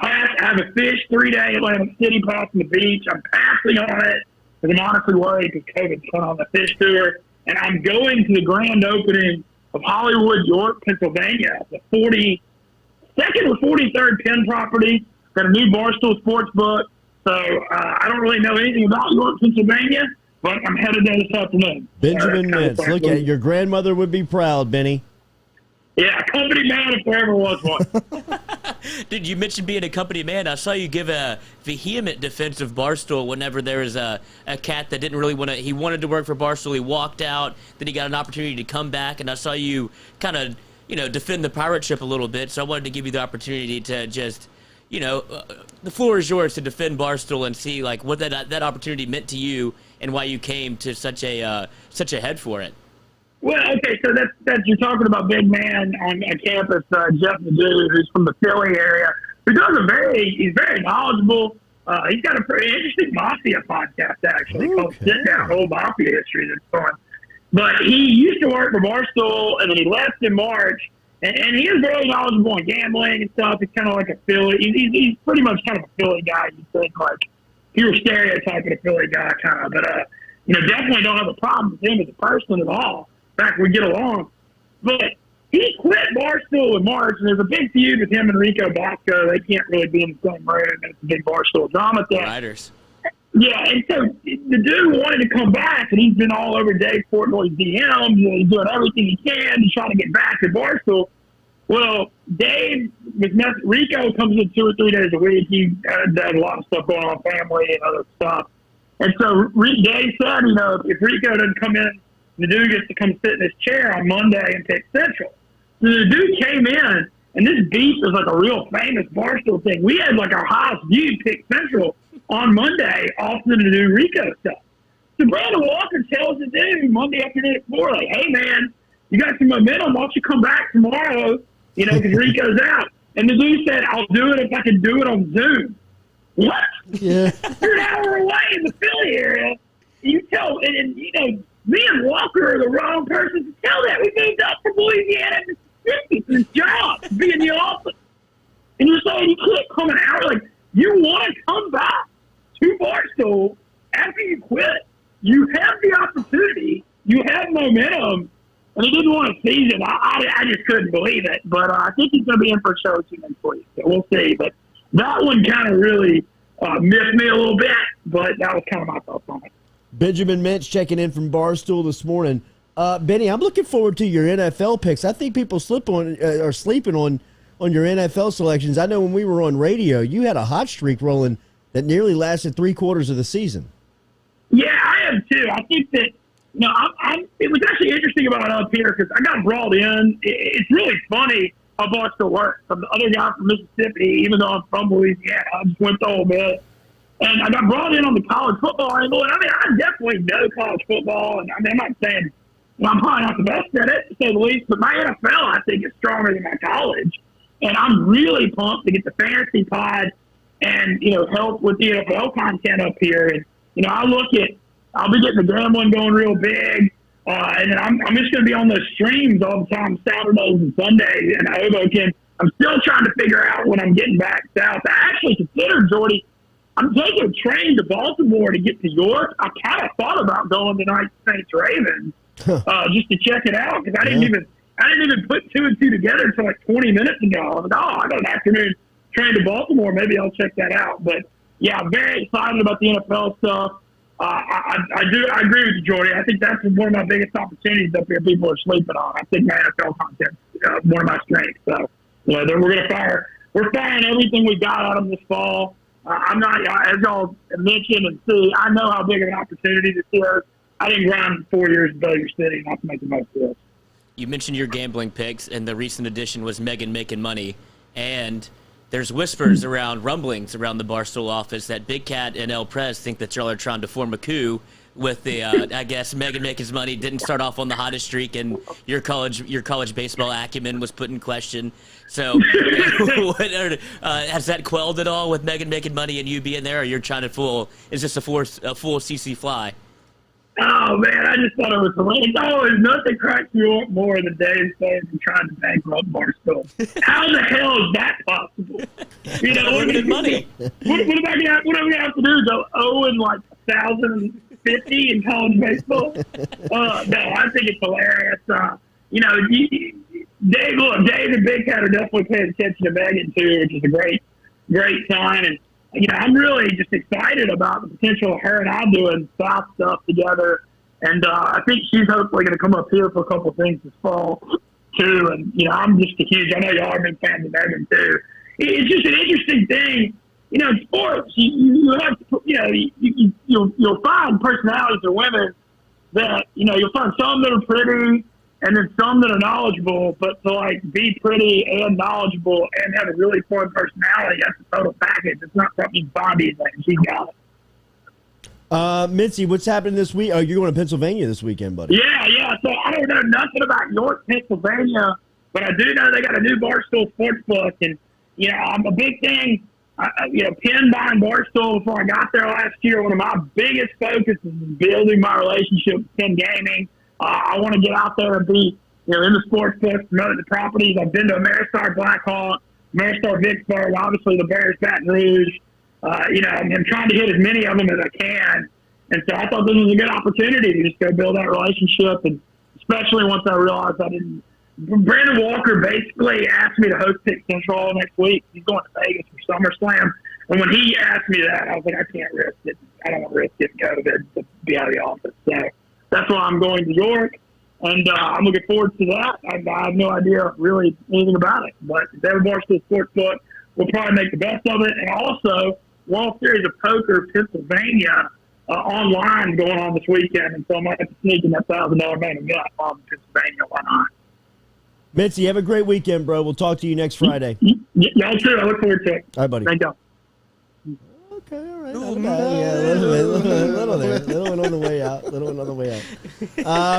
I have a fish 3-day Atlantic City pass on the beach. I'm passing on it because I'm honestly worried because COVID's going on the fish tour. And I'm going to the grand opening of Hollywood, York, Pennsylvania, the 42nd or 43rd Penn property. Got a new Barstool Sportsbook. So I don't really know anything about York, Pennsylvania, but I'm headed there this afternoon. Benjamin Mintz, look at it. Your grandmother would be proud, Benny. Yeah, company man if there ever was one. Dude, you mentioned being a company man. I saw you give a vehement defense of Barstool whenever there was a cat that didn't really want to. He wanted to work for Barstool. He walked out. Then he got an opportunity to come back, and I saw you kind of, defend the pirate ship a little bit. So I wanted to give you the opportunity to just, the floor is yours to defend Barstool and see what that opportunity meant to you and why you came to such a head for it. Well, okay, so that's you're talking about big man on campus, Jeff Nadeau, who's from the Philly area, who does he's very knowledgeable. He's got a pretty interesting Mafia podcast, actually, called Sit Down, Old Mafia History that's fun. But he used to work for Barstool, and then he left in March, And he is very knowledgeable in gambling and stuff. He's kind of like a Philly. He's pretty much kind of a Philly guy. You think like pure stereotyping a Philly guy kind of, but definitely don't have a problem with him as a person at all. In fact, we get along. But he quit Barstool in March, and there's a big feud with him and Rico Bosco. They can't really be in the same room, and it's a big Barstool drama thing. Riders. Yeah, and so the dude wanted to come back, and he's been all over Dave Portnoy's DMs, and he's doing everything he can to try to get back to Barstool. Well, Dave, Rico comes in 2 or 3 days a week. He does a lot of stuff going on, family and other stuff. And so Dave said, if Rico doesn't come in, the dude gets to come sit in his chair on Monday and pick Central. So the dude came in, and this beef is like a real famous Barstool thing. We had like our highest viewed pick Central on Monday, often to do Rico stuff. So Brandon Walker tells the dude Monday afternoon at 4, like, hey, man, you got some momentum. Why don't you come back tomorrow, because Rico's out. And the dude said, I'll do it if I can do it on Zoom. What? Yeah. You're an hour away in the Philly area. You tell, and me and Walker are the wrong person to tell that. We moved up from Louisiana to Mississippi for this job, to be in the office. And you're saying you can't come an hour, like, you want to come back to Barstool after you quit. You have the opportunity. You have momentum. And he didn't want a season. I just couldn't believe it. But I think he's going to be in for a show soon next week. So we'll see. But that one kind of really miffed me a little bit. But that was kind of my thoughts on it. Benjamin Mintz checking in from Barstool this morning. Benny, I'm looking forward to your NFL picks. I think people are sleeping on your NFL selections. I know when we were on radio, you had a hot streak rolling that nearly lasted 3/4 of the season. Yeah, I am too. I think that, it was actually interesting about it up here because I got brought in. It's really funny how Barstool works. I'm the other guy from Mississippi, even though I'm from Louisiana. I just went to Ole Miss. And I got brought in on the college football angle. And I definitely know college football. And I'm not saying I'm probably not the best at it, to say the least. But my NFL, I think, is stronger than my college. And I'm really pumped to get the fantasy pod and, help with the NFL content up here. And, I'll be getting the gambling going real big. And then I'm just going to be on those streams all the time, Saturdays and Sundays in Hoboken. I'm still trying to figure out when I'm getting back south. I actually considered, Jordy, I'm taking a train to Baltimore to get to York. I kind of thought about going tonight to Saints Ravens just to check it out because I didn't even put 2 and 2 together until like 20 minutes ago. I was like, I got an afternoon train to Baltimore. Maybe I'll check that out. But yeah, I'm very excited about the NFL stuff. I agree with you, Jordy. I think that's one of my biggest opportunities up here. People are sleeping on. I think my NFL content is one of my strengths. So, we're firing everything we got out of this fall. I'm not, as y'all mentioned and see, I know how big of an opportunity this is. I didn't grind 4 years in Bossier City, not to make the most of this. You mentioned your gambling picks, and the recent addition was Megan making money. And there's whispers rumblings around the Barstool office that Big Cat and El Prez think that y'all are trying to form a coup with the, I guess, Megan making money didn't start off on the hottest streak, and your college baseball acumen was put in question. So, has that quelled at all with Megan making money and you being there, or you're trying to is this a full CC fly? Oh, man, I just thought it was hilarious. There's nothing cracks me up more than Dave saying he's trying to bankrupt Barstool. How the hell is that possible? Limited money. What am I going to have to do? Go 1,050 in college baseball? No, I think it's hilarious. Dave and Big Cat are definitely paying attention to Megan, too, which is a great sign. And I'm really just excited about the potential of her and I doing South stuff together. And I think she's hopefully going to come up here for a couple of things this fall, too. And, I'm just I know y'all are big fans of Megan, too. It's just an interesting thing. In sports, you have to, you'll find personalities of women that, you'll find some that are pretty and then some that are knowledgeable, but to be pretty and knowledgeable and have a really fun personality, that's a total package. It's not something you find anything. She got it. Mintzy, what's happening this week? Oh, you're going to Pennsylvania this weekend, buddy. Yeah. So I don't know nothing about York, Pennsylvania, but I do know they got a new Barstool Sportsbook, and I'm a big thing. Penn buying Barstool before I got there last year. One of my biggest focuses is building my relationship with Penn Gaming. I want to get out there and be in the sports book, promoting the properties. I've been to Ameristar Blackhawk, Ameristar Vicksburg, obviously the Bears Baton Rouge. I'm trying to hit as many of them as I can. And so I thought this was a good opportunity to just go build that relationship, and especially once I realized I didn't. Brandon Walker basically asked me to host Pick Central next week. He's going to Vegas for SummerSlam. And when he asked me that, I was like, I can't risk it. I don't want to risk getting COVID to be out of the office. So that's why I'm going to York. And I'm looking forward to that. I have no idea really anything about it. But their Barstool Sportsbook will probably make the best of it. And also, World Series of Poker Pennsylvania online going on this weekend. And so I might have to sneak in that $1,000 main event on Pennsylvania. Why not? Mitzi, have a great weekend, bro. We'll talk to you next Friday. Y'all too. I look forward to it. All right, buddy. Thank y'all. Okay, all right. Yeah, a little there. Little one on the way out.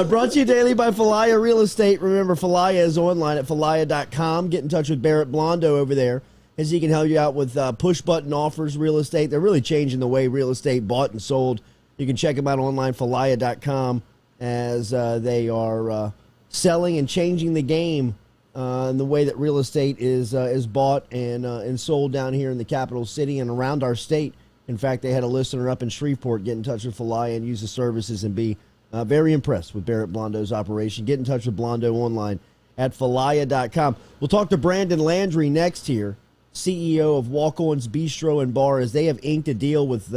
Brought to you daily by Falaya Real Estate. Remember, Falaya is online at falaya.com. Get in touch with Barrett Blondo over there, as he can help you out with push-button offers real estate. They're really changing the way real estate bought and sold. You can check them out online, falaya.com, as they are selling and changing the game in the way that real estate is bought and sold down here in the capital city and around our state. In fact, they had a listener up in Shreveport get in touch with Falaya and use the services and be very impressed with Barrett Blondo's operation. Get in touch with Blondo online at falaya.com. We'll talk to Brandon Landry next here, CEO of Walk-Ons Bistro and Bar, as they have inked a deal with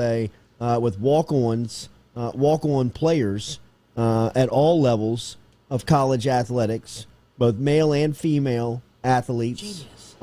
walk-ons, walk-on players at all levels of college athletics, both male and female athletes. Genius.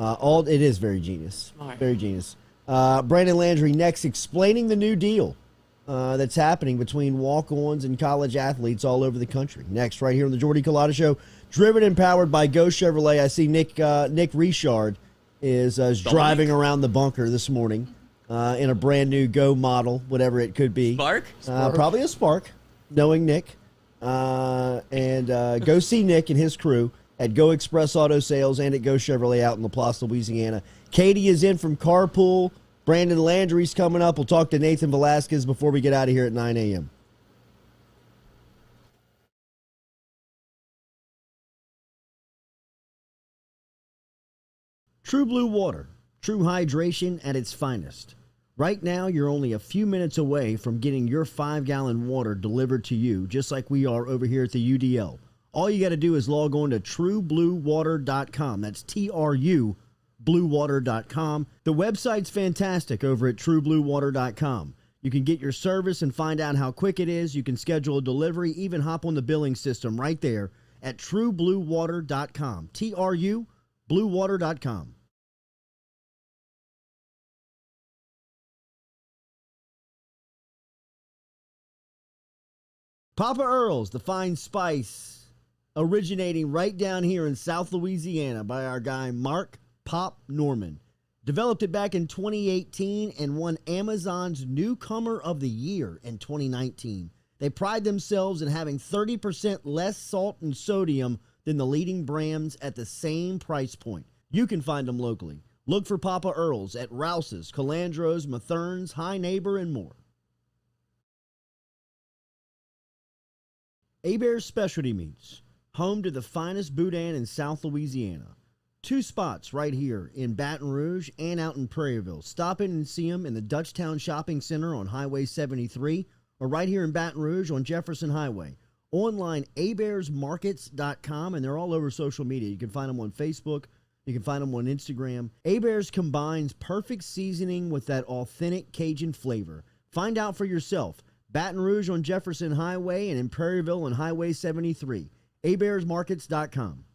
It is very genius. Smart. Very genius. Brandon Landry next, explaining the new deal that's happening between walk-ons and college athletes all over the country. Next, right here on the Jordy Culotta Show, driven and powered by Go Chevrolet. I see Nick Richard is driving around the bunker this morning in a brand new Go model, whatever it could be. Spark? Probably a Spark, knowing Nick. And go see Nick and his crew at Go Express Auto Sales and at Go Chevrolet out in LaPlace, Louisiana. Katie is in from Carpool. Brandon Landry's coming up. We'll talk to Nathan Velasquez before we get out of here at 9 a.m. True Blue Water, true hydration at its finest. Right now, you're only a few minutes away from getting your 5-gallon water delivered to you, just like we are over here at the UDL. All you got to do is log on to truebluewater.com. That's TRU, bluewater.com. The website's fantastic over at truebluewater.com. You can get your service and find out how quick it is. You can schedule a delivery, even hop on the billing system right there at truebluewater.com. TRU, bluewater.com. Papa Earl's, the fine spice, originating right down here in South Louisiana by our guy Mark Pop Norman. Developed it back in 2018 and won Amazon's Newcomer of the Year in 2019. They pride themselves in having 30% less salt and sodium than the leading brands at the same price point. You can find them locally. Look for Papa Earl's at Rouse's, Calandro's, Mathern's, High Neighbor, and more. Hebert's Specialty Meats, home to the finest boudin in South Louisiana. 2 spots right here in Baton Rouge and out in Prairieville. Stop in and see them in the Dutchtown Shopping Center on Highway 73 or right here in Baton Rouge on Jefferson Highway. Online, abearsmarkets.com, and they're all over social media. You can find them on Facebook. You can find them on Instagram. Hebert's combines perfect seasoning with that authentic Cajun flavor. Find out for yourself. Baton Rouge on Jefferson Highway and in Prairieville on Highway 73. abearsmarkets.com.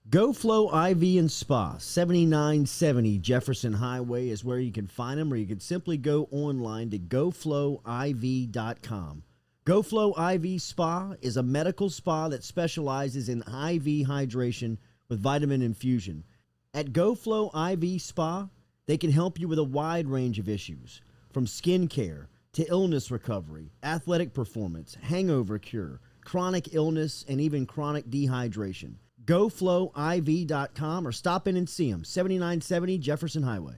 GoFlow IV and Spa, 7970 Jefferson Highway is where you can find them, or you can simply go online to goflowiv.com. GoFlow IV Spa is a medical spa that specializes in IV hydration with vitamin infusion. At GoFlow IV Spa, they can help you with a wide range of issues, from skin care to illness recovery, athletic performance, hangover cure, chronic illness, and even chronic dehydration. GoFlowIV.com or stop in and see them, 7970 Jefferson Highway.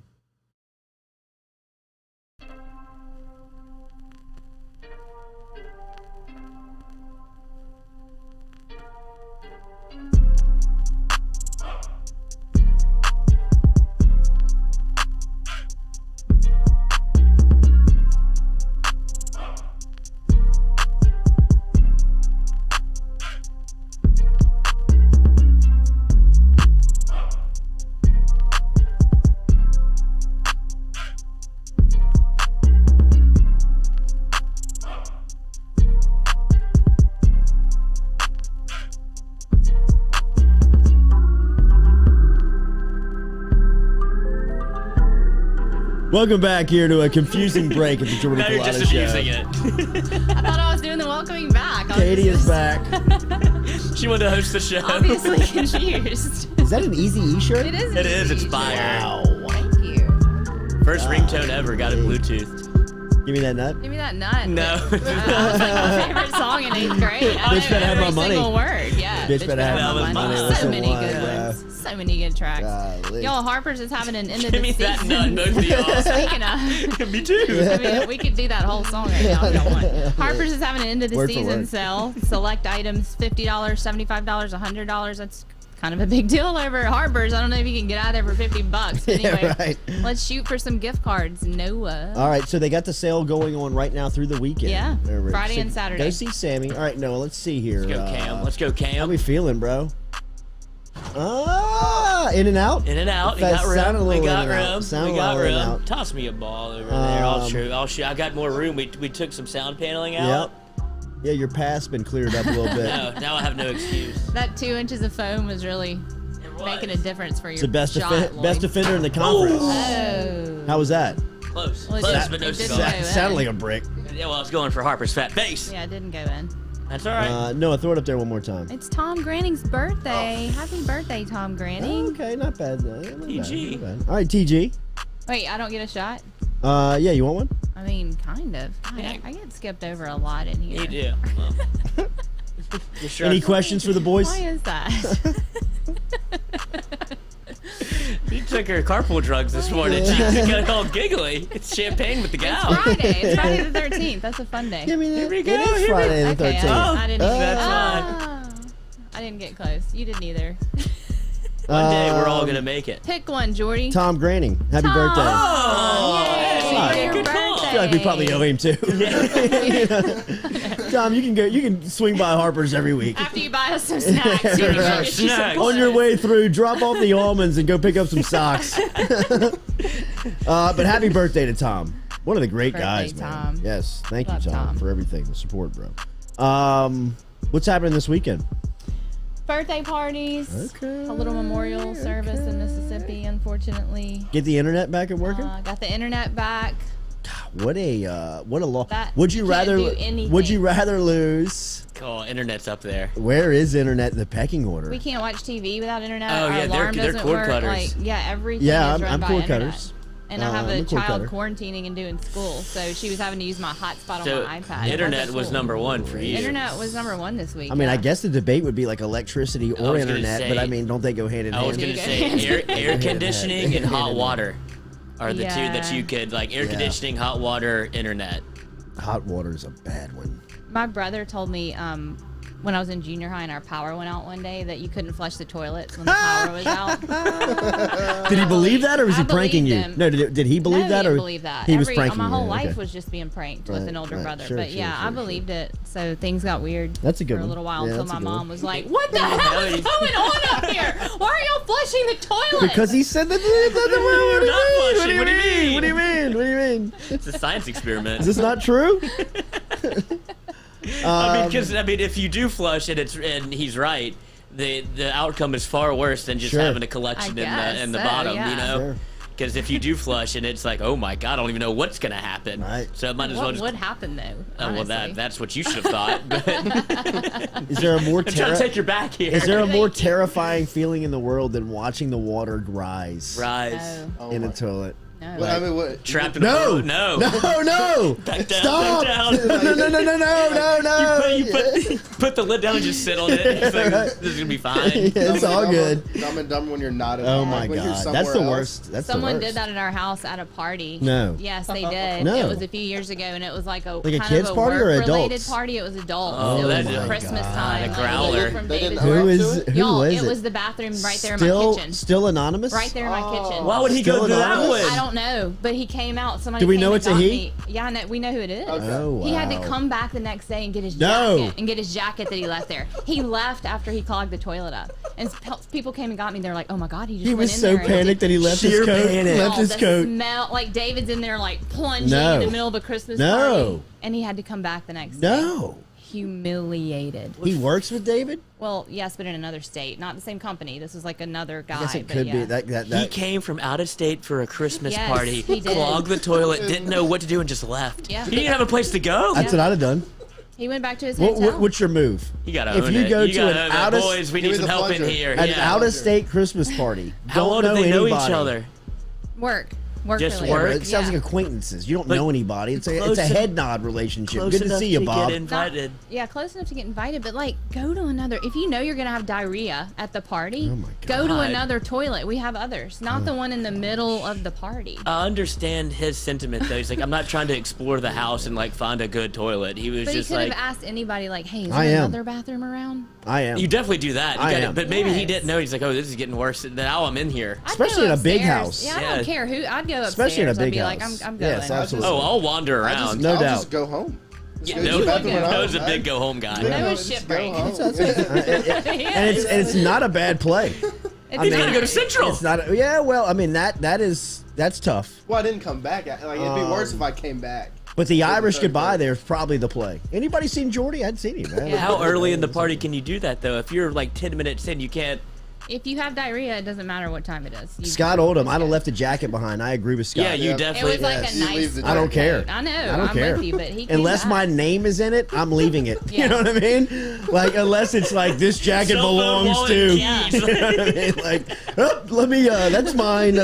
Welcome back here to a confusing break at the Jordy Now you're Culotta just Show. abusing it. I thought I was doing the welcoming back. Katie is back. She wanted to host the show. Obviously confused. Is that an Easy E shirt? It is. It is. It's fire. Wow. Thank you. First ringtone ever. Got it Bluetoothed. Give me that nut. Give me that nut. No. That was like my favorite song in 8th grade. I Bitch know better have my every money. single word. Yeah. Bitch better have my money. That's So the many one, good yeah. ones. So many good tracks. Golly. Y'all, Harper's is having an end of Give the me that season. nut, both of y'all. Speaking of, Me too. I mean, we could do that whole song right now if y'all want. Harper's is having an end of the Word for season word. sale. Select items, $50, $75, $100. That's kind of a big deal over at Harper's. I don't know if you can get out of there for $50. But anyway, Yeah, right. let's shoot for some gift cards. Noah. All right, so they got the sale going on right now through the weekend. Yeah, All right, Friday so and Saturday. Go see Sammy. All right, Noah, let's see here. Let's go, Cam. Let's go, How Cam. we feeling, bro? In and out. In and out. We That got sounded a room. We little got in and out. room. Sounded We a got little in and room. out. Toss me a ball over there. I'll shoot. I got more room. We took some sound paneling out. Yeah, your path's been cleared up a little bit. No, now I have no excuse. That 2 inches of foam was really making a difference for your It's the best, shot, best Lloyd. defender in the conference. Oh. How was that? Close. Well, it Close, didn't- but no it didn't cigar. go in. Sounded like a brick. Yeah, well, I was going for Harper's fat face. Yeah, it didn't go in. That's all right. Noah, throw it up there one more time. It's Tom Granning's birthday. Happy birthday, Tom Granning. Okay, not bad. TG. Not bad. All right, TG. Wait, I don't get a shot? Yeah, you want one? I mean, kind of. Yeah. I get skipped over a lot in here. You do. Well. You sure? Any questions for the boys? Why is that? He took her carpool drugs this morning. She got all giggly. It's champagne with the gal. It's Friday. It's Friday the 13th. That's a fun day. Give me that. Here we go, It is here we- Friday the Okay, 13th. I didn't even That's I didn't get close. You didn't either. One day we're all gonna make it. Pick one, Jordy. Tom Granning. Happy Tom. birthday. Oh, Yay, yeah, for your good call. I feel like we probably owe him too. Tom, you can swing by Harper's every week. After you buy us some snacks, you can go Right. get you some Snacks. On your way through, drop off the almonds and go pick up some socks. But happy birthday to Tom. One of the great Birthday, guys, man. Tom. Yes, thank Love you, Tom, Tom. for everything, the support, bro. What's happening this weekend? birthday parties. Okay. A little memorial service in Mississippi, unfortunately. Get the internet back and working? Got the internet back. What a law. That- Would you you can't rather? do anything. Would you rather lose? Oh, internet's up there. Where is internet in the pecking order? We can't watch TV without internet. Oh, Our yeah, alarm they're doesn't cord work. cutters. Like, yeah, everything Yeah, is run I'm by cord internet. cutters. And I have I'm a a cord child cutter. quarantining and doing school, so she was having to use my hotspot So, on my iPad. internet It was wasn't number one for you. Internet was number one this week. I mean, yeah. I guess the debate would be like electricity or was gonna internet, say- but I mean, don't they go hand in I was hand? gonna There you say go. air conditioning and hot water are the two that Yeah. you could like. Air Yeah. conditioning, hot water, internet. Hot water is a bad one. My brother told me when I was in junior high and our power went out one day that you couldn't flush the toilets when the power was out. Did he believe that, or was I he pranking you? believed him. No, did he believe No, that, he or didn't believe that. he was pranking My you? whole Okay. life was just being pranked with Right, an older right. brother. Sure, but sure, yeah, sure, I believed it. So things got weird. That's a good for one. a little while Yeah, until that's a my good one. mom was like, "What the hell is going on up here? Why are y'all flushing the toilet?" Because he said that. You're not flushing. What do you mean? What do you mean? It's a science experiment. Is this not true? I mean, if you do flush and he's right, the outcome is far worse than just Sure. having a collection guess in the so, bottom. yeah. You know. Sure. Because if you do flush and it's like, oh my god, I don't even know what's gonna happen. Right. So it might as well What just. would happen though? Oh, well, honestly? that's what you should have thought. But Is there a more I'm trying to take your back here. Is there a more Thank you. terrifying feeling in the world than watching the water rise Rise. Oh, in a toilet? no. Well, I mean, what? Trapped in No, a toilet? No. no! Back down, Stop! back down. No! You put the lid down and just sit on it. It's like, this is gonna be fine. It's all good. Dumb and Dumber when you're not at Oh home. my Like, when you're god, somewhere that's the else. worst. That's Someone the did worst. that at our house at a party. No. Yes, they did. No. It was a few years ago, and it was like a Like a kind kids' of a party or work-related adults? party. It was adults. Oh, it was my Christmas God. time. A growler. From They David's didn't Who Up is to it? who Y'all, was it it? was the bathroom right there in my kitchen. Still anonymous? Right there in my kitchen. Why would he Still go through that anonymous? one? I don't know, but he came out. Somebody Do we came know and it's a got he? me. Yeah, no, we know who it is. Okay. Oh, He had to wow. come back the next day and get his No. jacket that he left there. He left after he clogged the toilet up, and people came and got me. They're like, "Oh my god, he just He went was in so there and panicked that he left his Sheer coat. panic. Left his the coat. smell, like David's in there like plunging No. in the middle of a Christmas No. party, and he had to come back the next day. No. humiliated. He works with David? Well, yes, but in another state. Not the same company. This was like another guy. I guess it could be. That. He came from out of state for a Christmas party, he did. clogged the toilet, didn't know what to do, and just left. Yeah. He didn't have a place to go. That's what I'd have done. He went back to his hotel. What's your move? You gotta if own you it. go You to gotta an own out it. of Boys, we need some help in here. an out-of-state Christmas party. How long don't did they know anybody. each other? Work Just related. work? It sounds like acquaintances. You don't know anybody. It's a head nod relationship. Close Good to enough see you, Bob. Get invited. Close enough to get invited, but like go to another. If you know you're gonna have diarrhea at the party, Oh my go to God. another toilet. We have others, not the one in the middle of the party. I understand his sentiment though. He's like, I'm not trying to explore the house and like find a good toilet. He was But he just could like, have asked anybody, like, "Hey, is I there am. another bathroom around?" I am. you definitely do that. I am. But maybe he Yes. didn't know. He's like, oh, this is getting worse. Now I'm in here. I'd Especially go in a big upstairs. house. Yeah, I Yeah. don't care who. I'd go upstairs. Especially in a big I'd be house. like, I'm going. Yes, absolutely. Oh, I'll wander around. No I'll doubt. just go home. Yeah, Go to no, the bathroom and Noah's home, a big man. go home guy. No Just shit go break. home. and it's not a bad play. He's gotta go to Central. It's not. Well, I mean that's tough. Well, I didn't come back. Like it'd be worse if I came back. But the For the Irish third goodbye grade. there is probably the play. Anybody seen Jordy? I'd seen him. Man. Yeah. How early in the party can you do that though? If you're like 10 minutes in, you can't. If you have diarrhea, it doesn't matter what time it is. Scott Oldham, I'd have left a jacket behind. I agree with Scott. Yeah, you Yeah. It definitely. was like a You leave nice. the I don't care. I know. I don't I'm care. with you, but he came Unless back. my name is in it, I'm leaving it. Yeah. You know what I mean? Like, unless it's like this jacket Cell phone, belongs wallet, to. and Yeah. keys. You know what I mean? Like, oh, let me. That's mine.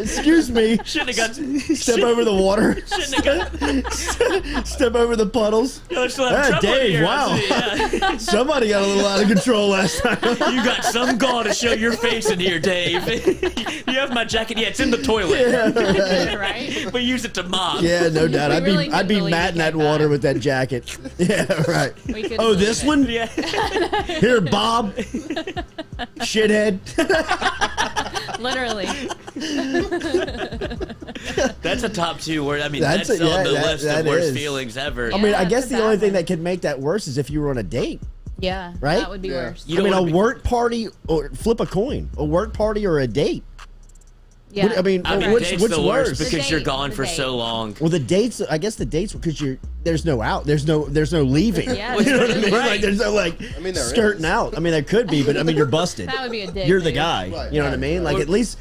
Excuse me. Shouldn't have got. Step over the water. Shouldn't have got. Step over the puddles. You'll still have trouble Dave, here. wow. Yeah. Somebody got a little out of control last time. You got some gall to show your face in here, Dave. You have my jacket. Yeah, it's in the toilet. right? We use it to mop. Yeah, no doubt. We I'd really be I'd couldn't be believe matting you that came water back. with that jacket. Yeah, right. We couldn't Oh, believe this it. one? Yeah. Here, Bob. Shithead. Literally. That's a top two word. I mean, That's that's, a- on the yeah, list that of worst is. feelings ever. I mean, I Yeah, guess it's a the only bad thing one. that could make that worse is if you were on a date. Yeah. Right? That would be Yeah. worse. You I don't mean, a wanna be- work party or flip a coin. A work party or a date. Yeah. I mean, I mean, what's date's what's the worse? worst because The you're date, gone the for date. so long. Well, the dates. I guess the dates because there's no out. There's no leaving. Yeah, You know what I mean? right. Like there's no like I mean, there skirting is. out. I mean, there could be, but I mean, you're busted. That would be a dick. You're the move. guy. Right, You know what I right, mean? right. Like at least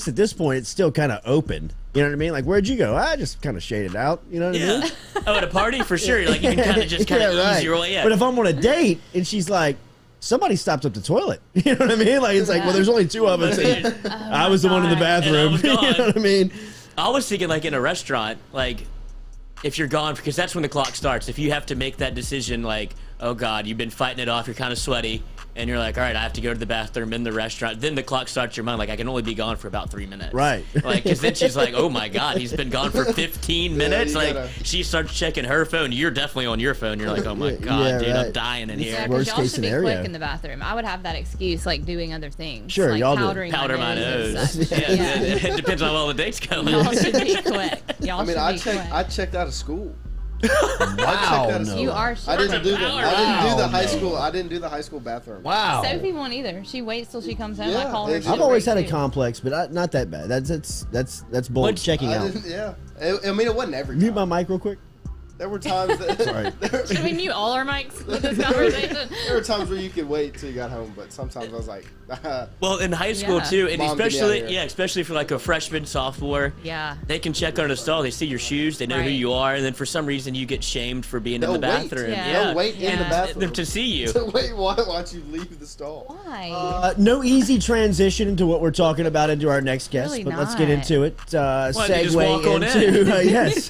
at this point, it's still kind of open. You know what I mean? Like where'd you go? I just kind of shaded out. You know what I Yeah. mean? Oh, at a party for sure. Like you can kind of just kind of Yeah, ease your way in. But if I'm on a date and she's like, somebody stopped up the toilet. You know what I mean? Like it's like, well, there's only two of us. And I was the one in the God. bathroom. And I was You know gone. what I mean? I was thinking like in a restaurant, like if you're gone, because that's when the clock starts. If you have to make that decision, like, oh God, you've been fighting it off, you're kind of sweaty, and you're like, all right, I have to go to the bathroom in the restaurant. Then the clock starts your mind, like, I can only be gone for about 3 minutes. Right. Like, because then she's like, oh my God, he's been gone for 15 minutes. you Like, gotta- she starts checking her phone. You're definitely on your phone. You're like, oh my God, Yeah, dude, I'm right. dying in Yeah, here. 'cause Worst y'all case should be scenario. quick in the bathroom. I would have that excuse, like doing other things. Sure, like y'all do. powdering Powder my and nose. such. Yeah, Yeah. it depends on how well the date's going. Y'all should be quick. Y'all I mean, should I be checked. quick. I checked out of school. Wow. no. You are. I didn't do the. Power. I didn't do the Wow, high no. school. I didn't do the high school bathroom. Wow. Sophie won't either. She waits till she comes home. I Yeah, call her. I've she'll I've always break had a too. complex, but not that bad. That's bull What- checking I out. didn't, yeah. I mean, it wasn't every Mute time. my mic real quick. There were times that. Sorry. Should we mute all our mics with this conversation? There were times where you could wait till you got home, but sometimes I was like, Well, in high school Yeah. too, and Mom, get me especially outta here. especially for like a freshman, sophomore. Yeah. They can check under the stall. They see your shoes. They know who Right. you are, and then for some reason you get shamed for being in They'll the wait. bathroom. Yeah. Yeah, They'll wait in the Yeah. bathroom to see you. Wait, why don't you leave the stall? Why? No easy transition into what we're talking about into our next guest, Really but let's get not. into it. Why don't you just walk on Segue into in? yes,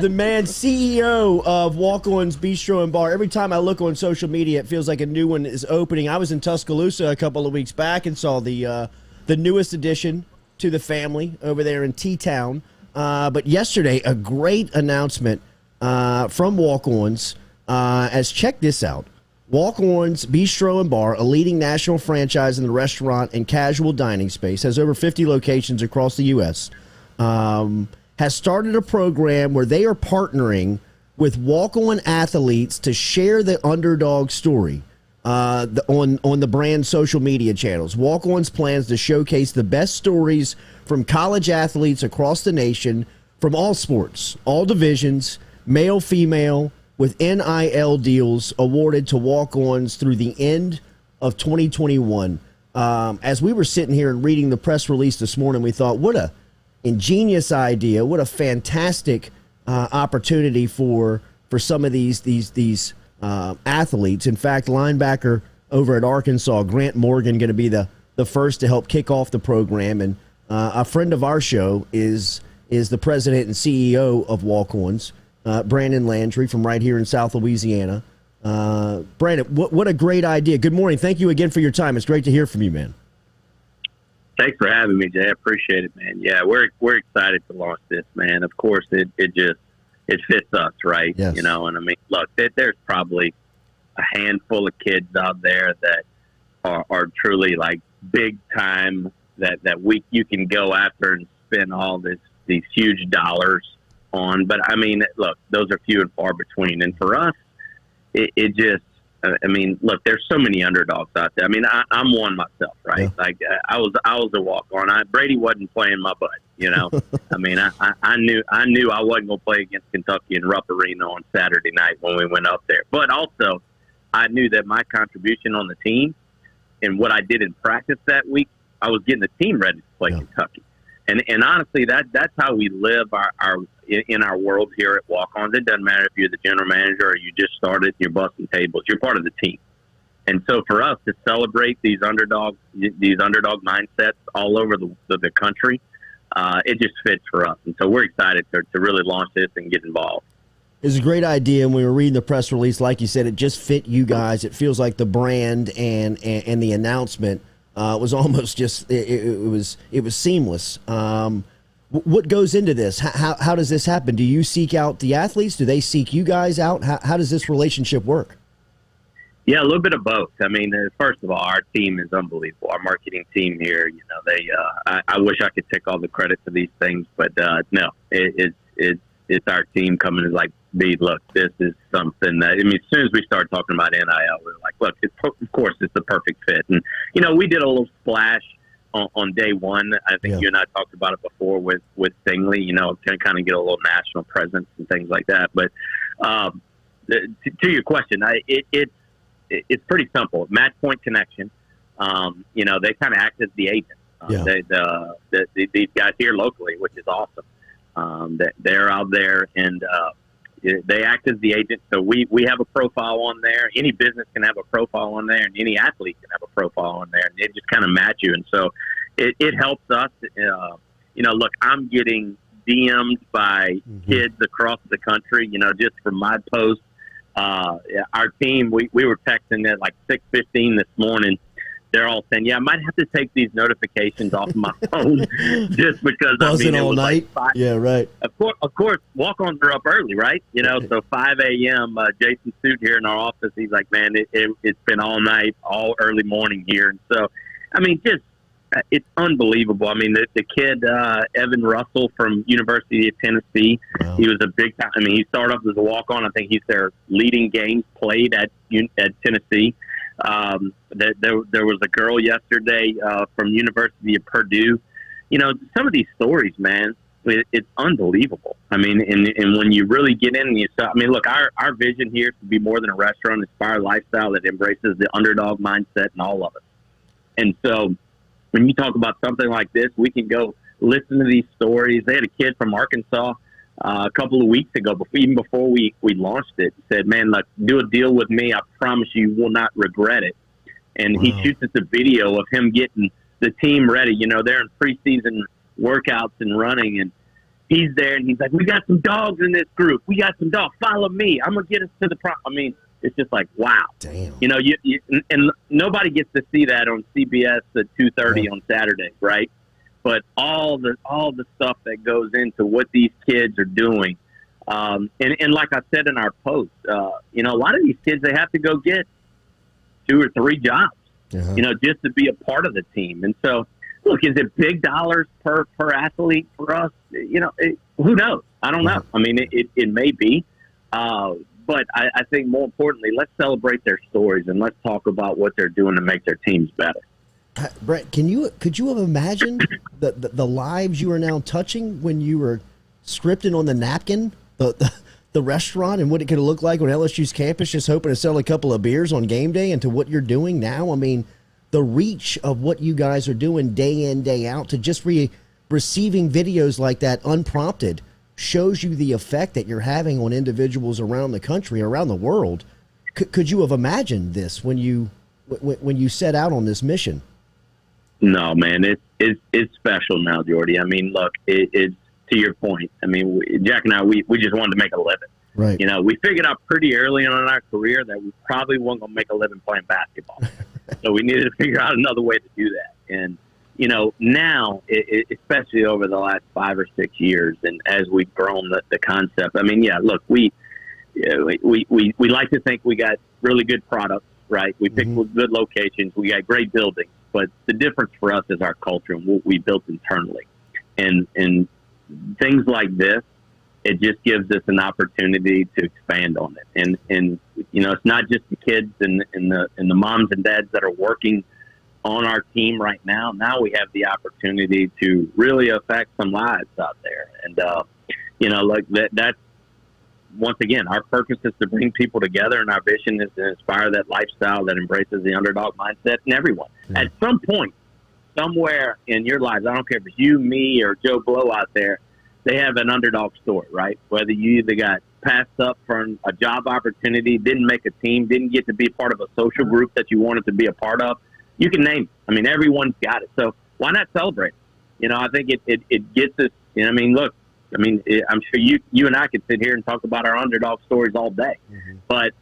the man CEO of Walk-On's Bistro and Bar. Every time I look on social media, it feels like a new one is opening. I was in Tuscaloosa a couple of weeks back and saw the newest addition to the family over there in T-Town. But yesterday, a great announcement from Walk-On's. As check this out. Walk-On's Bistro and Bar, a leading national franchise in the restaurant and casual dining space, has over 50 locations across the U.S., has started a program where they are partnering with walk-on athletes to share the underdog story on the brand's social media channels. Walk-On's plans to showcase the best stories from college athletes across the nation from all sports, all divisions, male, female, with NIL deals awarded to walk-ons through the end of 2021. As we were sitting here and reading the press release this morning, we thought, what a ingenious idea, what a fantastic opportunity for some of these athletes. In fact, linebacker over at Arkansas, Grant Morgan, going to be the first to help kick off the program. And a friend of our show is the president and CEO of Walk-Ons, Brandon Landry from right here in South Louisiana. Brandon, what a great idea. Good morning. Thank you again for your time. It's great to hear from you, man. Thanks for having me, Jay. I appreciate it, man. Yeah, we're excited to launch this, man. Of course, it fits us, right? Yes. You know, and I mean, look, there's probably a handful of kids out there that are truly like big time that you can go after and spend all these huge dollars on. But I mean, look, those are few and far between. And for us, it just, I mean, look, there's so many underdogs out there. I mean, I'm one myself, right? Yeah. Like I was a walk-on. Brady wasn't playing my butt, you know. I mean, I knew I wasn't going to play against Kentucky in Rupp Arena on Saturday night when we went up there. But also, I knew that my contribution on the team and what I did in practice that week, I was getting the team ready to play Kentucky. And honestly, that's how we live in our world here at Walk-Ons. It doesn't matter if you're the general manager or you just started, you're busting tables. You're part of the team. And so for us to celebrate these underdog mindsets all over the country, it just fits for us. And so we're excited to really launch this and get involved. It's a great idea. And we were reading the press release, like you said, it just fit you guys. It feels like the brand and the announcement was almost just it was seamless. What goes into this? How does this happen? Do you seek out the athletes? Do they seek you guys out? How does this relationship work? Yeah, a little bit of both. I mean, first of all, our team is unbelievable. Our marketing team here, you know, they. I wish I could take all the credit for these things, but no, it's our team coming to like, look, this is something that, I mean, as soon as we started talking about NIL, we were like, look, of course, it's the perfect fit. And, you know, we did a little splash on day one. I think you and I talked about it before with Stingley, you know, to kind of get a little national presence and things like that. But to your question, it's pretty simple. Match point connection. You know, they kind of act as the agent. These guys here locally, which is awesome. They're out there and they act as the agent. So we have a profile on there. Any business can have a profile on there, and any athlete can have a profile on there. And they just kind of match you. And so it helps us. You know, look, I'm getting DM'd by kids across the country, you know, just from my post. Our team, we were texting at like 6:15 this morning. They're all saying, yeah, I might have to take these notifications off my phone just because buzzing all night. Like yeah, right. Of course, walk-ons are up early, right? You know, so 5 a.m. Jason Suit here in our office, he's like, man, it's been all night, all early morning here. And so, I mean, just it's unbelievable. I mean, the kid, Evan Russell from University of Tennessee, he was a big time. I mean, he started off as a walk-on. I think he's their leading games played at Tennessee. There was a girl yesterday from University of Purdue. You know, some of these stories, man, it's unbelievable. I mean, and when you really get in and you start, I mean, look, our vision here is to be more than a restaurant, inspire a lifestyle that embraces the underdog mindset in all of us. And so when you talk about something like this, we can go listen to these stories. They had a kid from Arkansas a couple of weeks ago, even before we launched it, said, man, look, do a deal with me. I promise you will not regret it. And he shoots us a video of him getting the team ready. You know, they're in preseason workouts and running, and he's there, and he's like, we got some dogs in this group. We got some dogs. Follow me. I'm going to get us to the pro. I mean, it's just like, wow. Damn. You know, and nobody gets to see that on CBS at 2:30 on Saturday, right? But all the stuff that goes into what these kids are doing, and like I said in our post, you know, a lot of these kids, they have to go get 2 or 3 jobs, you know, just to be a part of the team. And so, look, is it big dollars per athlete for us? You know, who knows? I don't know. I mean, it may be, but I think more importantly, let's celebrate their stories and let's talk about what they're doing to make their teams better. Brett, could you have imagined the lives you are now touching when you were scripting on the napkin? The the restaurant and what it could look like on LSU's campus, just hoping to sell a couple of beers on game day, and to what you're doing now. I mean, the reach of what you guys are doing day in, day out, to just receiving videos like that unprompted shows you the effect that you're having on individuals around the country, around the world. Could you have imagined this when you set out on this mission? No, man, it's special now, Jordy. I mean, look, it's to your point. I mean, Jack and I, we just wanted to make a living. Right. You know, we figured out pretty early on in our career that we probably weren't going to make a living playing basketball. So we needed to figure out another way to do that. And, you know, now, especially over the last 5 or 6 years, and as we've grown the concept, I mean, yeah, look, we like to think we got really good products, right? We pick good locations. We got great buildings. But the difference for us is our culture and what we built internally. And things like this, it just gives us an opportunity to expand on it. And you know, it's not just the kids and the moms and dads that are working on our team right now. Now we have the opportunity to really affect some lives out there. And, you know, like that's, once again, our purpose is to bring people together, and our vision is to inspire that lifestyle that embraces the underdog mindset in everyone. Yeah. At some point, somewhere in your lives, I don't care if it's you, me, or Joe Blow out there, they have an underdog story, right? Whether you either got passed up for a job opportunity, didn't make a team, didn't get to be a part of a social group that you wanted to be a part of, you can name it. I mean, everyone's got it. So why not celebrate? You know, I think it gets us, you know, I mean, look, I mean, I'm sure you and I could sit here and talk about our underdog stories all day. But,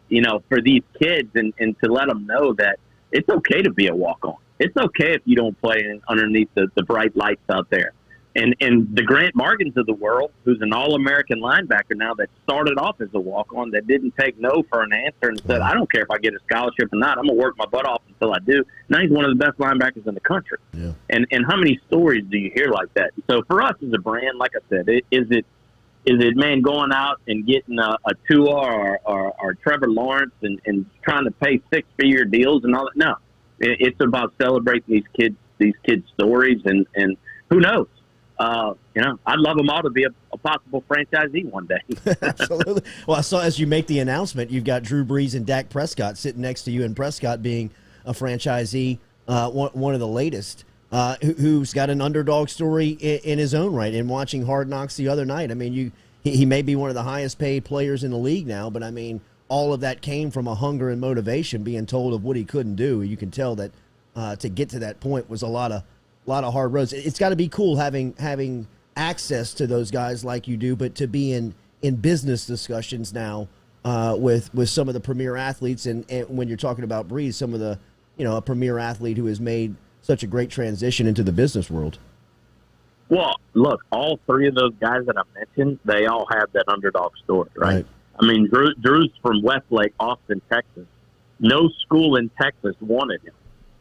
you know, for these kids and to let them know that it's okay to be a walk-on. It's okay if you don't play underneath the bright lights out there. And the Grant Morgans of the world, who's an All-American linebacker now, that started off as a walk-on, that didn't take no for an answer and said, I don't care if I get a scholarship or not. I'm going to work my butt off until I do. Now he's one of the best linebackers in the country. Yeah. And how many stories do you hear like that? So for us as a brand, like I said, is it man, going out and getting a Tua or Trevor Lawrence and trying to pay 6-figure deals and all that? No. It's about celebrating these kids' stories, and who knows? You know, I'd love them all to be a possible franchisee one day. Absolutely. Well, I saw as you make the announcement, you've got Drew Brees and Dak Prescott sitting next to you, and Prescott being a franchisee, one of the latest, who's got an underdog story in his own right. And watching Hard Knocks the other night, I mean, he may be one of the highest paid players in the league now, but I mean, all of that came from a hunger and motivation, being told of what he couldn't do. You can tell that to get to that point was a lot of hard roads. It's got to be cool having access to those guys like you do, but to be in business discussions now with some of the premier athletes, and when you're talking about Breeze, some of the, you know, a premier athlete who has made such a great transition into the business world. Well, look, all three of those guys that I mentioned, they all have that underdog story, right? I mean, Drew's from Westlake, Austin, Texas. No school in Texas wanted him.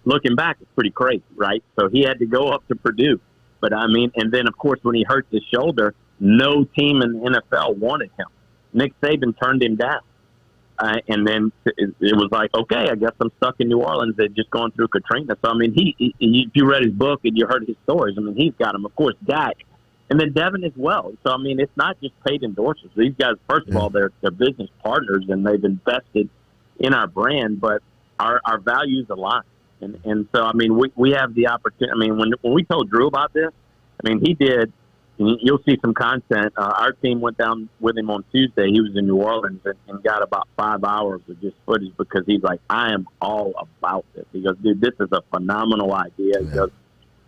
Looking back, it's pretty crazy, right? So he had to go up to Purdue. But, I mean, and then, of course, when he hurt his shoulder, no team in the NFL wanted him. Nick Saban turned him down. And then it was like, okay, I guess I'm stuck in New Orleans. They'd just gone through Katrina. So, I mean, if you read his book and you heard his stories, I mean, he's got them. Of course, Dak. And then Devin as well. So, I mean, it's not just paid endorsers. These guys, first of all, they're business partners, and they've invested in our brand, but our values align. And so, I mean, we have the opportunity. I mean, when we told Drew about this, I mean, he did. You'll see some content. Our team went down with him on Tuesday. He was in New Orleans and got about 5 hours of just footage, because he's like, I am all about this. He goes, dude, this is a phenomenal idea. He goes,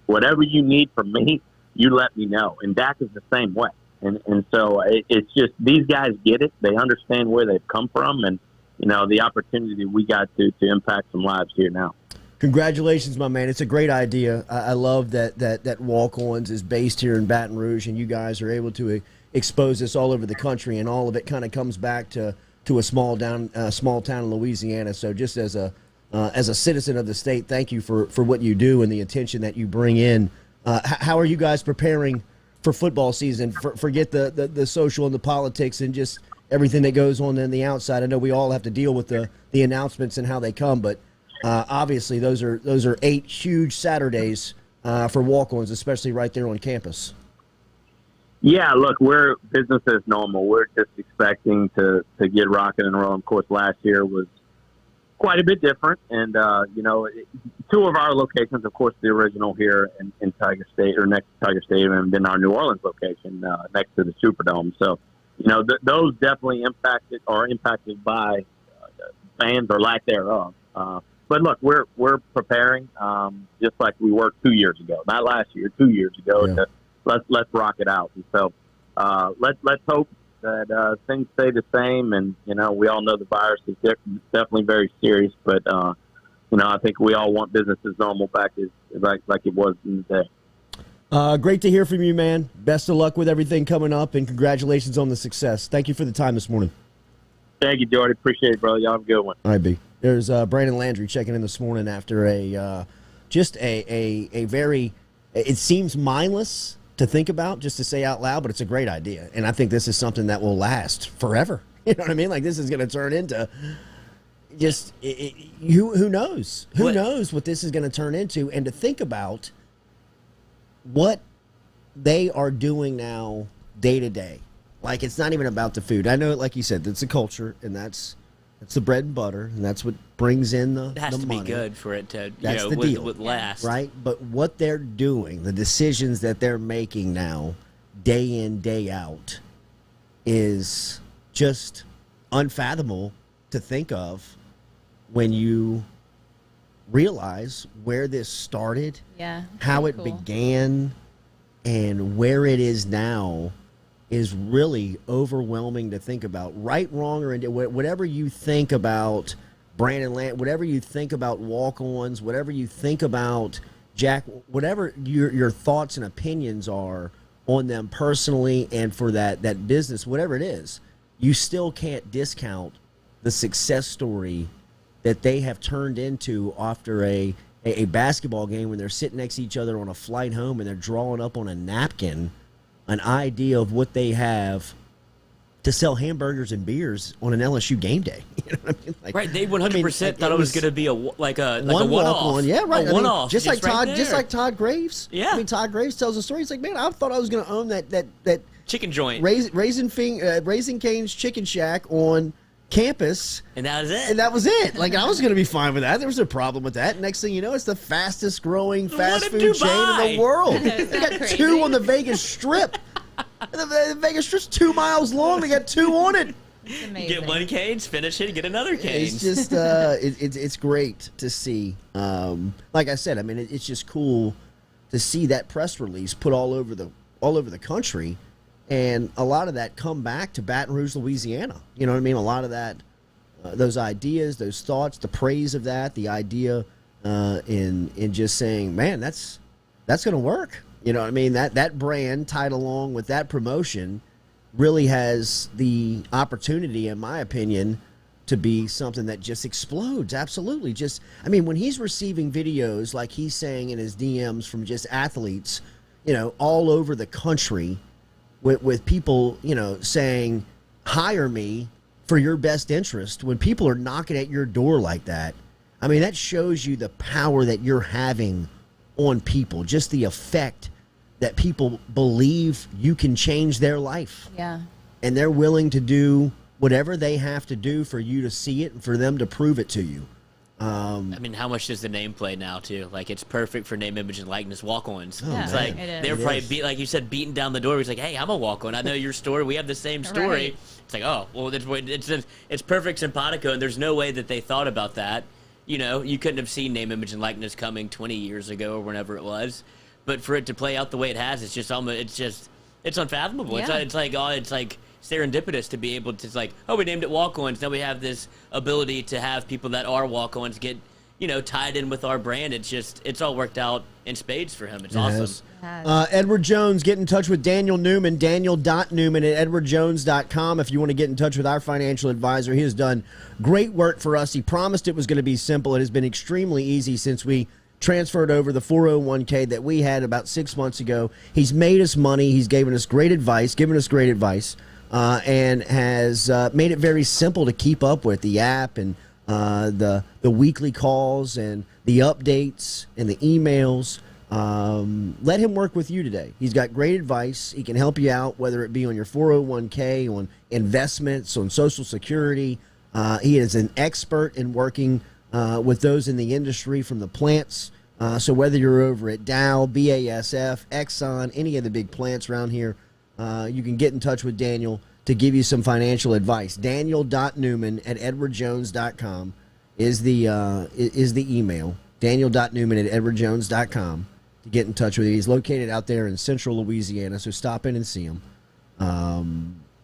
whatever you need from me, you let me know. And Dak is the same way. And so it's just, these guys get it. They understand where they've come from, and, you know, the opportunity we got to impact some lives here now. Congratulations, my man. It's a great idea. I love that Walk-Ons is based here in Baton Rouge, and you guys are able to expose this all over the country, and all of it kind of comes back to a small town in Louisiana. So just as a citizen of the state, thank you for what you do and the attention that you bring in. How are you guys preparing for football season? Forget the social and the politics and just everything that goes on in the outside. I know we all have to deal with the announcements and how they come, but obviously those are 8 huge Saturdays for walk-ons, especially right there on campus. Yeah, look, we're business as normal. We're just expecting to get rocking and rolling. Of course, last year was quite a bit different. And, two of our locations, of course, the original here in Tiger State or next to Tiger Stadium, and then our New Orleans location next to the Superdome. So, those definitely impacted by fans or lack thereof. But look, we're preparing just like we were 2 years ago, not last year, 2 years ago. Yeah. Let's rock it out. And so let's hope that things stay the same. And we all know the virus is definitely very serious, but I think we all want business as normal back like it was in the day. Great to hear from you, man. Best of luck with everything coming up, and congratulations on the success. Thank you for the time this morning. Thank you, Jordy. Appreciate it, brother. Y'all have a good one. All right, B. There's Brandon Landry checking in this morning after a very, it seems mindless to think about, just to say out loud, but it's a great idea. And I think this is something that will last forever. You know what I mean? Like, this is going to turn into just, who knows? Who knows what this is going to turn into? And to think about what they are doing now day to day. Like, it's not even about the food. I know, like you said, that's the culture, and that's the bread and butter, and that's what brings in the money. It has to be good for it to, that's the deal. With last. Right? But what they're doing, the decisions that they're making now, day in, day out, is just unfathomable to think of when you realize where this started, how it began, and where it is now. Is really overwhelming to think about. Right, wrong, or whatever you think about Brandon Land, whatever you think about walk-ons, whatever you think about Jack, whatever your thoughts and opinions are on them personally and for that business, whatever it is, you still can't discount the success story that they have turned into after a basketball game when they're sitting next to each other on a flight home and they're drawing up on a napkin an idea of what they have to sell hamburgers and beers on an LSU game day. You know what I mean? Like, right, they 100% thought it was going to be a one-off. Walk-on. Yeah, right. A one-off. Just like Todd Graves. Yeah. I mean, Todd Graves tells a story. He's like, man, I thought I was going to own that chicken joint, Raising Cane's Chicken Shack on campus, and that was it. And that was it. Like, I was going to be fine with that. There was no problem with that. Next thing you know, it's the fastest growing fast food chain in the world. They got crazy. 2 on the Vegas Strip. The Vegas Strip's 2 miles long. They got 2 on it. Get one Cane's, finish it, get another Cane's. It's just it's great to see. Like I said, I mean, it's just cool to see that press release put all over the country. And a lot of that come back to Baton Rouge, Louisiana. You know what I mean? A lot of that, those ideas, those thoughts, the praise of that, the idea in just saying, man, that's going to work. You know what I mean? That brand tied along with that promotion really has the opportunity, in my opinion, to be something that just explodes. Absolutely. Just, I mean, when he's receiving videos like he's saying in his DMs from just athletes, all over the country, with people, saying, hire me for your best interest, when people are knocking at your door like that, I mean, that shows you the power that you're having on people, just the effect that people believe you can change their life. Yeah. And they're willing to do whatever they have to do for you to see it and for them to prove it to you. I mean, how much does the name play now, too? Like, it's perfect for name, image, and likeness walk-ons. Oh, it's man. like they were probably, like you said, beating down the door. He's like, hey, I'm a walk-on. I know your story. We have the same story. Right. It's like, oh, well, it's perfect simpatico, and there's no way that they thought about that. You couldn't have seen name, image, and likeness coming 20 years ago or whenever it was. But for it to play out the way it has, it's just almost, it's unfathomable. Yeah. It's like serendipitous to be able to, it's like, oh, we named it walk-ons. Now we have this ability to have people that are walk-ons get, tied in with our brand. It's all worked out in spades for him. It's awesome. Edward Jones, get in touch with Daniel Newman, daniel.newman at edwardjones.com if you want to get in touch with our financial advisor. He has done great work for us. He promised it was going to be simple. It has been extremely easy since we transferred over the 401k that we had about 6 months ago. He's made us money. He's given us great advice, and has made it very simple to keep up with the app and the weekly calls and the updates and the emails. let him work with you today. He's got great advice. He can help you out, whether it be on your 401k, on investments, on Social Security. He is an expert in working with those in the industry from the plants. So whether you're over at Dow, BASF, Exxon, any of the big plants around here, you can get in touch with Daniel to give you some financial advice. Daniel.Newman@edwardjones.com is the email. Daniel.Newman@edwardjones.com to get in touch with you. He's located out there in central Louisiana, so stop in and see him.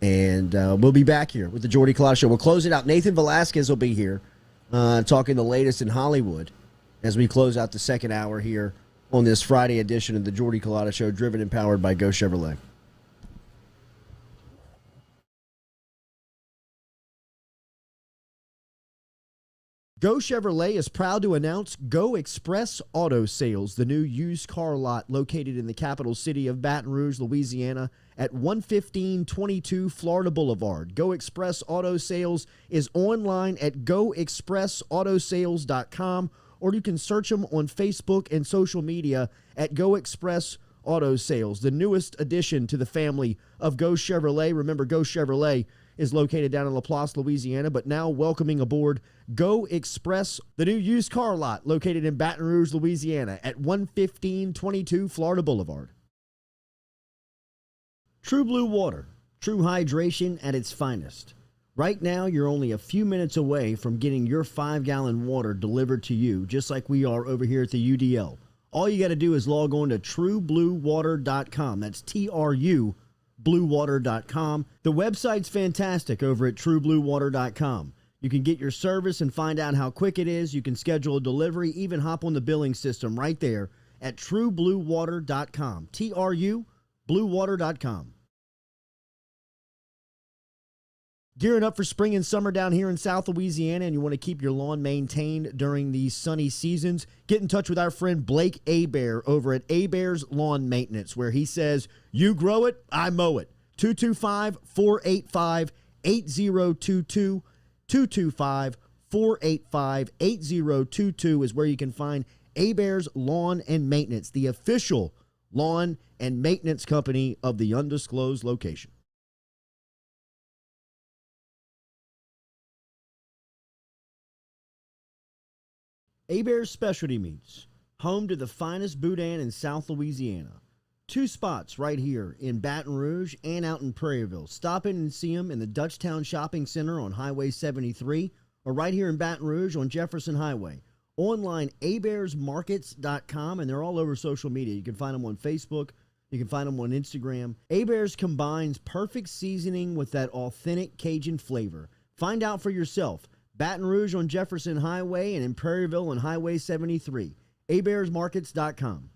And we'll be back here with the Jordy Culotta Show. We'll close it out. Nathan Velasquez will be here talking the latest in Hollywood as we close out the second hour here on this Friday edition of the Jordy Culotta Show, driven and powered by Go Chevrolet. Go Chevrolet is proud to announce Go Express Auto Sales, the new used car lot located in the capital city of Baton Rouge, Louisiana, at 11522 Florida Boulevard. Go Express Auto Sales is online at goexpressautosales.com, or you can search them on Facebook and social media at Go Express Auto Sales, the newest addition to the family of Go Chevrolet. Remember, Go Chevrolet is located down in Laplace, Louisiana, but now welcoming aboard Go Express, the new used car lot located in Baton Rouge, Louisiana at 11522 Florida Boulevard. True Blue Water, true hydration at its finest. Right now, you're only a few minutes away from getting your 5-gallon water delivered to you, just like we are over here at the UDL. All you got to do is log on to truebluewater.com. That's TRU bluewater.com. The website's fantastic over at truebluewater.com. You can get your service and find out how quick it is. You can schedule a delivery, even hop on the billing system right there at truebluewater.com. TRU bluewater.com. Gearing up for spring and summer down here in South Louisiana, and you want to keep your lawn maintained during these sunny seasons, get in touch with our friend Blake Abear over at Abear's Lawn Maintenance, where he says, you grow it, I mow it. 225-485-8022. 225-485-8022 is where you can find Abear's Lawn and Maintenance, the official lawn and maintenance company of the undisclosed location. Abear's Specialty Meats, home to the finest boudin in South Louisiana. 2 spots right here in Baton Rouge and out in Prairieville. Stop in and see them in the Dutchtown Shopping Center on Highway 73 or right here in Baton Rouge on Jefferson Highway. Online, abearsmarkets.com, and they're all over social media. You can find them on Facebook. You can find them on Instagram. Abear's combines perfect seasoning with that authentic Cajun flavor. Find out for yourself. Baton Rouge on Jefferson Highway and in Prairieville on Highway 73. abearsmarkets.com.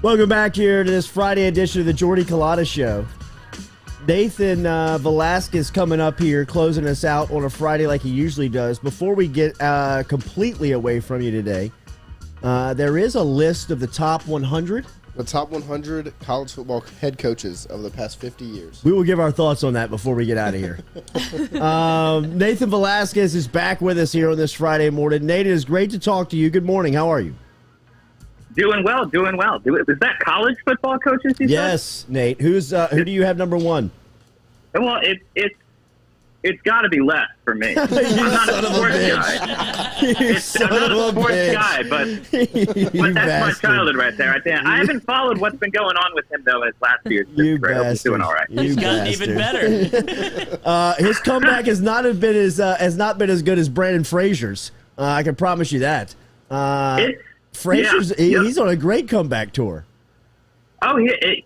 Welcome back here to this Friday edition of the Jordy Culotta Show. Nathan Velasquez coming up here, closing us out on a Friday like he usually does. Before we get completely away from you today, there is a list of the top 100. The top 100 college football head coaches of the past 50 years. We will give our thoughts on that before we get out of here. Nathan Velasquez is back with us here on this Friday morning. Nate, it is great to talk to you. Good morning. How are you? Doing well. Was that college football coaches? Yes, Nate. Who do you have number one? Well, it's got to be left for me. I'm not a sports guy. I'm not a sports guy, but that's my childhood right there. I haven't followed what's been going on with him though his last few years. He's doing all right. He's gotten even better. His comeback has not been as good as Brandon Frazier's. I can promise you that. Frazier's he's on a great comeback tour. Oh, it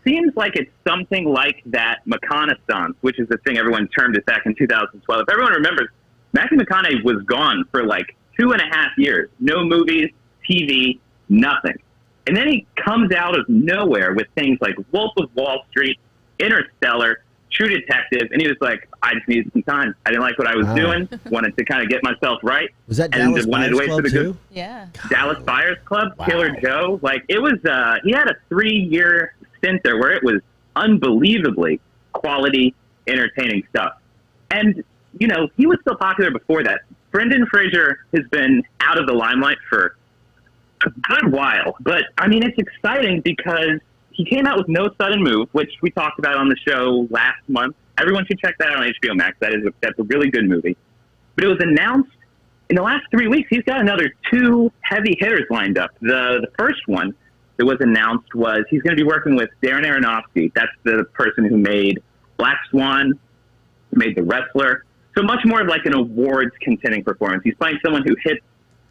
seems like it's something like that McConaissance, which is the thing everyone termed it back in 2012. If everyone remembers, Matthew McConaughey was gone for like 2.5 years. No movies, TV, nothing. And then he comes out of nowhere with things like Wolf of Wall Street, Interstellar, True Detective, and he was like, I just needed some time. I didn't like what I was doing. Wanted to kind of get myself right. Was that Dallas Buyers Club too? Yeah. Dallas Buyers Club, wow. Killer Joe. Like, it was, he had a 3-year stint there where it was unbelievably quality, entertaining stuff. And, you know, he was still popular before that. Brendan Fraser has been out of the limelight for a good while. But, I mean, it's exciting because he came out with No Sudden Move, which we talked about on the show last month. Everyone should check that out on HBO Max. That's a really good movie. But it was announced in the last 3 weeks, he's got another 2 heavy hitters lined up. The first one that was announced was he's going to be working with Darren Aronofsky. That's the person who made Black Swan, who made The Wrestler. So much more of like an awards contending performance. He's playing someone who hits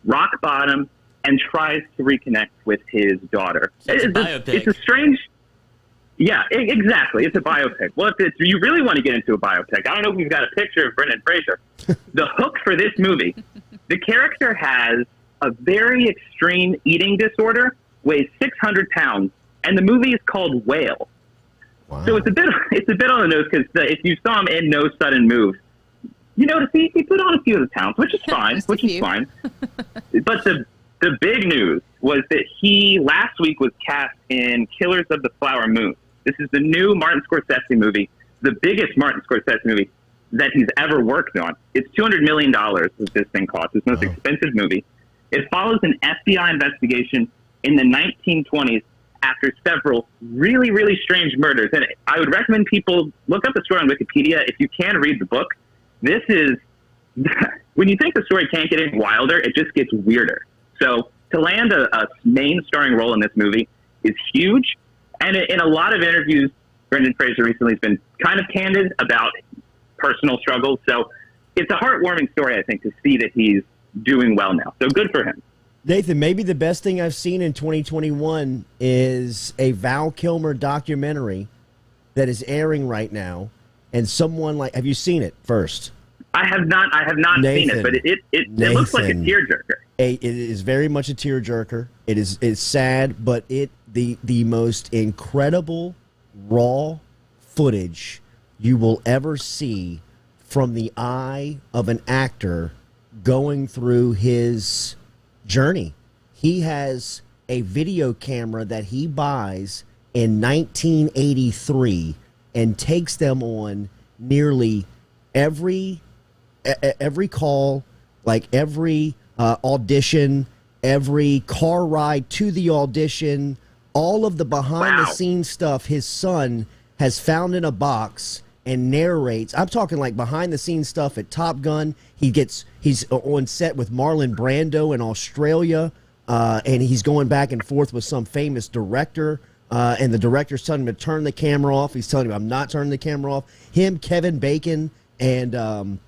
rock bottom and tries to reconnect with his daughter. It's a biopic. It's a strange... Yeah, exactly. It's a biopic. Well, if you really want to get into a biopic, I don't know if you've got a picture of Brendan Fraser. The hook for this movie, the character has a very extreme eating disorder, weighs 600 pounds, and the movie is called Whale. Wow. So it's a bit on the nose because if you saw him in No Sudden Move, you notice he put on a few of the pounds, which is fine. But the big news was that he last week was cast in Killers of the Flower Moon. This is the new Martin Scorsese movie, the biggest Martin Scorsese movie that he's ever worked on. It's $200 million that this thing costs. It's the most expensive movie. It follows an FBI investigation in the 1920s after several really, really strange murders. And I would recommend people look up the story on Wikipedia. If you can read the book, this is, when you think the story can't get any wilder, it just gets weirder. So to land a main starring role in this movie is huge. And in a lot of interviews, Brendan Fraser recently has been kind of candid about personal struggles. So it's a heartwarming story, I think, to see that he's doing well now. So good for him. Nathan, maybe the best thing I've seen in 2021 is a Val Kilmer documentary that is airing right now. And someone like, have you seen it first? I have not Nathan, seen it, but it looks like a tearjerker. It is very much a tearjerker. It's sad, but the most incredible raw footage you will ever see from the eye of an actor going through his journey. He has a video camera that he buys in 1983 and takes them on nearly every call, like every audition, every car ride to the audition, all of the behind-the-scenes stuff his son has found in a box and narrates. I'm talking like behind the scenes stuff at Top Gun. He's on set with Marlon Brando in Australia, and he's going back and forth with some famous director. And the director's telling him to turn the camera off. He's telling him, I'm not turning the camera off. Him, Kevin Bacon, and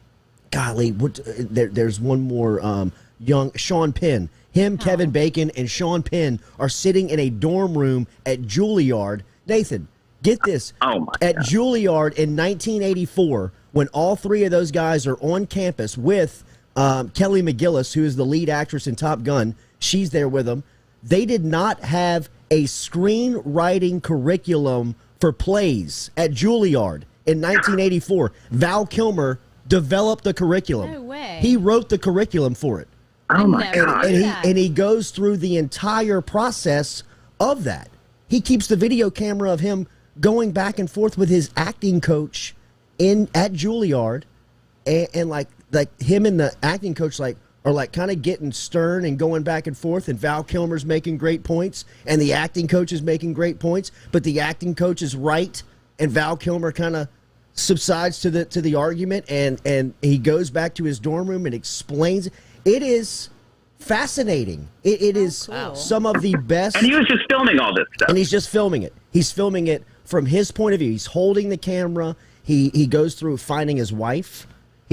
there's one more young Sean Penn. Him, Kevin Bacon, and Sean Penn are sitting in a dorm room at Juilliard. Nathan, get this. At Juilliard in 1984, when all three of those guys are on campus with Kelly McGillis, who is the lead actress in Top Gun. She's there with them. They did not have a screenwriting curriculum for plays at Juilliard in 1984. Val Kilmer developed the curriculum. No way. He wrote the curriculum for it. Oh my God! And he goes through the entire process of that. He keeps the video camera of him going back and forth with his acting coach at Juilliard, and like him and the acting coach are kind of getting stern and going back and forth, and Val Kilmer's making great points, and the acting coach is making great points, but the acting coach is right, and Val Kilmer kind of subsides to the argument, and he goes back to his dorm room and explains. It is fascinating. It is cool. Some of the best. And he was just filming all this stuff. And he's just filming it. He's filming it from his point of view. He's holding the camera. He goes through finding his wife,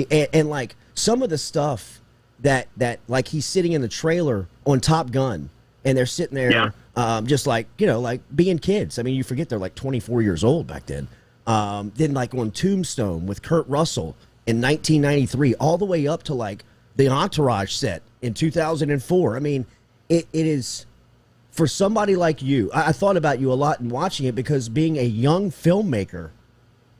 and like some of the stuff that like he's sitting in the trailer on Top Gun, and they're sitting there, just like like being kids. I mean, you forget they're like 24 years old back then. Then like on Tombstone with Kurt Russell in 1993, all the way up to like the Entourage set in 2004. I mean, it is, for somebody like you, I thought about you a lot in watching it, because being a young filmmaker,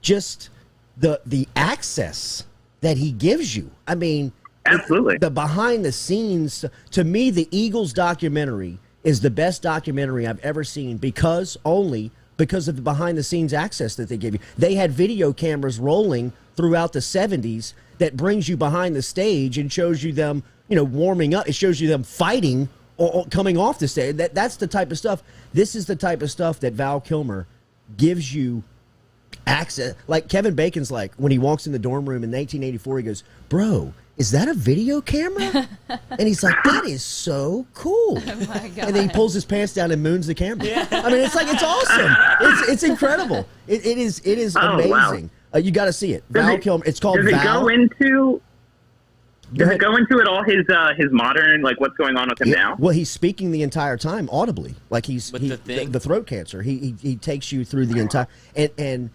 just the access that he gives you. I mean, absolutely. The behind the scenes, to me, the Eagles documentary is the best documentary I've ever seen, because of the behind the scenes access that they give you. They had video cameras rolling throughout the 70s that brings you behind the stage and shows you them, warming up. It shows you them fighting or coming off the stage. That's the type of stuff. This is the type of stuff that Val Kilmer gives you access. Like Kevin Bacon's like, when he walks in the dorm room in 1984, he goes, "Bro, is that a video camera?" And he's like, "That is so cool." Oh my God. And then he pulls his pants down and moons the camera. Yeah. I mean, it's awesome. It's incredible. It is amazing. Wow. You got to see it. Val Kilmer. It's called Val. Does it go into it all his modern, like what's going on with him now? Well, he's speaking the entire time audibly, like the throat cancer. He takes you through the entire, and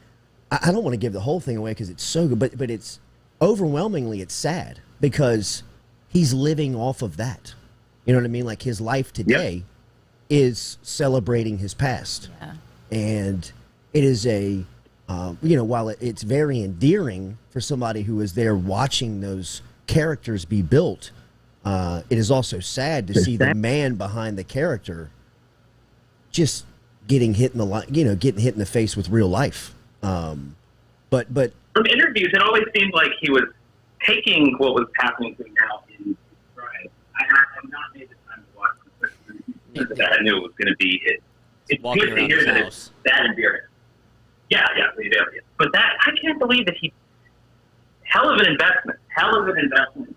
I don't want to give the whole thing away because it's so good, but it's overwhelmingly it's sad because he's living off of that. You know what I mean? Like his life today is celebrating his past, and it is a while it's very endearing for somebody who is there watching those characters be built, it is also sad to see the man behind the character just getting hit in the face with real life. But from interviews, it always seemed like he was taking what was happening to him now in stride. I have not made the time to watch it. I knew it was going to be it. It's good to hear that it's that endearing. Yeah, but that I can't believe that he. Hell of an investment.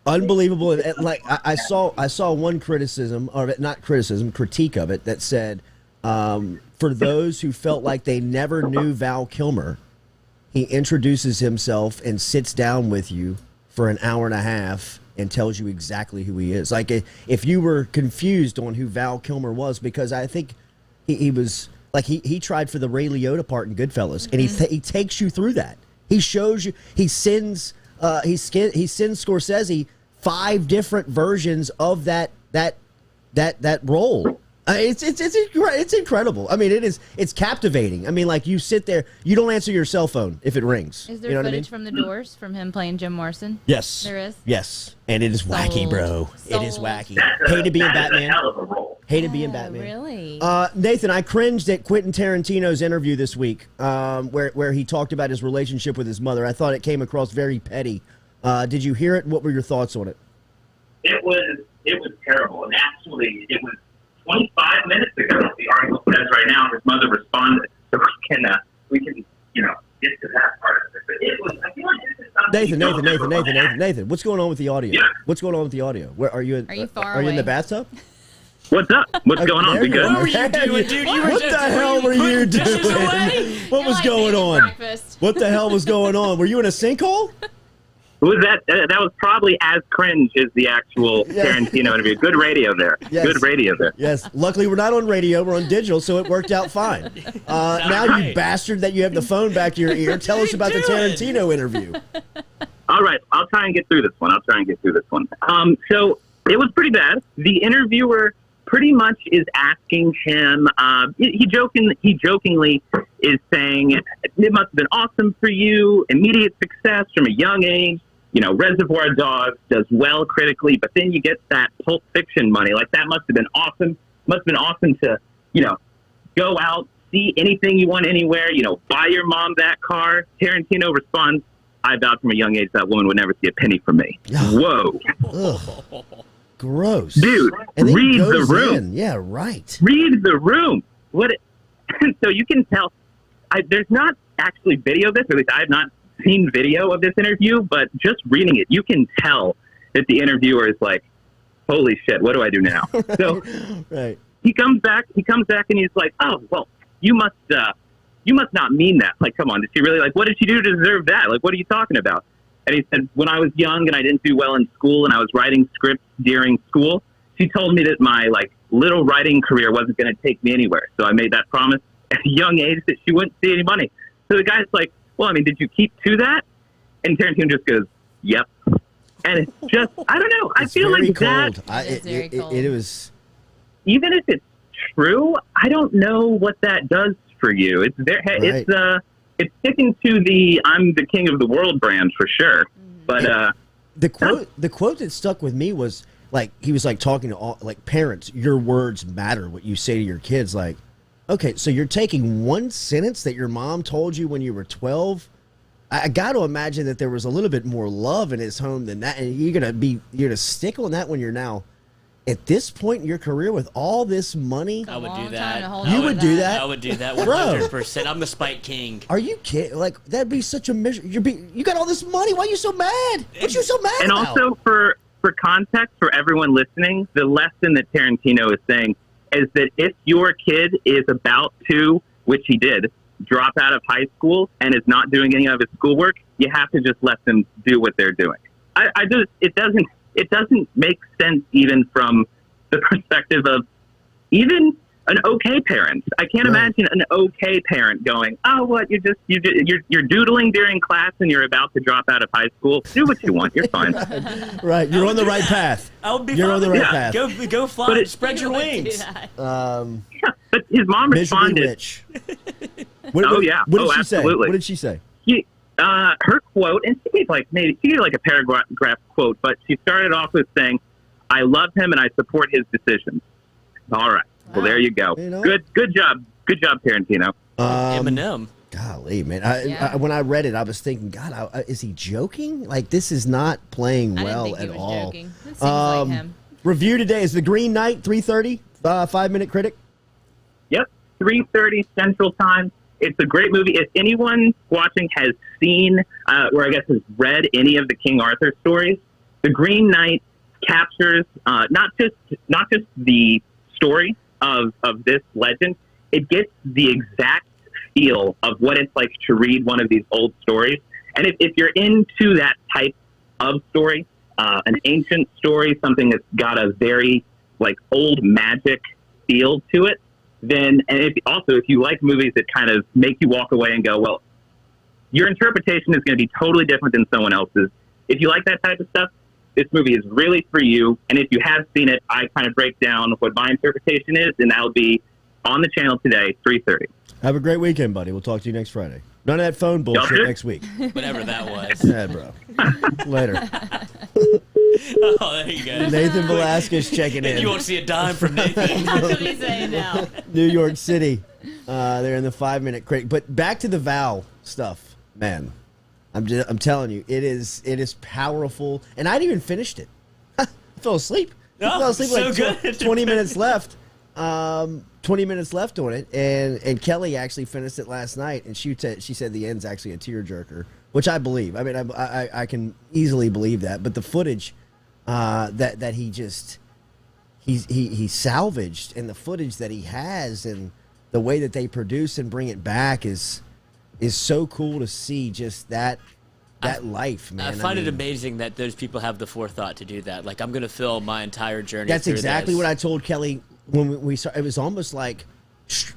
Unbelievable. Like I saw one criticism, or not criticism, critique of it that said, for those who felt like they never knew Val Kilmer, he introduces himself and sits down with you for an hour and a half and tells you exactly who he is. Like if you were confused on who Val Kilmer was, because I think he was like he tried for the Ray Liotta part in Goodfellas, and he takes you through that. He shows you. He sends Scorsese 5 different versions of that role. It's incredible. I mean, it's captivating. I mean, like you sit there, you don't answer your cell phone if it rings. Is there footage from The Doors from him playing Jim Morrison? Yes, there is. Yes, and it is wacky, bro. It is wacky. Hated being Batman. Hated being Batman. Really? Nathan, I cringed at Quentin Tarantino's interview this week, where he talked about his relationship with his mother. I thought it came across very petty. Did you hear it? What were your thoughts on it? It was terrible, and actually, it was 25 minutes ago. The article says right now his mother responded, so we can get to that part of it. But it was, I feel like this is something Nathan. What's going on with the audio? Yeah. What's going on with the audio? Where are you? Are you far Are you in away? the bathtub? What's up? What's going on? We good? What were you doing, dude? What the hell were you doing? What was going on? Breakfast. What the hell was going on? Were you in a sinkhole? Was that was probably as cringe as the actual Tarantino interview. Good radio there. Yes. Good radio there. Yes. Luckily, we're not on radio. We're on digital, so it worked out fine. Now, right. you bastard that you have the phone back to your ear, tell us about the Tarantino interview. All right, I'll try and get through this one. So it was pretty bad. The interviewer pretty much is asking him. He jokingly is saying, "It must have been awesome for you. Immediate success from a young age. You know, Reservoir Dogs does well critically, but then you get that Pulp Fiction money. Like, that must have been awesome. Must have been awesome to, you know, go out, see anything you want anywhere, you know, buy your mom that car." Tarantino responds, "I vowed from a young age that woman would never see a penny from me." Whoa. Ugh. Gross. Dude, And then read he the goes room. in. Yeah, right. Read the room. So you can tell. There's not actually video of this, or at least I have not seen video of this interview, but just reading it, you can tell that the interviewer is like, "Holy shit, what do I do now?" So Right. he comes back and he's like, "Oh, well, you must not mean that. Like, come on, did she really, like, what did she do to deserve that? Like, what are you talking about?" And he said, "When I was young and I didn't do well in school and I was writing scripts during school, she told me that my, like, little writing career wasn't going to take me anywhere. So I made that promise at a young age that she wouldn't see any money." So the guy's like, "Well, I mean, did you keep to that?" And Tarantino just goes, "Yep." And it's just, I don't know. I feel like cold. that, It is very cold. It was. even if it's true, I don't know what that does for you. It's there. Right. It's sticking to the "I'm the king of the world" brand for sure. But The quote that stuck with me was like, he was like talking to all, like, parents, your words matter, what you say to your kids. Like, okay, so you're taking one sentence that your mom told you when you were 12. I got to imagine that there was a little bit more love in his home than that, and you're gonna stick on that when you're now at this point in your career with all this money. I would do Long time that. to hold You on would to do that? I would do that Bro. 100%. I'm the Spike King. Are you kidding? Like, that'd be such a misery. You got all this money. Why are you so mad? What you so mad and about? also for context for everyone listening, the lesson that Tarantino is saying is that if your kid is about to, which he did, drop out of high school and is not doing any of his schoolwork, you have to just let them do what they're doing. It doesn't make sense even from the perspective of even an okay parent. I can't imagine an okay parent going, "Oh, what, you're doodling during class and you're about to drop out of high school. Do what you want. You're fine." Right, you're on the right path. I would be You're fine on the with right that. path. Go fly. But Spread your wings. Yeah, but his mom Miserably responded. rich. What did she say? Absolutely. What did she say? Her quote, and she gave like a paragraph quote, but she started off with saying, "I love him and I support his decisions." All right. Well, there you go. You know? Good job, Tarantino. Eminem. Golly, man. When I read it, I was thinking, God, is he joking? Like, this is not playing I didn't well think he at was all. joking. It seems like him. Review today is The Green Knight, 3:30, 5 Minute Critic. Yep, 3:30 Central Time. It's a great movie. If anyone watching has seen, or I guess has read any of the King Arthur stories, The Green Knight captures not just the story of this legend. It gets the exact feel of what it's like to read one of these old stories. And if you're into that type of story, an ancient story, something that's got a very like old magic feel to it, then, and if you like movies that kind of make you walk away and go, well, your interpretation is going to be totally different than someone else's. If you like that type of stuff, this movie is really for you. And if you have seen it, I kind of break down what my interpretation is, and that'll be on the channel today, 3:30. Have a great weekend, buddy. We'll talk to you next Friday. None of that phone bullshit next week. Whatever that was. Yeah, bro. Later. Oh, there you go. Nathan Velasquez checking in. You won't see a dime from Nathan. That's what he's saying now. New York City. They're in the 5 Minute Critic. But back to the vow stuff, man. I'm telling you, it is powerful. And I hadn't even finished it. I fell asleep. I fell asleep so like good. 20 minutes left. 20 minutes left on it, and Kelly actually finished it last night, and she said the end's actually a tearjerker, which I believe. I mean, I can easily believe that. But the footage that he salvaged, and the footage that he has, and the way that they produce and bring it back is so cool to see. Just that life, man. I find it amazing that those people have the forethought to do that. Like, I'm going to film my entire journey. That's exactly what I told Kelly when we saw. It was almost like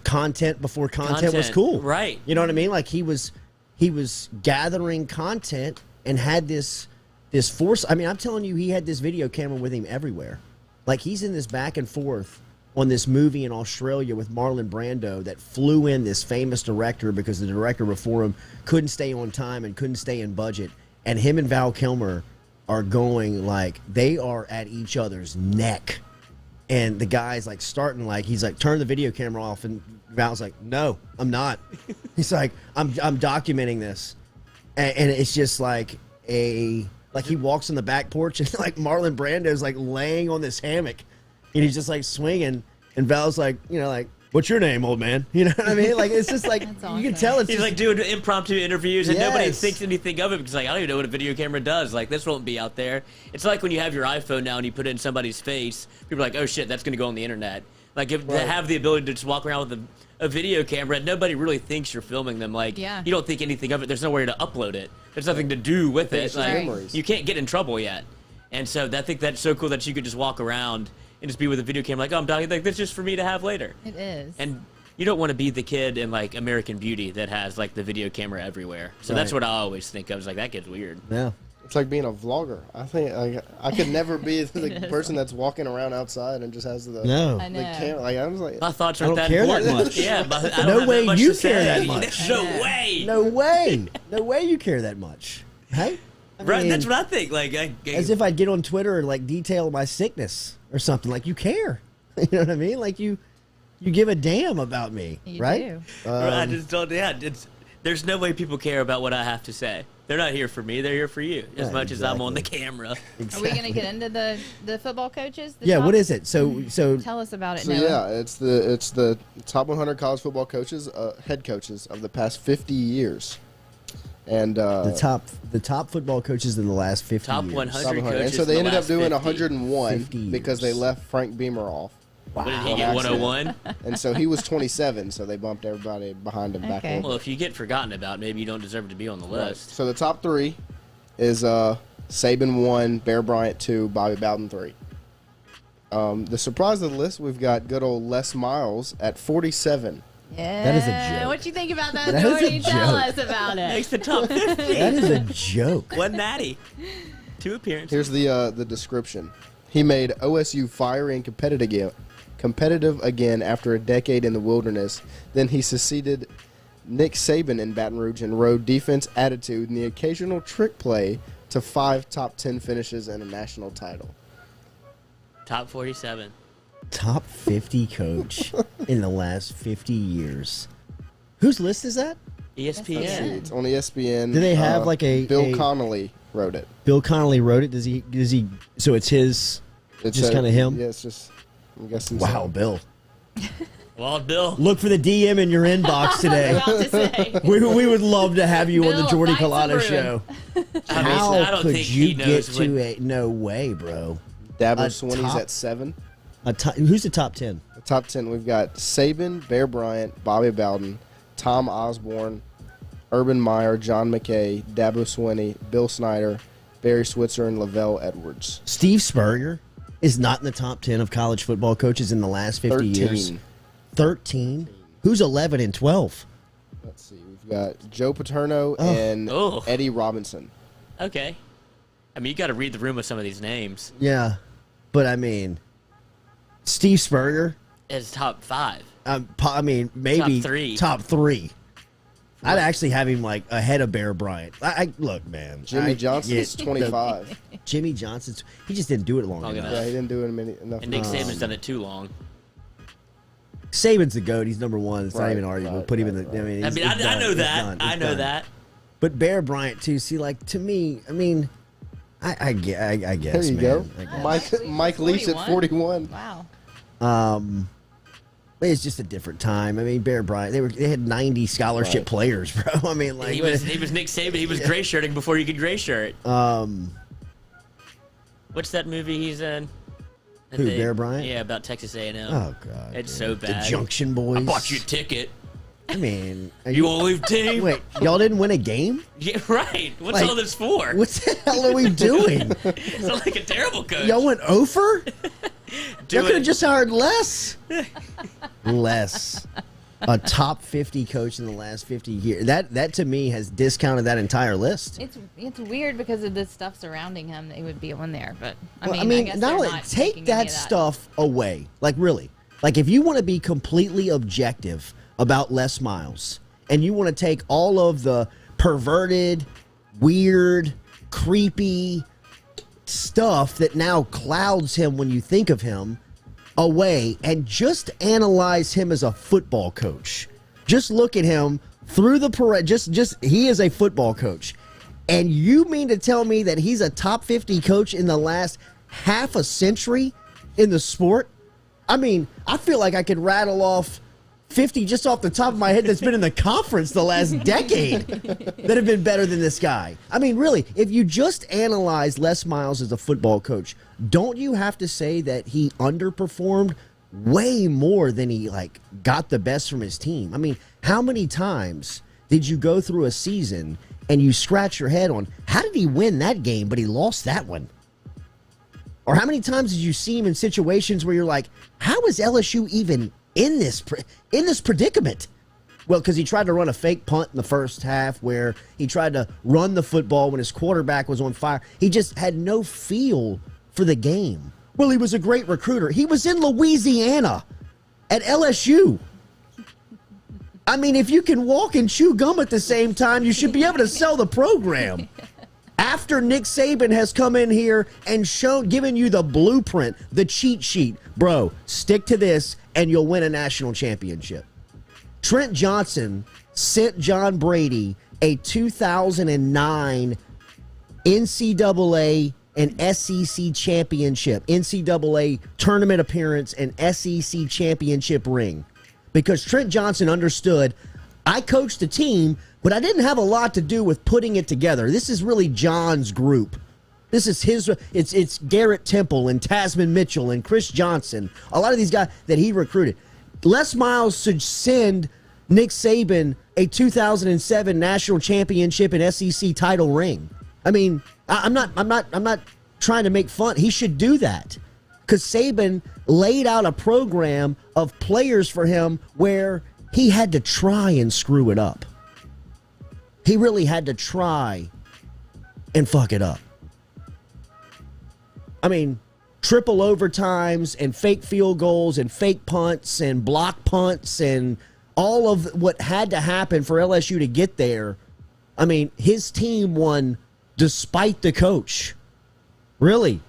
content before content was cool, right? You know what I mean? Like he was gathering content and had this force. I mean, I'm telling you, he had this video camera with him everywhere. Like, he's in this back and forth on this movie in Australia with Marlon Brando that flew in this famous director because the director before him couldn't stay on time and couldn't stay in budget. And him and Val Kilmer are going, like, they are at each other's neck. And the guy's like starting, like, he's like, turn the video camera off. And Val's like, no, I'm not. He's like, I'm documenting this. And it's just like he walks on the back porch and like Marlon Brando's like laying on this hammock. And he's just like swinging, and Val's like, like, what's your name, old man? You know what I mean? Like, it's just like, you can tell it's he's just, like doing impromptu interviews, and nobody thinks anything of it because, like, I don't even know what a video camera does. Like, this won't be out there. It's like when you have your iPhone now and you put it in somebody's face, people are like, oh shit, that's going to go on the internet. Like, to have the ability to just walk around with a video camera, nobody really thinks you're filming them. Like, you don't think anything of it. There's nowhere to upload it. There's nothing to do with it. Like, you can't get in trouble yet. And so I think that's so cool that you could just walk around and just be with a video camera, like, oh, I'm dying, like, that's just for me to have later. It is. And you don't want to be the kid in, like, American Beauty that has, like, the video camera everywhere. So that's what I always think of. Is like, that kid's weird. Yeah. It's like being a vlogger. I think I could never be the person that's walking around outside and just has the camera. Like, I was like, my thoughts aren't that care important. that much. Yeah, but I no don't way have that much you to care say. that much. No way. No way. No way you care that much. Hey. Right, that's what I think. Like, as if I'd get on Twitter and like detail my sickness or something. Like, you care. You know what I mean? Like, you give a damn about me, you right? Do. I just don't. Yeah, there's no way people care about what I have to say. They're not here for me. They're here for you, as much as I'm on the camera. Exactly. Are we going to get into the football coaches? What is it? So tell us about it. So Noah. it's the top 100 college football coaches, head coaches of the past 50 years. And the top football coaches in the last 50 top years. 100 coaches. And so they ended up doing 50. 101 because they left Frank Beamer off. Wow. What did he get, 101? And so he was 27, so they bumped everybody behind him back on. Well, if you get forgotten about, maybe you don't deserve to be on the list. Right. So the top three is Saban 1, Bear Bryant 2, Bobby Bowden 3. The surprise of the list, we've got good old Les Miles at 47. Yeah. That is a joke. What you think about that, Jordy? Tell us about it. Makes the top 50. That is a joke. One natty. 2 appearances. Here's the description. He made OSU fiery and competitive again after a decade in the wilderness. Then he succeeded Nick Saban in Baton Rouge and rode defense, attitude, and the occasional trick play to 5 top 10 finishes and a national title. Top 47. Top 50 coach in the last 50 years. Whose list is that? ESPN. It's on ESPN. Do they have like a Bill Connolly wrote it? Bill Connolly wrote it. Does he? So it's his. It's just kind of him. Yeah, it's just. I'm guessing. Wow, so. Bill. Well, Bill. Look for the DM in your inbox today. we would love to have you Bill, on the Jordy Culotta show. I don't could think you he get knows to a? No way, bro. Dabo Swinney's at 7. Who's the top 10? The top 10, we've got Saban, Bear Bryant, Bobby Bowden, Tom Osborne, Urban Meyer, John McKay, Dabo Swinney, Bill Snyder, Barry Switzer, and Lavelle Edwards. Steve Spurrier is not in the top 10 of college football coaches in the last 50 years. 13? Who's 11 and 12? Let's see. We've got Joe Paterno and Eddie Robinson. Okay. I mean, you got to read the room with some of these names. Yeah. But, I mean, Steve Spurrier is top 5. I mean, maybe top 3. I'd actually have him like ahead of Bear Bryant. Look, man. Jimmy Johnson's 25. Jimmy Johnson's. He just didn't do it long enough. Yeah, he didn't do it enough. And Nick Saban's done it too long. Saban's the GOAT. He's number 1. It's not even arguable. Put him in the. I know that. I know that. But Bear Bryant too. See, like to me, I mean, I guess. There you go. Mike Leach at 41. Wow. It's just a different time. I mean, Bear Bryant, they had 90 scholarship players, bro. I mean, like he was Nick Saban. He was gray shirting before you could gray shirt. What's that movie he's in? Bear Bryant? Yeah, about Texas A&M. Oh god, it's so bad. The Junction Boys. I bought you a ticket. I mean, you won't leave team. Wait, y'all didn't win a game? Yeah, right. What's all this for? What the hell are we doing? It's like a terrible coach. Y'all went over? Y'all could have just hired less. A top 50 coach in the last 50 years. That to me has discounted that entire list. It's weird because of the stuff surrounding him. They would be on there, but I guess not only take that stuff away. Like really, like if you want to be completely objective about Les Miles, and you want to take all of the perverted, weird, creepy stuff that now clouds him when you think of him away, and just analyze him as a football coach. Just look at him through the parade. Just he is a football coach. And you mean to tell me that he's a top 50 coach in the last half a century in the sport? I mean, I feel like I could rattle off 50 just off the top of my head that's been in the conference the last decade that have been better than this guy. I mean, really, if you just analyze Les Miles as a football coach, don't you have to say that he underperformed way more than he got the best from his team? I mean, how many times did you go through a season and you scratch your head on how did he win that game but he lost that one? Or how many times did you see him in situations where you're like, how is LSU even in this predicament? Well, because he tried to run a fake punt in the first half where he tried to run the football when his quarterback was on fire. He just had no feel for the game. Well, he was a great recruiter. He was in Louisiana at LSU. I mean, if you can walk and chew gum at the same time, you should be able to sell the program. After Nick Saban has come in here and given you the blueprint, the cheat sheet, bro, stick to this and you'll win a national championship. Trent Johnson sent John Brady a 2009 NCAA and SEC championship, NCAA tournament appearance and SEC championship ring. Because Trent Johnson understood, I coached the team, but I didn't have a lot to do with putting it together. This is really John's group. This is it's Garrett Temple and Tasman Mitchell and Chris Johnson. A lot of these guys that he recruited. Les Miles should send Nick Saban a 2007 national championship and SEC title ring. I mean, I'm not trying to make fun. He should do that. Because Saban laid out a program of players for him where he had to try and screw it up. He really had to try and fuck it up. I mean, triple overtimes and fake field goals and fake punts and block punts and all of what had to happen for LSU to get there. I mean, his team won despite the coach. Really.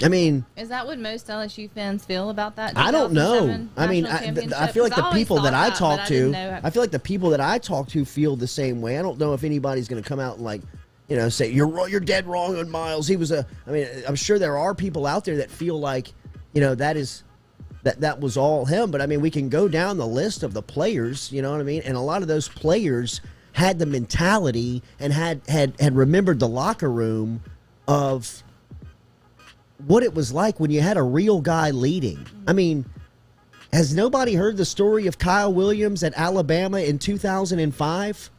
I mean, is that what most LSU fans feel about that? I don't know. I mean, I feel like the people that I talk to, I feel like the people that I talk to feel the same way. I don't know if anybody's going to come out and say you're dead wrong on Miles. He was I'm sure there are people out there that feel like, that was all him. But I mean, we can go down the list of the players, you know what I mean? And a lot of those players had the mentality and had remembered the locker room of what it was like when you had a real guy leading. I mean, has nobody heard the story of Kyle Williams at Alabama in 2005?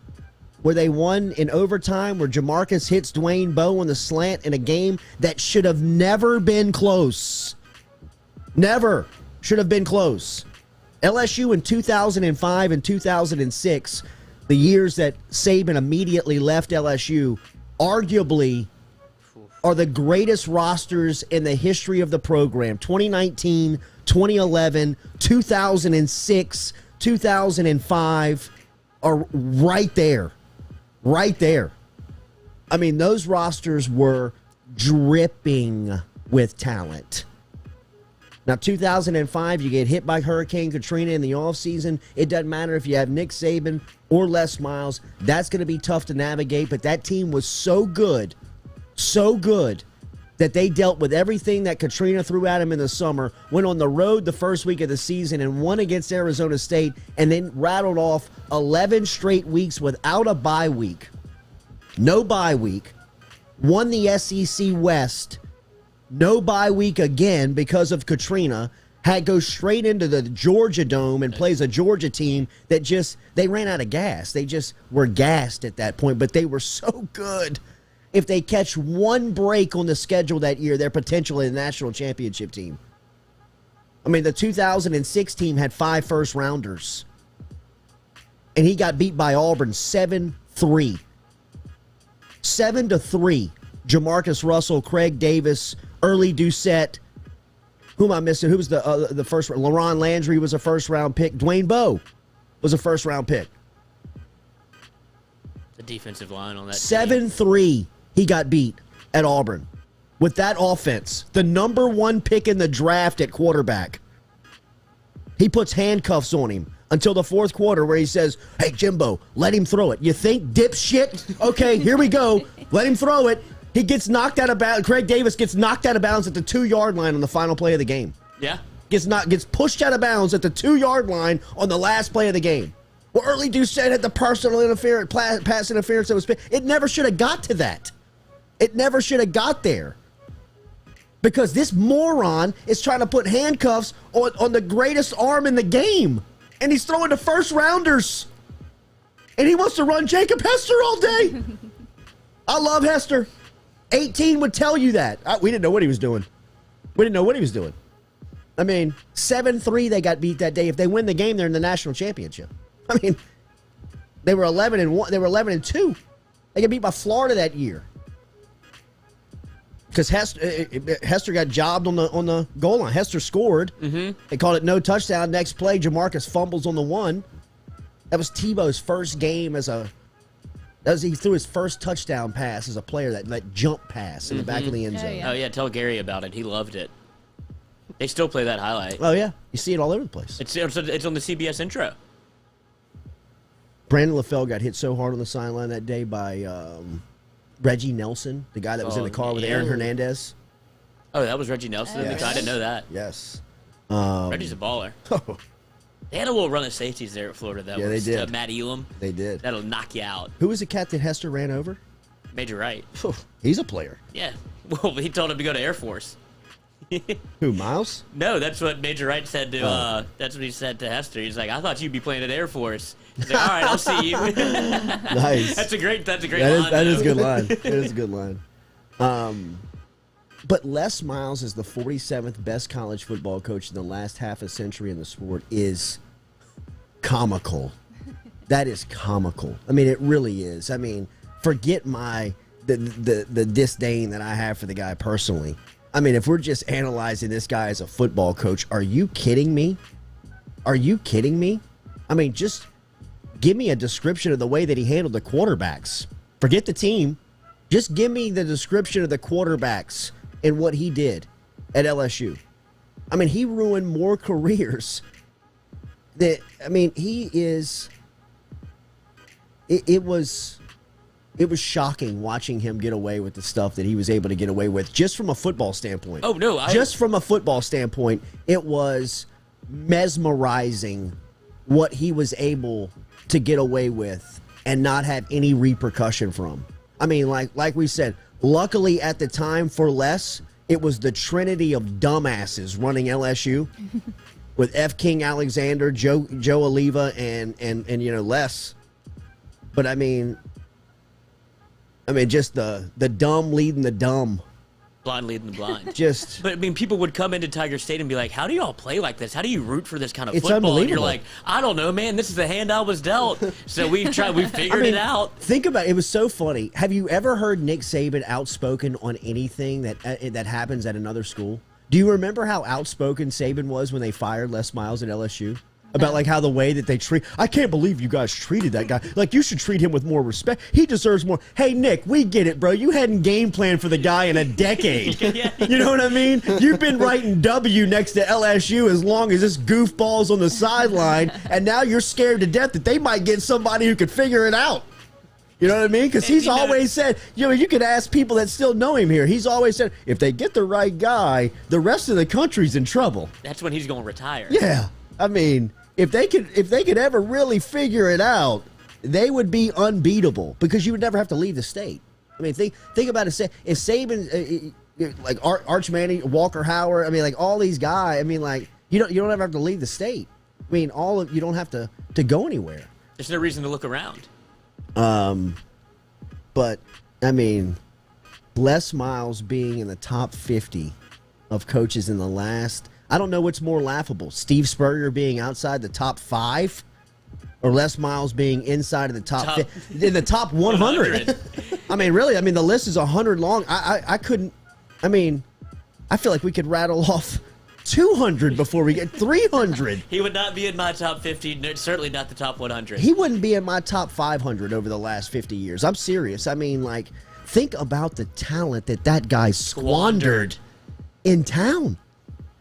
Where they won in overtime, where Jamarcus hits Dwayne Bowe on the slant in a game that should have never been close. Never should have been close. LSU in 2005 and 2006, the years that Saban immediately left LSU, arguably are the greatest rosters in the history of the program. 2019, 2011, 2006, 2005 are right there. Right there. I mean, those rosters were dripping with talent. Now, 2005, you get hit by Hurricane Katrina in the offseason. It doesn't matter if you have Nick Saban or Les Miles. That's going to be tough to navigate, but that team was so good that they dealt with everything that Katrina threw at them in the summer, went on the road the first week of the season and won against Arizona State, and then rattled off 11 straight weeks without a bye week. No bye week. Won the SEC West. No bye week again because of Katrina. Had go straight into the Georgia Dome and plays a Georgia team that they ran out of gas. They just were gassed at that point, but they were so good. If they catch one break on the schedule that year, they're potentially a national championship team. I mean, the 2006 team had 5 first-rounders. And he got beat by Auburn 7-3. 7-3. Jamarcus Russell, Craig Davis, Early Doucette. Who am I missing? Who was the first? LaRon Landry was a first-round pick. Dwayne Bowe was a first-round pick. The defensive line on that 7-3. He got beat at Auburn with that offense. The number 1 pick in the draft at quarterback. He puts handcuffs on him until the fourth quarter where he says, hey, Jimbo, let him throw it. You think, dipshit? Okay, here we go. Let him throw it. He gets knocked out of bounds. Craig Davis gets knocked out of bounds at the 2-yard line on the final play of the game. Yeah. Gets pushed out of bounds at the 2-yard line on the last play of the game. Well, Early Doucette had the personal interference, pass interference that was. It never should have got to that. It never should have got there. Because this moron is trying to put handcuffs on the greatest arm in the game. And he's throwing to first-rounders. And he wants to run Jacob Hester all day. I love Hester. 18 would tell you that. We didn't know what he was doing. I mean, 7-3 they got beat that day. If they win the game, they're in the national championship. I mean, they were 11-1. They were 11-2. They got beat by Florida that year. Because Hester got jobbed on the goal line. Hester scored. Mm-hmm. They called it no touchdown. Next play, Jamarcus fumbles on the 1. That was Tebow's first game he threw his first touchdown pass as a player, that jump pass in the back of the end zone. Oh, yeah, tell Gary about it. He loved it. They still play that highlight. Oh, yeah. You see it all over the place. It's on the CBS intro. Brandon LaFell got hit so hard on the sideline that day by Reggie Nelson, the guy that was in the car with Aaron Hernandez. Oh, that was Reggie Nelson? Yes. I didn't know that. Yes. Reggie's a baller. They had a little run of safeties there at Florida. They did. Matt Elam. They did. That'll knock you out. Who was the cat that Hester ran over? Major Wright. He's a player. Yeah. Well, he told him to go to Air Force. Who, Miles? No, that's what Major Wright said to. That's what he said to Hester. He's like, I thought you'd be playing at Air Force. He's like, all right, I'll see you. Nice. That's a great line. That is a good line. That is a good line. But Les Miles is the 47th best college football coach in the last half a century in the sport is comical. That is comical. I mean, it really is. I mean, forget the disdain that I have for the guy personally. I mean, if we're just analyzing this guy as a football coach, are you kidding me? Are you kidding me? I mean, just give me a description of the way that he handled the quarterbacks. Forget the team. Just give me the description of the quarterbacks and what he did at LSU. I mean, he ruined more careers. He is. It was shocking watching him get away with the stuff that he was able to get away with just from a football standpoint. Oh, no. Just from a football standpoint, it was mesmerizing what he was able to get away with and not have any repercussion from. I mean, like we said, luckily at the time for Les, it was the trinity of dumbasses running LSU with F. King Alexander, Joe Oliva, and Les. But I mean, just the dumb leading the dumb. Blind leading the blind. But I mean, people would come into Tiger Stadium and be like, how do y'all play like this? How do you root for this kind of It's football? And you're unbelievable. like, I don't know, man. This is the hand I was dealt. So we figured it out. Think about it. It was so funny. Have you ever heard Nick Saban outspoken on anything that happens at another school? Do you remember how outspoken Saban was when they fired Les Miles at LSU? About like how the way that they treat, I can't believe you guys treated that guy. Like, you should treat him with more respect. He deserves more. Hey, Nick, we get it, bro. You hadn't game planned for the guy in a decade. You know what I mean? You've been writing W next to LSU as long as this goofball's on the sideline, and now you're scared to death that they might get somebody who could figure it out. You know what I mean? Because he's always said, you could ask people that still know him here. He's always said, if they get the right guy, the rest of the country's in trouble. That's when he's going to retire. Yeah. I mean, if they could ever really figure it out, they would be unbeatable because you would never have to leave the state. I mean, think about it. If Saban, like Arch Manning, Walker Howard, I mean, like all these guys, I mean, like you don't ever have to leave the state. I mean, you don't have to go anywhere. There's no reason to look around. But I mean, Les Miles being in the top 50 of coaches in the last, I don't know what's more laughable: Steve Spurrier being outside the top 5, or Les Miles being inside of the top in the top 100. I mean, really, I mean the list is 100 long. I couldn't. I mean, I feel like we could rattle off 200 before we get 300. He would not be in my top 50, certainly not the top 100. He wouldn't be in my top 500 over the last 50 years. I'm serious. I mean, like, think about the talent that guy squandered in town.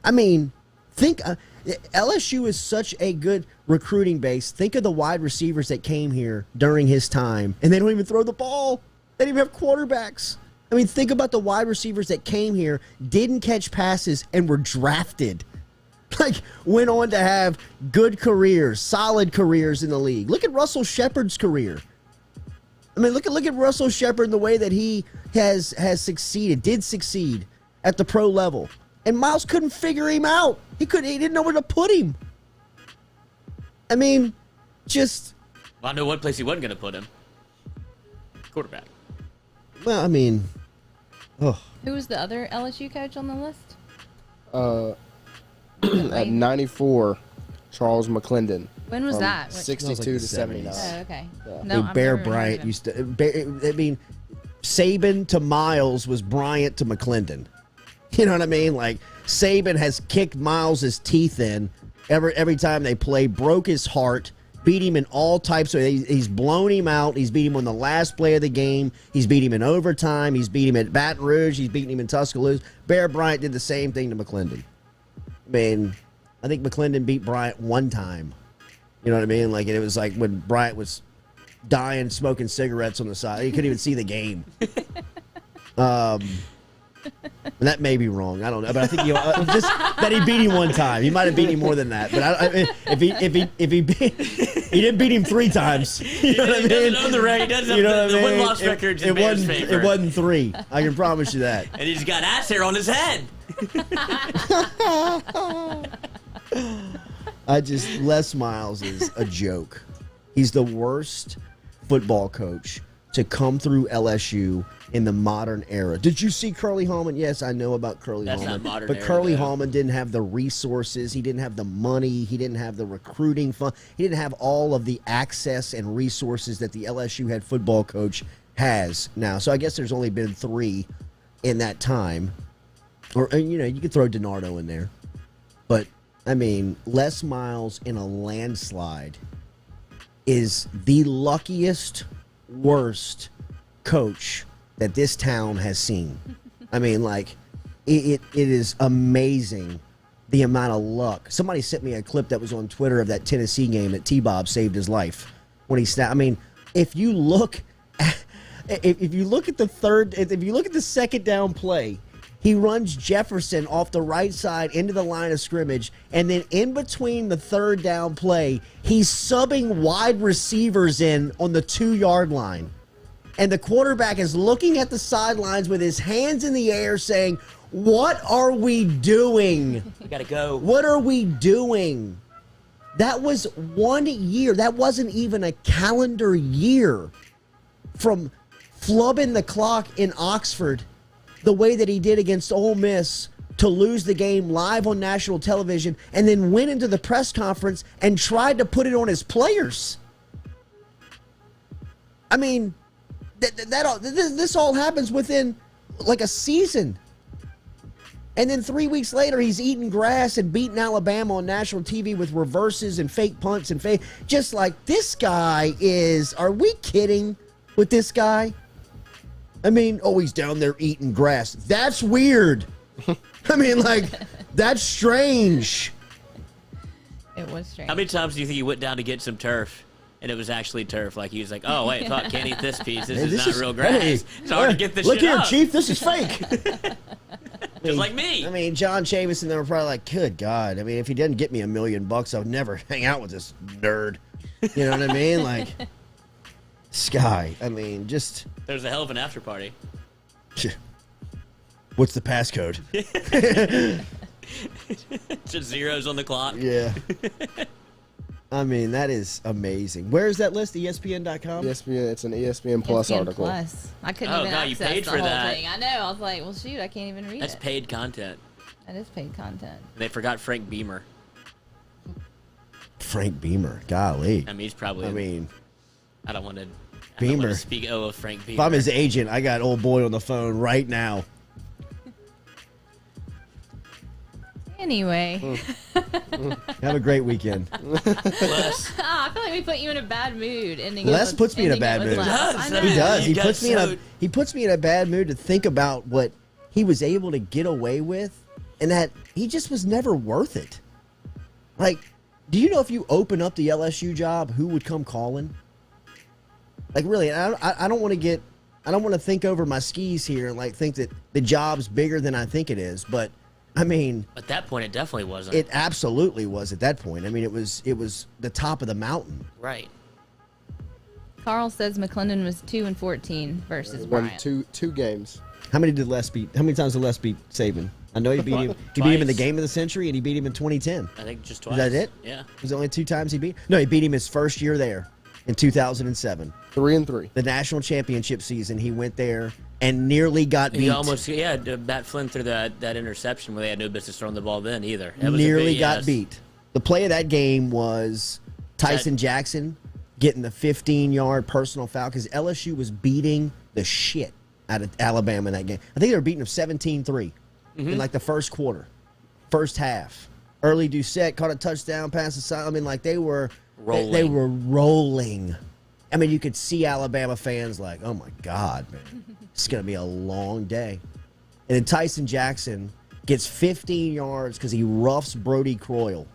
I mean, LSU is such a good recruiting base. Think of the wide receivers that came here during his time, and they don't even throw the ball. They don't even have quarterbacks. I mean, think about the wide receivers that came here, didn't catch passes, and were drafted. Like, went on to have good careers, solid careers in the league. Look at Russell Shepard's career. I mean, look at Russell Shepard and the way that he has did succeed at the pro level. And Miles couldn't figure him out. He didn't know where to put him. I mean, just... Well, I know one place he wasn't going to put him. Quarterback. Well, I mean... Oh. Who was the other LSU coach on the list? At 94, Charles McClendon. When was that? 62 to 79. Oh, okay. Yeah. No, I've Bear never heard of Bryant him. used to... I mean, Saban to Miles was Bryant to McClendon. You know what I mean? Like, Saban has kicked Miles' teeth in every time they play, broke his heart, beat him in all types of... He's blown him out. He's beat him on the last play of the game. He's beat him in overtime. He's beat him at Baton Rouge. He's beaten him in Tuscaloosa. Bear Bryant did the same thing to McClendon. I mean, I think McClendon beat Bryant one time. You know what I mean? Like, and it was like when Bryant was dying, smoking cigarettes on the side. He couldn't even see the game. That may be wrong. I don't know, but I think just that he beat him one time. He might have beat him more than that. But he didn't beat him 3 times. You know what I mean? He doesn't own the record. He doesn't have the win-loss records in Bears' favor. It wasn't 3. I can promise you that. And he's got ass hair on his head. Les Miles is a joke. He's the worst football coach to come through LSU in the modern era. Did you see Curly Hallman? Yes, I know about Curly That's Hallman. not modern but era, Curly though. Hallman didn't have the resources. He didn't have the money. He didn't have the recruiting fund. He didn't have all of the access and resources that the LSU head football coach has now. So I guess there's only been 3 in that time. Or, you could throw DiNardo in there. But, I mean, Les Miles in a landslide is the luckiest, worst coach that this town has seen. I mean, like, it is amazing the amount of luck. Somebody sent me a clip that was on Twitter of that Tennessee game that T-Bob saved his life when he snapped. I mean, if you look at the second down play, he runs Jefferson off the right side into the line of scrimmage, and then in between the third down play, he's subbing wide receivers in on the 2-yard line. And the quarterback is looking at the sidelines with his hands in the air saying, "What are we doing? We got to go." What are we doing?" That was 1 year. That wasn't even a calendar year from flubbing the clock in Oxford the way that he did against Ole Miss to lose the game live on national television and then went into the press conference and tried to put it on his players. I mean, this all happens within like a season. And then 3 weeks later, he's eating grass and beating Alabama on national TV with reverses and fake punts and fake. Just like, this guy is, are we kidding with this guy? I mean, he's down there eating grass. That's weird. I mean, like, that's strange. It was strange. How many times do you think he went down to get some turf and it was actually turf. Like he was like, "Oh wait, fuck, can't eat this piece. This Hey, is not real grass. hey, it's hard to get this look shit here, up." Chief. This is fake. Just like me. I mean, John Chavis and they were probably like, "Good God! I mean, if he didn't get me $1 million, I would never hang out with this nerd." You know what I mean? Like, Sky. I mean, just There's a hell of an after party. what's the passcode? Just zeros on the clock. Yeah. I mean, that is amazing. Where is that list? ESPN.com? ESPN, it's an ESPN Plus ESPN article. Plus. I couldn't Oh, even God, you access paid the for whole that. thing. I know. I was like, well, shoot, I can't even read That's it. paid content. That is paid content. They forgot Frank Beamer. Frank Beamer. Golly. I mean, he's probably. I mean, I don't want to. Beamer. Speak ill of Frank Beamer. if I'm his agent, I got old boy on the phone right now. Anyway. Have a great weekend. Les. I feel like we put you in a bad mood. Les puts me in a bad mood. Les. He I know. He does. You He puts me in a bad mood to think about what he was able to get away with, and that he just was never worth it. Like, do you know if you open up the LSU job, who would come calling? Like, really, I don't want to get, I don't want to think over my skis here and like think that the job's bigger than I think it is. But I mean, At that point, it definitely wasn't. it absolutely was at that point. I mean, it was the top of the mountain. Right. Carl says McClendon was 2-14 versus Won Bryant. two games. How many times did Les beat Saban? I know he beat him. He beat him in the Twice. game of the century, and he beat him in 2010. I think just Was twice. that it? Yeah. Was it only 2 times he beat? No, he beat him his first year there in 2007. 3-3. The national championship season, he went there and nearly got beat. He almost, Matt Flynn threw that interception where they had no business throwing the ball then either. That was a Nearly big got yes. beat. The play of that game was Tyson Jackson getting the 15-yard personal foul because LSU was beating the shit out of Alabama in that game. I think they were beating them 17-3 in like the first quarter, first half. Early Doucette caught a touchdown pass aside. I mean, like they were Rolling. They were rolling. I mean, you could see Alabama fans like, oh my God, man, it's gonna be a long day. And then Tyson Jackson gets 15 yards because he roughs Brody Croyle.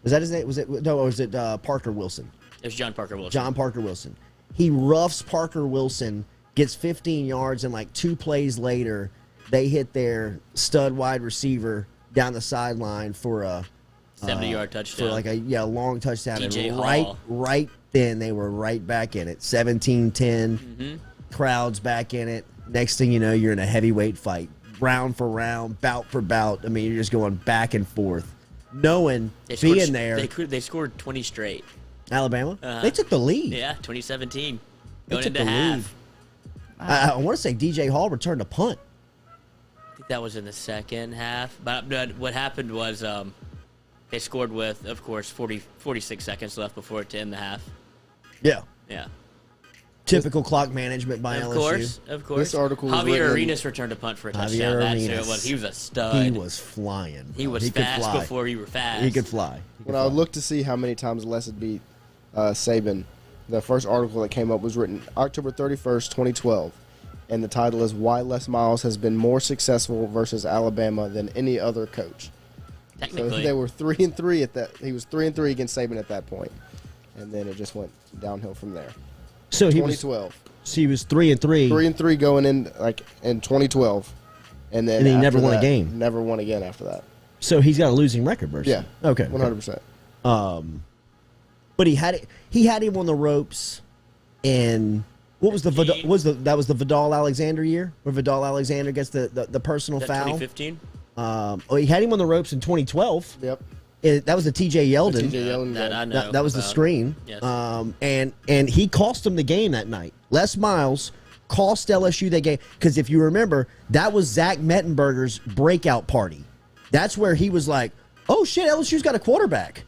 Was that his name? Was it Parker Wilson? It was John Parker Wilson. John Parker Wilson. He roughs Parker Wilson, gets 15 yards, and like 2 plays later, they hit their stud wide receiver down the sideline for a 70-yard touchdown. for like a long touchdown. DJ and Hall. right then they were right back in it. 17-10. Mm-hmm. Crowds back in it. Next thing you know, you're in a heavyweight fight, round for round, bout for bout. I mean, you're just going back and forth, knowing being there. They scored 20 straight. Alabama, Uh-huh. they took the lead. Yeah, 2017. They Going took into the half. lead. I want to say DJ Hall returned a punt. I think that was in the second half. But what happened was they scored with, of course, 46 seconds left before it to end the half. Yeah. Yeah. Typical clock management by Of LSU. course. This article was Javier written- Arenas returned a punt for a touchdown. Javier That's who it Arenas. was. He was a stud. He was flying. He was could fast fly. before you were fast. He could fly. When I looked to see how many times Les had beat Saban, the first article that came up was written October 31st, 2012. And the title is Why Les Miles Has Been More Successful versus Alabama Than Any Other Coach. So Technically. they were 3-3 at that. He was 3-3 against Saban at that point, and then it just went downhill from there. So he was 2012, 3-3. 3-3 going in in 2012, and then And he after never won a that, game. Never won again after that. So he's got a losing record, versus. Yeah. Okay. 100%. But he had him on the ropes, and what was the that was the Vidal Alexander year where Vidal Alexander gets the personal Is that foul. 2015? He had him on the ropes in 2012. Yep. That was the T.J. Yeldon. T.J. Yeldon, That yeah. I know. That was the about. screen. Yes. And he cost them the game that night. Les Miles cost LSU that game because if you remember, that was Zach Mettenberger's breakout party. That's where he was like, "Oh shit, LSU's got a quarterback."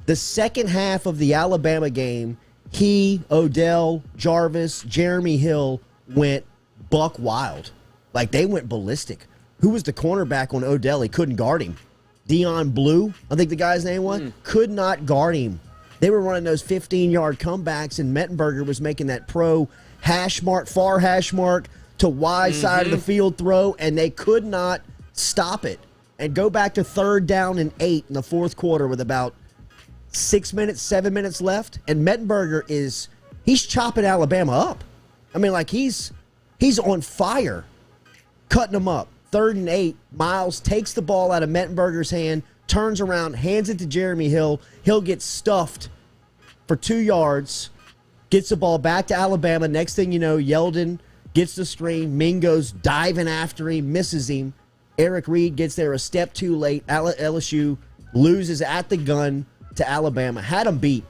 The second half of the Alabama game, he, Odell, Jarvis, Jeremy Hill went buck wild. Like they went ballistic. Who was the cornerback on Odell? He couldn't guard him. Dion Blue, I think the guy's name was, could not guard him. They were running those 15-yard comebacks, and Mettenberger was making that far hash mark to wide side of the field throw, and they could not stop it. And go back to 3rd down and 8 in the fourth quarter with about 7 minutes left, and Mettenberger he's chopping Alabama up. I mean, like he's on fire, cutting them up. 3rd and 8. Miles takes the ball out of Mettenberger's hand, turns around, hands it to Jeremy Hill. Hill gets stuffed for 2 yards, gets the ball back to Alabama. Next thing you know, Yeldon gets the screen. Mingo's diving after him, misses him. Eric Reed gets there a step too late. LSU loses at the gun to Alabama. Had them beat.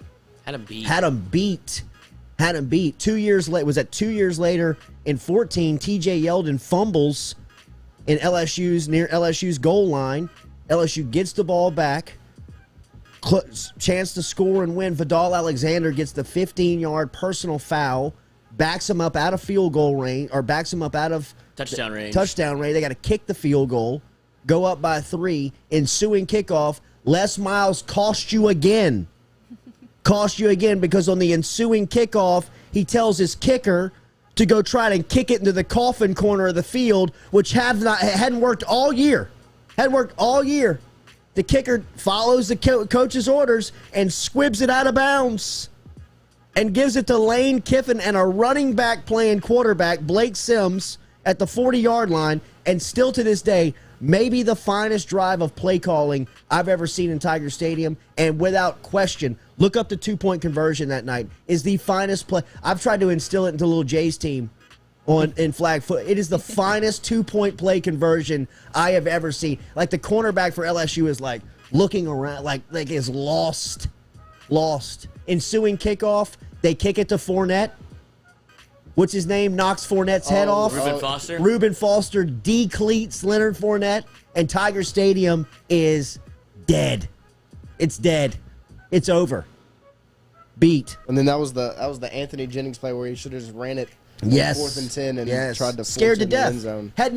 2 years late. Was that 2 years later in 14? TJ Yeldon fumbles near LSU's goal line. LSU gets the ball back. Chance to score and win. Vidal Alexander gets the 15-yard personal foul. Backs him up out of field goal range, or backs him up out of touchdown range. They got to kick the field goal. Go up by 3. Ensuing kickoff. Les Miles cost you again. Because on the ensuing kickoff, he tells his kicker to go try to kick it into the coffin corner of the field, which hadn't worked all year. The kicker follows the coach's orders and squibs it out of bounds and gives it to Lane Kiffin and a running back playing quarterback, Blake Sims, at the 40-yard line. And still to this day, maybe the finest drive of play calling I've ever seen in Tiger Stadium. And without question, look up the 2-point conversion that night. Is the finest play. I've tried to instill it into Little Jay's team in flag foot. It is the finest 2-point play conversion I have ever seen. Like the cornerback for LSU is like looking around, like is lost. Ensuing kickoff, they kick it to Fournette. What's his name? Knocks Fournette's head off. Reuben Foster decleats Leonard Fournette, and Tiger Stadium is dead. It's dead. It's over. Beat. And then that was the Anthony Jennings play where he should have just ran it. Yes. 4th and 10 and tried to scared to force it in the death. end zone. Had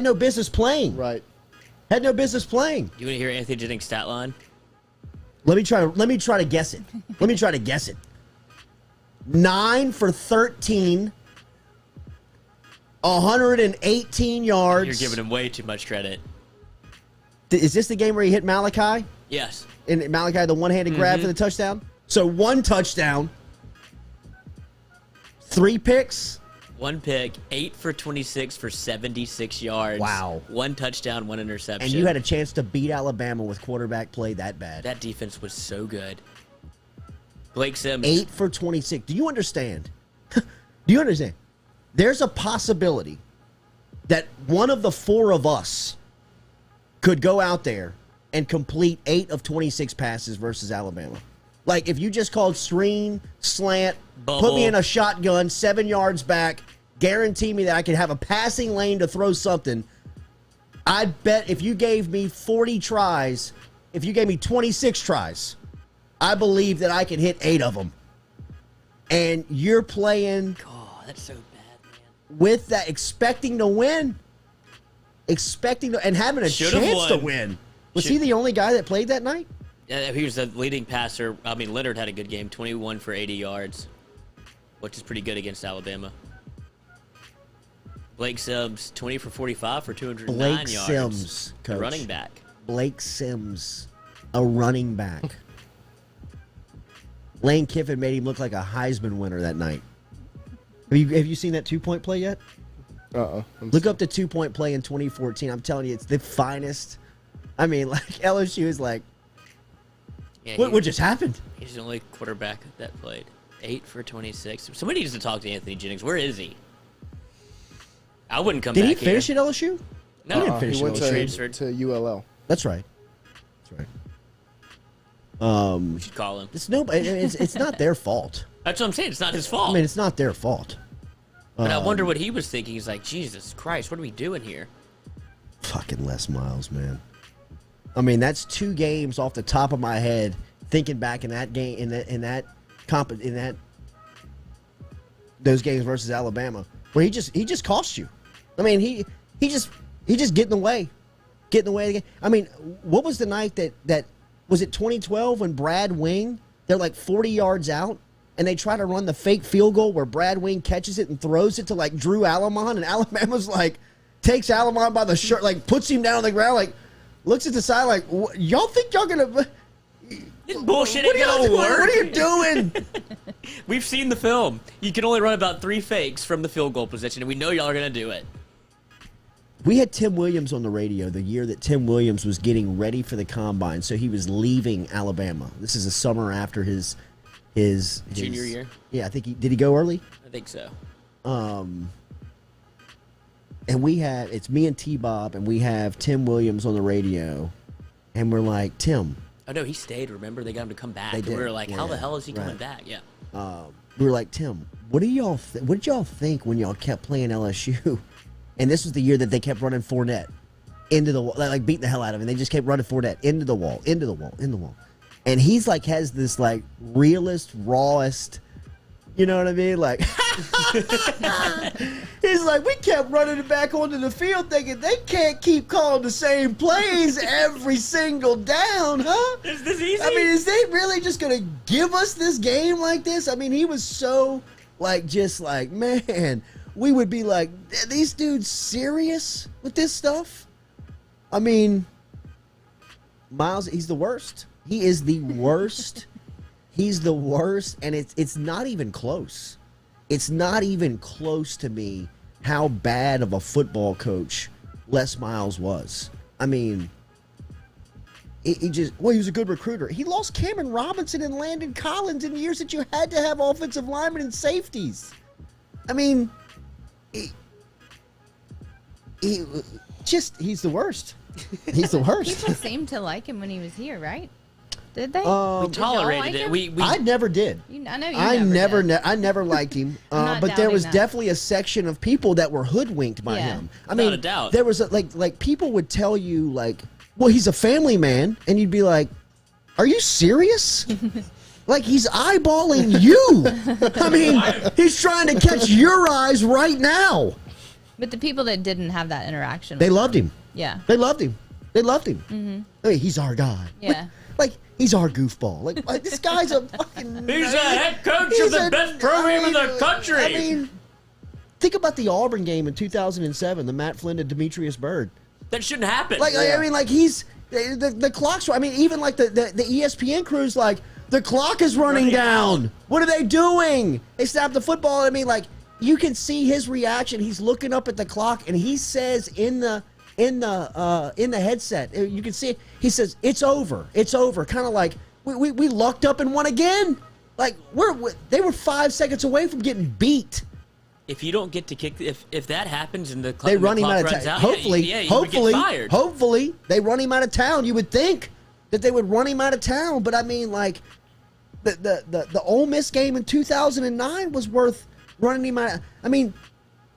no business playing. Right. Had no business playing. You want to hear Anthony Jennings' stat line? Let me try to guess it. 9 for 13, 118 yards. You're giving him way too much credit. Is this the game where he hit Malachi? Yes. And Malachi, the one-handed grab for the touchdown? So 1 touchdown, 3 picks. 1 pick, 8 for 26 for 76 yards. Wow. 1 touchdown, 1 interception. And you had a chance to beat Alabama with quarterback play that bad. That defense was so good. Blake Sims. 8 for 26. Do you understand? There's a possibility that one of the 4 of us could go out there and complete 8 of 26 passes versus Alabama. Like, if you just called screen, slant, put me in a shotgun, 7 yards back, guarantee me that I could have a passing lane to throw something, I'd bet if you gave me 40 tries, if you gave me 26 tries, I believe that I could hit 8 of them. And you're playing that's so bad, man. With that, expecting to win. And having a chance to win. Was he the only guy that played that night? Yeah, he was the leading passer. I mean, Leonard had a good game, 21 for 80 yards, which is pretty good against Alabama. Blake Sims, 20 for 45 for 209 Blake yards. Sims, coach. A running back. Blake Sims, a running back. Lane Kiffin made him look like a Heisman winner that night. Have you seen that 2-point play yet? Look up the 2-point play in 2014. I'm telling you, it's the finest. I mean, like, LSU is like, yeah, what just happened? He's the only quarterback that played. 8 for 26. Somebody needs to talk to Anthony Jennings. Where is he? I wouldn't come back here. Did he finish at LSU? No. He didn't finish he went transferred to ULL. That's right. We should call him. It's not their fault. That's what I'm saying. It's not his fault. I mean, it's not their fault. But I wonder what he was thinking. He's like, Jesus Christ, what are we doing here? Fucking Les Miles, man. I mean, that's 2 games off the top of my head. Thinking back in that game, those games versus Alabama, where he just cost you. I mean, he just get in the way of the game. I mean, what was the night that was it 2012 when Brad Wing, they're like 40 yards out and they try to run the fake field goal where Brad Wing catches it and throws it to like Drew Alamon, and Alabama's like takes Alamon by the shirt, like puts him down on the ground, like looks at the side like, y'all think y'all gonna This bullshit What ain't are y'all gonna doing? work. What are you doing? We've seen the film. You can only run about 3 fakes from the field goal position, and we know y'all are gonna do it. We had Tim Williams on the radio the year that Tim Williams was getting ready for the combine, so he was leaving Alabama. This is the summer after his Junior year? Yeah, I think did he go early? I think so. And it's me and T-Bob, and we have Tim Williams on the radio, and we're like, Tim. Oh, no, he stayed, remember? They got him to come back. They And we did, were like, how yeah, the hell is he coming right. back? Yeah. We were like, Tim, what did y'all think when y'all kept playing LSU? And this was the year that they kept running Fournette into the wall, like beating the hell out of him. They just kept running Fournette into the wall, into the wall, into the wall. And he's like, has this like realest, rawest, you know what I mean? Like, he's like, we kept running it back onto the field thinking they can't keep calling the same plays every single down, huh? Is this easy? I mean, is they really just going to give us this game like this? I mean, he was so, like, just like, man, we would be like, are these dudes serious with this stuff? I mean, Miles, he's the worst. He is the worst. He's the worst, and it's not even close. It's not even close to me how bad of a football coach Les Miles was. I mean, he was a good recruiter. He lost Cameron Robinson and Landon Collins in years that you had to have offensive linemen and safeties. I mean, he's the worst. He's the worst. People seemed to like him when he was here, right? Did they? We Did y'all tolerated like it. him? I never did. I know you I never did. I never liked him, I'm not but there was doubting that. definitely a section of people that were hoodwinked by Yeah. him. I Without mean, a doubt. there was like people would tell you like, well, he's a family man, and you'd be like, are you serious? Like he's eyeballing you. I mean, he's trying to catch your eyes right now. But the people that didn't have that interaction, They with loved him. Yeah. They loved him. They loved him. Mm-hmm. I mean, he's our guy. Yeah. Like he's our goofball. Like this guy's a fucking. He's a head coach He's of the a- best program in the country. I mean, think about the Auburn game in 2007, the Matt Flynn to Demetrius Byrd. That shouldn't happen. Like, I mean, like he's the clock's. I mean, even like the ESPN crew's like the clock is running down. What are they doing? They snapped the football. I mean, like you can see his reaction. He's looking up at the clock, and he says in the headset, you can see it, he says it's over. It's over. Kind of like we lucked up and won again. Like they were 5 seconds away from getting beat. If you don't get to kick, if that happens and the clock, They run him out of runs town. out, Hopefully, you would get fired. hopefully they run him out of town. You would think that they would run him out of town, but I mean, like the Ole Miss game in 2009 was worth running him out. I mean,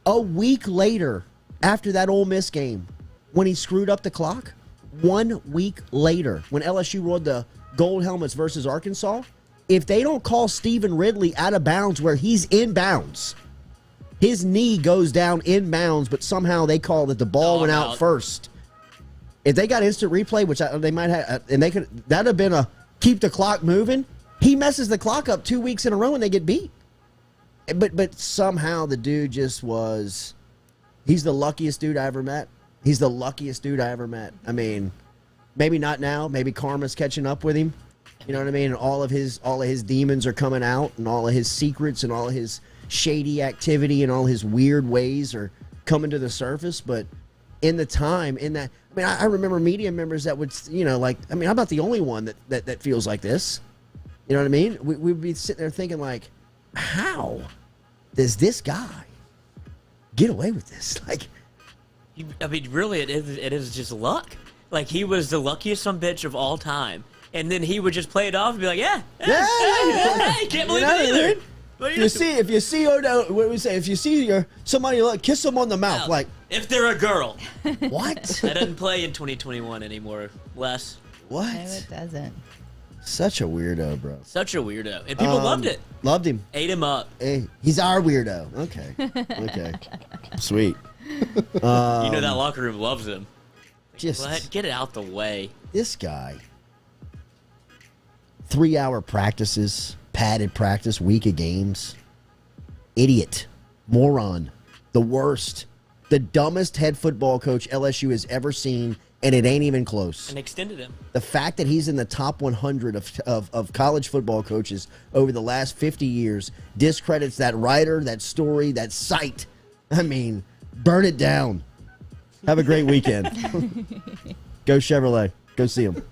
a week later, after that Ole Miss game, when he screwed up the clock, 1 week later, when LSU rode the gold helmets versus Arkansas, if they don't call Stephen Ridley out of bounds where he's in bounds. His knee goes down in bounds, but somehow they call that the ball went out first. If they got instant replay, which they might have, and they could, that'd have been a keep the clock moving. He messes the clock up 2 weeks in a row and they get beat. But somehow the dude just was. He's the luckiest dude I ever met. He's the luckiest dude I ever met. I mean, maybe not now. Maybe karma's catching up with him. You know what I mean? And all of his demons are coming out, and all of his secrets and all of his shady activity and all his weird ways are coming to the surface. But in the time, I remember media members that would, like, I'm not the only one that feels like this. You know what I mean? We'd be sitting there thinking, like, how does this guy get away with this? Like, I mean, really, it is just luck. Like, he was the luckiest sumbitch of all time. And then he would just play it off and be like, yeah, can't believe it either. If you see what we say, if you see somebody, like, kiss them on the mouth, Well, like, if they're a girl. what? That doesn't play in 2021 anymore, Les. What? No, it doesn't. Such a weirdo, bro. Such a weirdo. And people loved it. Loved him. Ate him up. Hey, he's our weirdo. Okay. Sweet. You know that locker room loves him. Just Get it out the way. this guy. 3-hour practices, padded practice, week of games. Idiot. Moron. The worst. The dumbest head football coach LSU has ever seen and it ain't even close. And extended him. The fact that he's in the top 100 of college football coaches over the last 50 years discredits that writer, that story, that site. I mean, burn it down. Have a great weekend. Go Chevrolet. Go see them.